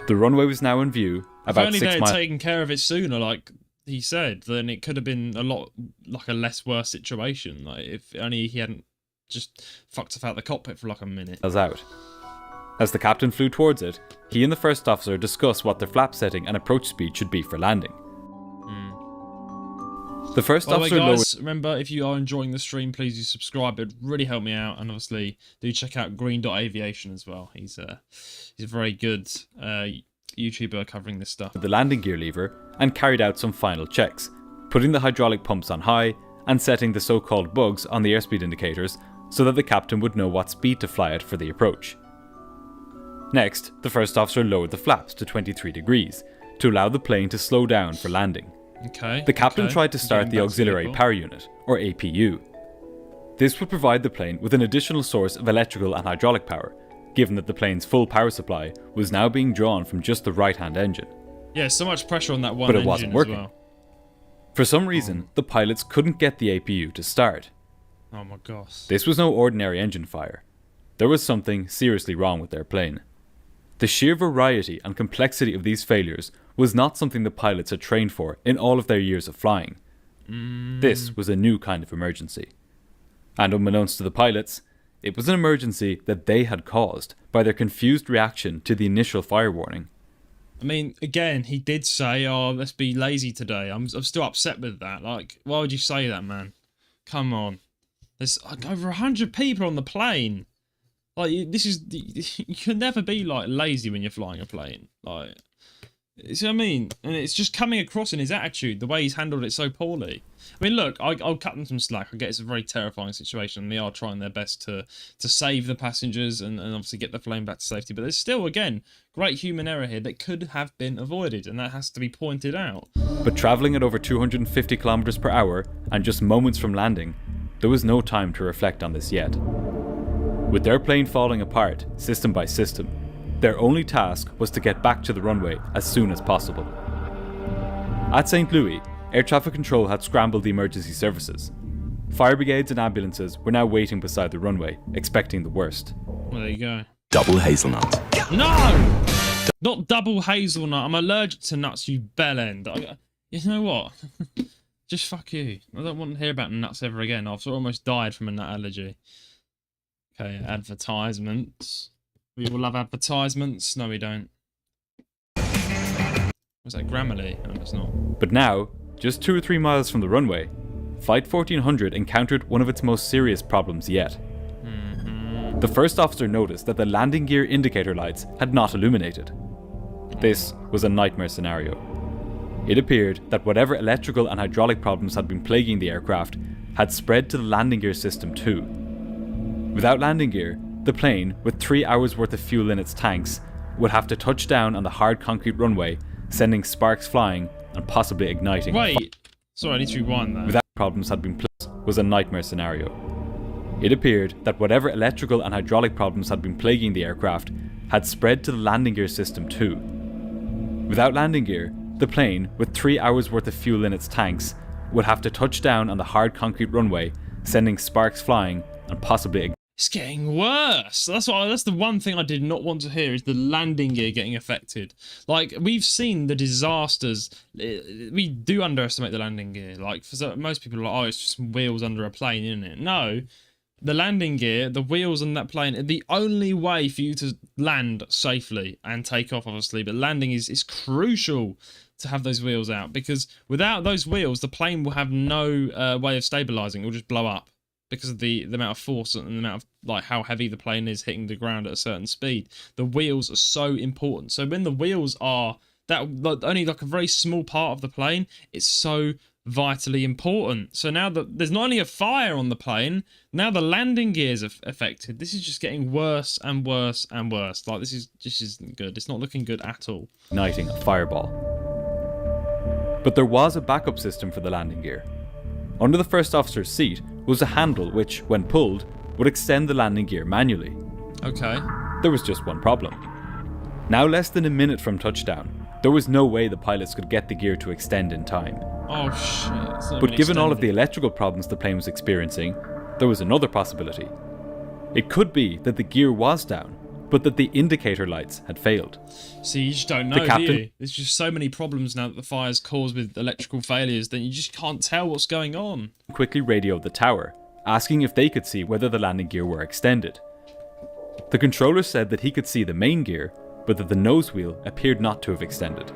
The runway was now in view, about if only 6 they had miles. taken care of it sooner, like he said, then it could have been a lot like a less worse situation. Like if only he hadn't just fucked off out the cockpit for like a minute. Out. As the captain flew towards it, he and the first officer discussed what their flap setting and approach speed should be for landing. The first By the way, officer guys, remember, if you are enjoying the stream, please do subscribe. It'd really help me out. And obviously, do check out Dot Aviation as well. He's a very good YouTuber covering this stuff. the landing gear lever and carried out some final checks, putting the hydraulic pumps on high and setting the so-called bugs on the airspeed indicators so that the captain would know what speed to fly at for the approach. Next, the first officer lowered the flaps to 23 degrees to allow the plane to slow down for landing. Okay. The captain okay. tried to start Getting the back to auxiliary people. power unit, or APU. This would provide the plane with an additional source of electrical and hydraulic power, given that the plane's full power supply was now being drawn from just the right-hand engine. Yeah, so much pressure on that one But it engine wasn't working. as well. For some reason, the pilots couldn't get the APU to start. Oh my gosh. This was no ordinary engine fire. There was something seriously wrong with their plane. The sheer variety and complexity of these failures was not something the pilots had trained for in all of their years of flying. This was a new kind of emergency. And unbeknownst to the pilots, it was an emergency that they had caused by their confused reaction to the initial fire warning. I mean, again, he did say, "Oh, let's be lazy today." I'm still upset with that. Like, why would you say that, man? Come on. There's over 100 people on the plane. Like, this is... You can never be, like, lazy when you're flying a plane. Like, you see what I mean? And it's just coming across in his attitude, the way he's handled it so poorly. I mean, look, I'll cut them some slack. I get it's a very terrifying situation, and they are trying their best to save the passengers and obviously get the plane back to safety. But there's still, again, great human error here that could have been avoided, and that has to be pointed out. But travelling at over 250 kilometers per hour and just moments from landing, there was no time to reflect on this yet. With their plane falling apart, system by system, their only task was to get back to the runway as soon as possible. At St. Louis, air traffic control had scrambled the emergency services. Fire brigades and ambulances were now waiting beside the runway, expecting the worst. Well, there you go. Double hazelnut. No! Not double hazelnut. I'm allergic to nuts, you bellend. You know what? Just fuck you. I don't want to hear about nuts ever again. I've almost died from a nut allergy. Okay, advertisements. We all love advertisements. No, we don't. Was that Grammarly? No, it's not. But now, just 2 or 3 miles from the runway, Flight 1400 encountered one of its most serious problems yet. The first officer noticed that the landing gear indicator lights had not illuminated. This was a nightmare scenario. It appeared that whatever electrical and hydraulic problems had been plaguing the aircraft had spread to the landing gear system too. Without landing gear, the plane, with 3 hours worth of fuel in its tanks, would have to touch down on the hard concrete runway, sending sparks flying and possibly igniting. Wait! Sorry, I need to rewind that. Without problems had been placed was a nightmare scenario. It appeared that whatever electrical and hydraulic problems had been plaguing the aircraft had spread to the landing gear system too. Without landing gear, the plane, with 3 hours worth of fuel in its tanks, would have to touch down on the hard concrete runway, sending sparks flying and possibly igniting. It's getting worse. That's the one thing I did not want to hear, is the landing gear getting affected. Like, we've seen the disasters. We do underestimate the landing gear. Like, for most people are like, oh, it's just wheels under a plane, isn't it? No. The landing gear, the wheels on that plane are the only way for you to land safely and take off, obviously. But landing is crucial to have those wheels out, because without those wheels, the plane will have no way of stabilizing. It will just blow up because of the amount of force and the amount of like how heavy the plane is hitting the ground at a certain speed. The wheels are so important. So when the wheels are only like a very small part of the plane, it's so vitally important. So now that there's not only a fire on the plane, now the landing gears are affected. This is just getting worse and worse and worse. Like this isn't good. It's not looking good at all. Igniting a fireball. But there was a backup system for the landing gear. Under the first officer's seat was a handle which, when pulled, would extend the landing gear manually. Okay. There was just one problem. Now less than a minute from touchdown, there was no way the pilots could get the gear to extend in time. Oh shit. But given all of the electrical problems the plane was experiencing, there was another possibility. It could be that the gear was down, but that the indicator lights had failed. See, you just don't know, do you? There's just so many problems now that the fire's caused with electrical failures that you just can't tell what's going on. Quickly radioed the tower, asking if they could see whether the landing gear were extended. The controller said that he could see the main gear, but that the nose wheel appeared not to have extended.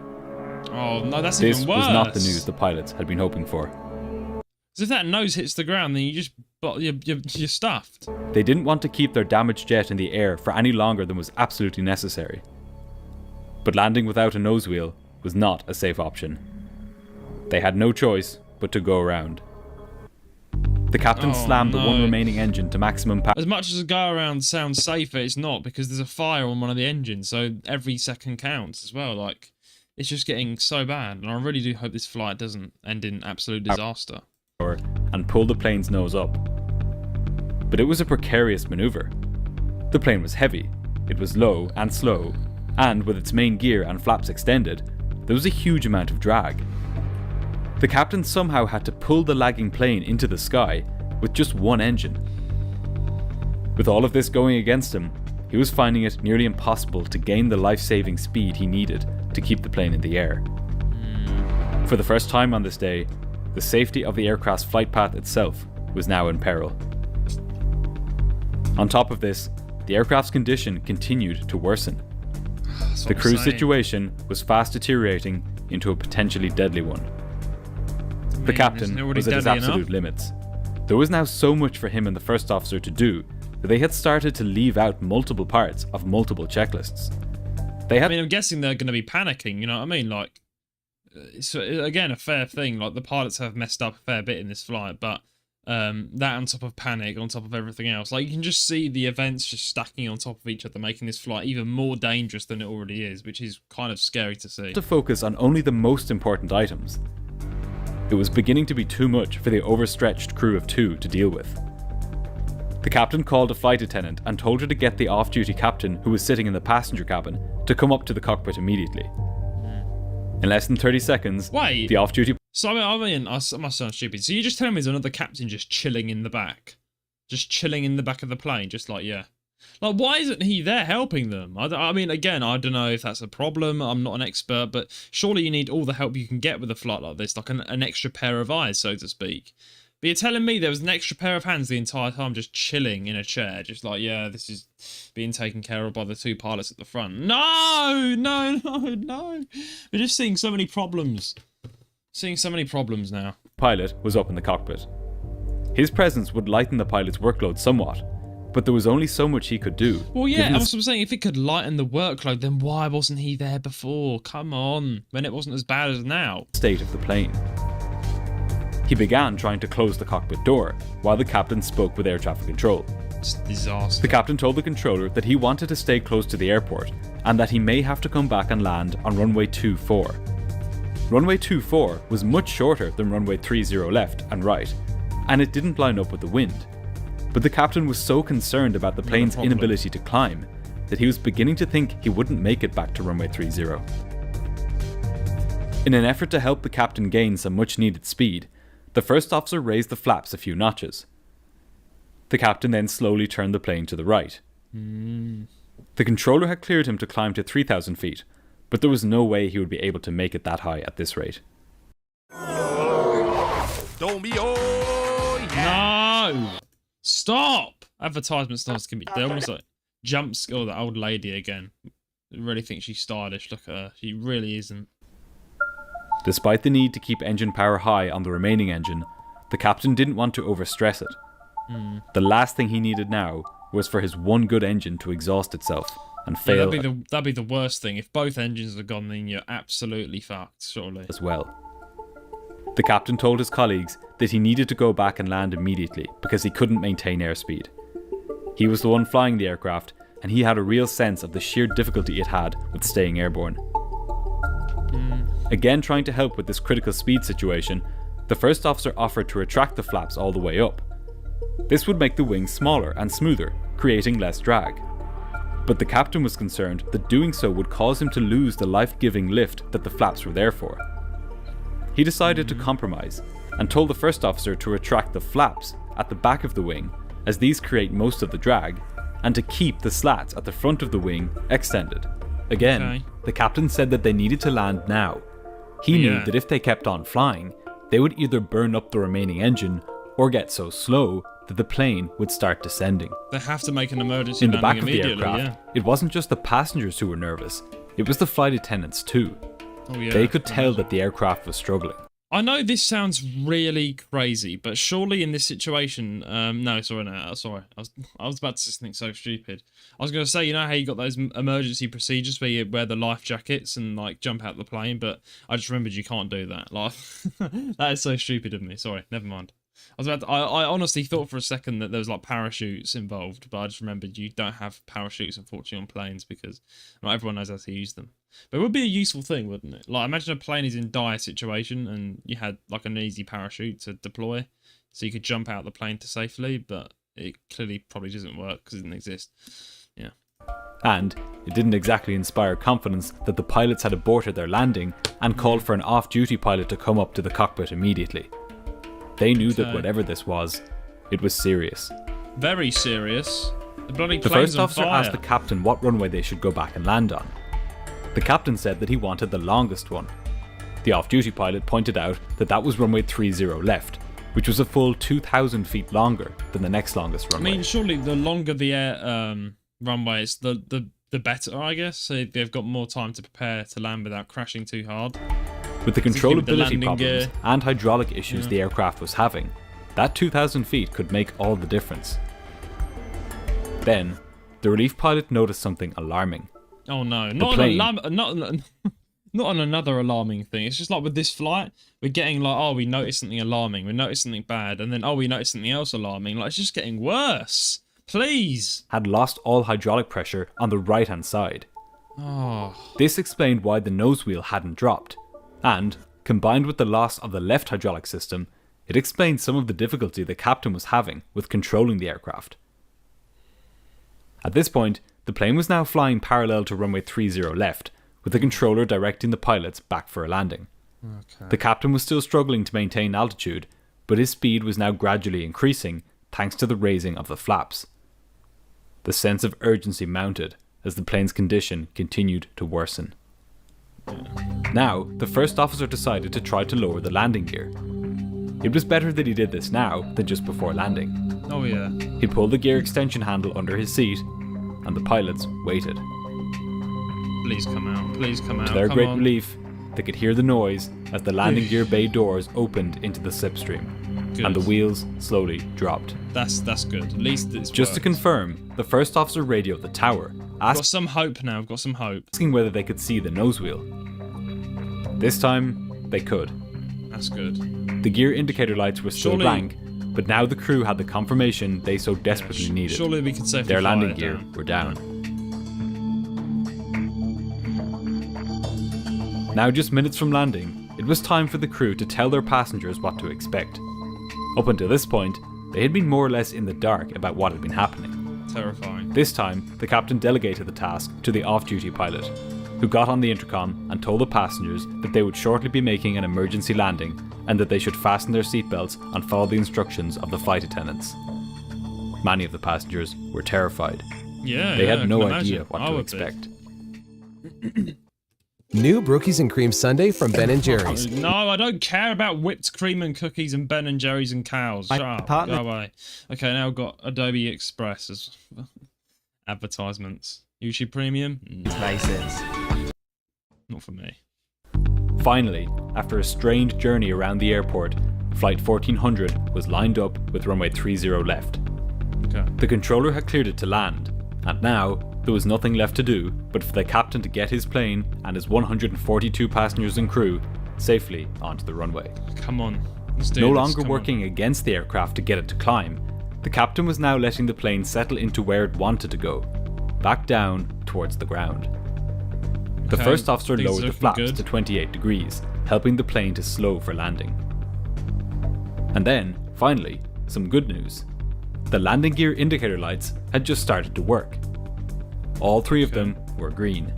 Oh no, that's this even worse. This was not the news the pilots had been hoping for. Because if that nose hits the ground, then you're stuffed. They didn't want to keep their damaged jet in the air for any longer than was absolutely necessary. But landing without a nose wheel was not a safe option. They had no choice but to go around. The captain slammed the one remaining engine to maximum power. As much as a go around sounds safer, it's not, because there's a fire on one of the engines, so every second counts as well. Like, it's just getting so bad, and I really do hope this flight doesn't end in absolute disaster. And pull the plane's nose up. But it was a precarious maneuver. The plane was heavy, it was low and slow, and with its main gear and flaps extended, there was a huge amount of drag. The captain somehow had to pull the lagging plane into the sky with just one engine. With all of this going against him, he was finding it nearly impossible to gain the life-saving speed he needed to keep the plane in the air. For the first time on this day, the safety of the aircraft's flight path itself was now in peril. On top of this, the aircraft's condition continued to worsen. The crew's situation was fast deteriorating into a potentially deadly one. The captain was at his absolute limits. There was now so much for him and the first officer to do that they had started to leave out multiple parts of multiple checklists. I'm guessing they're going to be panicking, you know what I mean? Like, it's again a fair thing. Like, the pilots have messed up a fair bit in this flight, but that on top of panic, on top of everything else, like, you can just see the events just stacking on top of each other, making this flight even more dangerous than it already is, which is kind of scary to see. To focus on only the most important items. It was beginning to be too much for the overstretched crew of two to deal with. The captain called a flight attendant and told her to get the off-duty captain, who was sitting in the passenger cabin, to come up to the cockpit immediately. In less than 30 seconds, the off-duty... So, I must sound stupid. So you're just telling me there's another captain just chilling in the back? Just chilling in the back of the plane, just like, yeah. Like, why isn't he there helping them? I mean, again, I don't know if that's a problem. I'm not an expert, but surely you need all the help you can get with a flight like this, like an extra pair of eyes, so to speak. But you're telling me there was an extra pair of hands the entire time just chilling in a chair, just like, yeah, this is being taken care of by the two pilots at the front. No! We're just seeing so many problems. Seeing so many problems now. Pilot was up in the cockpit. His presence would lighten the pilot's workload somewhat, but there was only so much he could do. Well, yeah, that's what I'm saying. If it could lighten the workload, then why wasn't he there before? Come on, when it wasn't as bad as now. State of the plane. He began trying to close the cockpit door, while the captain spoke with air traffic control. It's a disaster. The captain told the controller that he wanted to stay close to the airport, and that he may have to come back and land on runway 24. Runway 24 was much shorter than runway 30 left and right, and it didn't line up with the wind. But the captain was so concerned about the plane's inability to climb that he was beginning to think he wouldn't make it back to runway 30. In an effort to help the captain gain some much needed speed, the first officer raised the flaps a few notches. The captain then slowly turned the plane to the right. The controller had cleared him to climb to 3,000 feet, but there was no way he would be able to make it that high at this rate. No! Stop! Advertisement stars can be. They almost like jumps. Oh, the old lady again. I really think she's stylish. Look at her. She really isn't. Despite the need to keep engine power high on the remaining engine, the captain didn't want to overstress it. The last thing he needed now was for his one good engine to exhaust itself and fail. That'd be the worst thing. If both engines are gone, then you're absolutely fucked, surely. As well. The captain told his colleagues that he needed to go back and land immediately because he couldn't maintain airspeed. He was the one flying the aircraft, and he had a real sense of the sheer difficulty it had with staying airborne. Again, trying to help with this critical speed situation, the first officer offered to retract the flaps all the way up. This would make the wings smaller and smoother, creating less drag. But the captain was concerned that doing so would cause him to lose the life-giving lift that the flaps were there for. He decided to compromise, and told the first officer to retract the flaps at the back of the wing, as these create most of the drag, and to keep the slats at the front of the wing extended. Again, the captain said that they needed to land now. He knew that if they kept on flying, they would either burn up the remaining engine or get so slow that the plane would start descending. They have to make an emergency in the back landing of the immediately, aircraft, it wasn't just the passengers who were nervous, it was the flight attendants too. They could tell that the aircraft was struggling. I know this sounds really crazy, but surely in this situation, no, sorry. I was about to say something so stupid. I was going to say, you know how you got those emergency procedures where you wear the life jackets and like jump out the plane, but I just remembered you can't do that. Like, that is so stupid of me. Sorry, never mind. I honestly thought for a second that there was like parachutes involved, but I just remembered you don't have parachutes, unfortunately, on planes because not everyone knows how to use them. But it would be a useful thing, wouldn't it? Like, imagine a plane is in dire situation and you had like an easy parachute to deploy, so you could jump out the plane to safely, but it clearly probably doesn't work because it doesn't exist. Yeah. And it didn't exactly inspire confidence that the pilots had aborted their landing and called for an off-duty pilot to come up to the cockpit immediately. They knew that whatever this was, it was serious. Very serious. The bloody The plane's first on officer fire. asked the captain what runway they should go back and land on. The captain said that he wanted the longest one. The off-duty pilot pointed out that that was runway 30 left, which was a full 2,000 feet longer than the next longest runway. I mean, surely the longer the air runway is, the better, I guess. So they've got more time to prepare to land without crashing too hard. With the controllability landing problems gear. and hydraulic issues the aircraft was having, that 2,000 feet could make all the difference. Then, the relief pilot noticed something alarming. Oh no, not an another alarming thing. It's just like with this flight, we're getting like, oh, we noticed something alarming, we noticed something bad, and then, oh, we noticed something else alarming. Like, it's just getting worse. Please. Had lost all hydraulic pressure on the right-hand side. Oh. This explained why the nose wheel hadn't dropped, and, combined with the loss of the left hydraulic system, it explained some of the difficulty the captain was having with controlling the aircraft. At this point, the plane was now flying parallel to runway 30 left, with the controller directing the pilots back for a landing. Okay. The captain was still struggling to maintain altitude, but his speed was now gradually increasing thanks to the raising of the flaps. The sense of urgency mounted as the plane's condition continued to worsen. Now, the first officer decided to try to lower the landing gear. It was better that he did this now than just before landing. Oh yeah. He pulled the gear extension handle under his seat, and the pilots waited. Please come out, please come out. To their come great on. relief, they could hear the noise as the landing gear bay doors opened into the slipstream, and the wheels slowly dropped. That's good. At least it's Just to confirm, the first officer radioed the tower, I've got some hope now. I've got some hope. asking whether they could see the nose wheel. This time, they could. That's good. The gear indicator lights were still Surely- blank, but now the crew had the confirmation they so desperately needed. Surely we could safely Their fly landing it gear down. were down. Now just minutes from landing, it was time for the crew to tell their passengers what to expect. Up until this point, they had been more or less in the dark about what had been happening. Terrifying. This time, the captain delegated the task to the off-duty pilot, who got on the intercom and told the passengers that they would shortly be making an emergency landing and that they should fasten their seatbelts and follow the instructions of the flight attendants. Many of the passengers were terrified. Yeah, They yeah, had I no can idea imagine. what I to would be. expect. New Brookies and Cream Sundae from Ben & Jerry's. No, I don't care about whipped cream and cookies and Ben and Jerry's and cows. Shut up. Go away. Okay, now I've got Adobe Express as advertisements. YouTube Premium? Not for me. Finally, after a strained journey around the airport, Flight 1400 was lined up with runway 30 left. Okay. The controller had cleared it to land, and now there was nothing left to do but for the captain to get his plane and his 142 passengers and crew safely onto the runway. Come on. Let's do No this. longer Come working against the aircraft to get it to climb, the captain was now letting the plane settle into where it wanted to go, back down towards the ground. The Okay, first officer things lowered the looking flaps good. to 28 degrees, helping the plane to slow for landing. And then, finally, some good news. The landing gear indicator lights had just started to work. All three of them were green,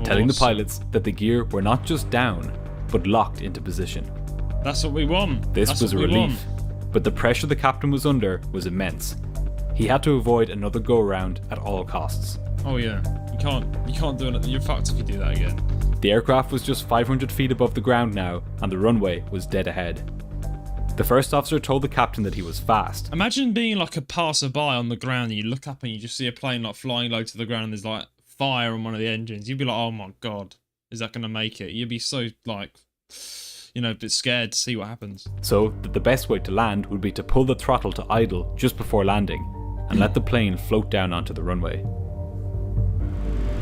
telling the Awesome. pilots that the gear were not just down, but locked into position. That's what we want. This That's was a what we relief, but the pressure the captain was under was immense. He had to avoid another go-around at all costs. want. Oh yeah. You can't do it. You're fucked if you do that again. The aircraft was just 500 feet above the ground now, and the runway was dead ahead. The first officer told the captain that he was fast. Imagine being like a passerby on the ground and you look up and you just see a plane like flying low to the ground and there's like fire on one of the engines. You'd be like, oh my god, is that going to make it? You'd be so like, you know, a bit scared to see what happens. So that the best way to land would be to pull the throttle to idle just before landing and let the plane float down onto the runway.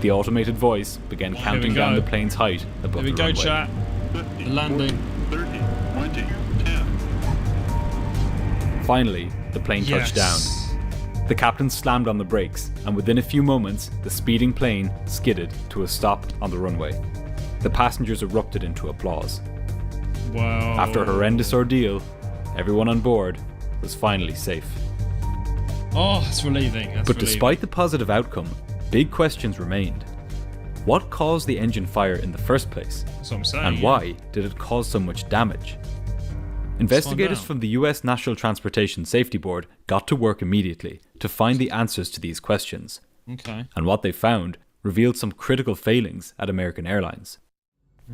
The automated voice began counting down the plane's height above Here we the go, runway. chat. 50, The landing. 40, 30, 20, 10. Finally, the plane touched down. The captain slammed on the brakes, and within a few moments, the speeding plane skidded to a stop on the runway. The passengers erupted into applause. Wow. After a horrendous ordeal, everyone on board was finally safe. Oh, it's relieving. That's But relieving. despite the positive outcome, big questions remained. What caused the engine fire in the first place? That's what I'm saying. And why did it cause so much damage? Investigators out. from the US National Transportation Safety Board got to work immediately to find the answers to these questions. Okay. And what they found revealed some critical failings at American Airlines.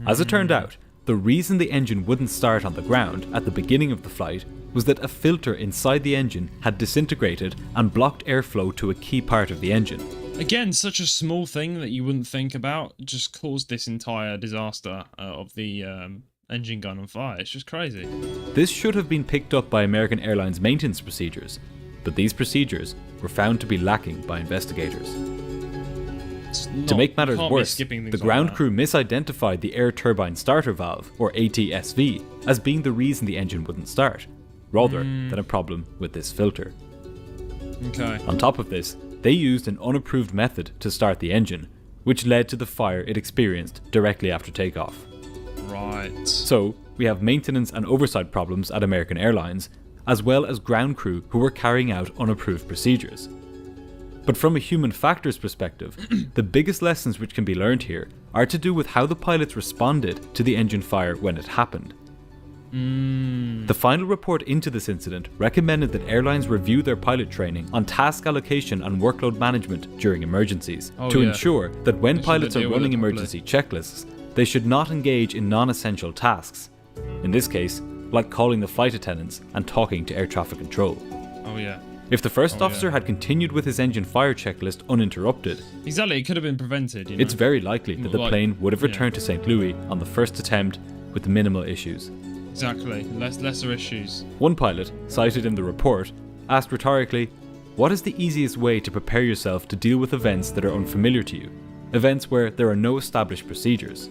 As it turned out, the reason the engine wouldn't start on the ground at the beginning of the flight was that a filter inside the engine had disintegrated and blocked airflow to a key part of the engine. Again, such a small thing that you wouldn't think about just caused this entire disaster of the engine gun on fire. It's just crazy. This should have been picked up by American Airlines maintenance procedures, but these procedures were found to be lacking by investigators. To make matters worse, the ground crew misidentified the air turbine starter valve, or ATSV, as being the reason the engine wouldn't start, rather than a problem with this filter. Okay. On top of this, they used an unapproved method to start the engine, which led to the fire it experienced directly after takeoff. Right. So, we have maintenance and oversight problems at American Airlines, as well as ground crew who were carrying out unapproved procedures. But from a human factors perspective, the biggest lessons which can be learned here are to do with how the pilots responded to the engine fire when it happened. The final report into this incident recommended that airlines review their pilot training on task allocation and workload management during emergencies to ensure that when pilots are running emergency checklists, they should not engage in non-essential tasks. In this case, like calling the flight attendants and talking to air traffic control. Oh yeah. If the first officer had continued with his engine fire checklist uninterrupted, Exactly, it could have been prevented, you know? it's very likely that the plane would have returned to St. Louis on the first attempt with minimal issues. Exactly, lesser issues. One pilot, cited in the report, asked rhetorically, "What is the easiest way to prepare yourself to deal with events that are unfamiliar to you? Events where there are no established procedures?"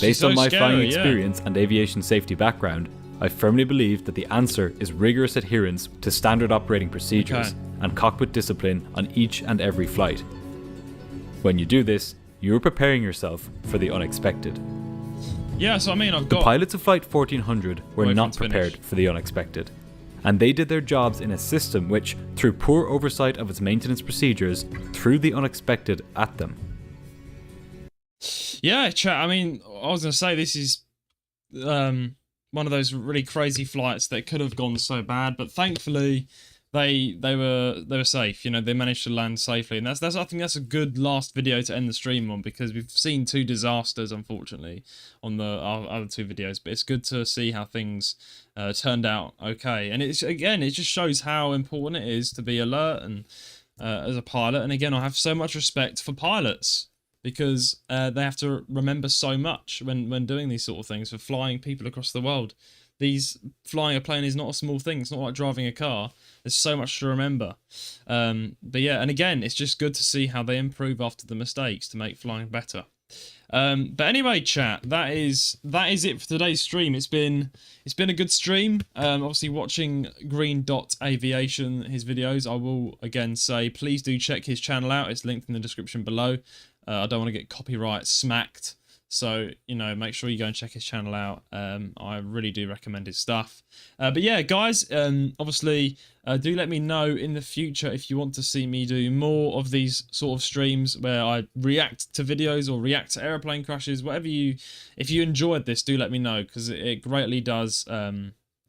Based on my flying experience and aviation safety background, I firmly believe that the answer is rigorous adherence to standard operating procedures and cockpit discipline on each and every flight. When you do this, you are preparing yourself for the unexpected. Yeah, so I mean, I've got... The pilots of Flight 1400 were Wait for not it to finish. prepared for the unexpected, and they did their jobs in a system which, through poor oversight of its maintenance procedures, threw the unexpected at them. Yeah, chat, I mean, I was going to say this is one of those really crazy flights that could have gone so bad, but thankfully they were safe. You know, they managed to land safely, and that's I think that's a good last video to end the stream on, because we've seen 2 disasters, unfortunately, on our other 2 videos. But it's good to see how things turned out okay, and it just shows how important it is to be alert and as a pilot. And again, I have so much respect for pilots, because they have to remember so much when doing these sort of things, for flying people across the world. Flying a plane is not a small thing. It's not like driving a car. There's so much to remember. But yeah, and again, it's just good to see how they improve after the mistakes to make flying better. But anyway, chat, that is it for today's stream. It's been a good stream. Obviously, watching Green Dot Aviation, his videos, I will again say, please do check his channel out. It's linked in the description below. I don't want to get copyright smacked, so, you know, make sure you go and check his channel out. I really do recommend his stuff. But yeah, guys, obviously, do let me know in the future if you want to see me do more of these sort of streams where I react to videos or react to airplane crashes. If you enjoyed this, do let me know, because it greatly does,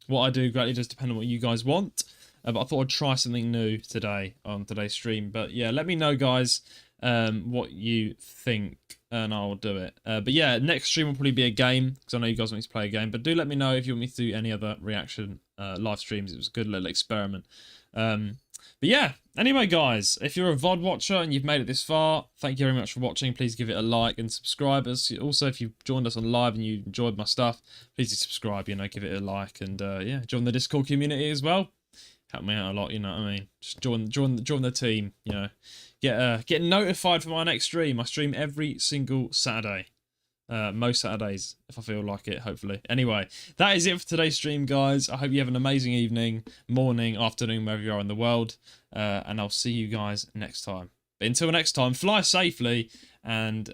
what I do greatly does depend on what you guys want. But I thought I'd try something new today on today's stream. But yeah, let me know, guys, what you think, and I'll do it. But yeah, next stream will probably be a game, because I know you guys want me to play a game. But do let me know if you want me to do any other reaction live streams. It was a good little experiment. But yeah, anyway, guys, if you're a VOD watcher and you've made it this far, thank you very much for watching. Please give it a like and subscribe. Also, if you've joined us on live and you enjoyed my stuff, please do subscribe, you know, give it a like, and yeah, join the Discord community as well. Help me out a lot, you know what I mean? Just join the team, you know. Get notified for my next stream. I stream every single Saturday. Most Saturdays, if I feel like it, hopefully. Anyway, that is it for today's stream, guys. I hope you have an amazing evening, morning, afternoon, wherever you are in the world. And I'll see you guys next time. But until next time, fly safely, and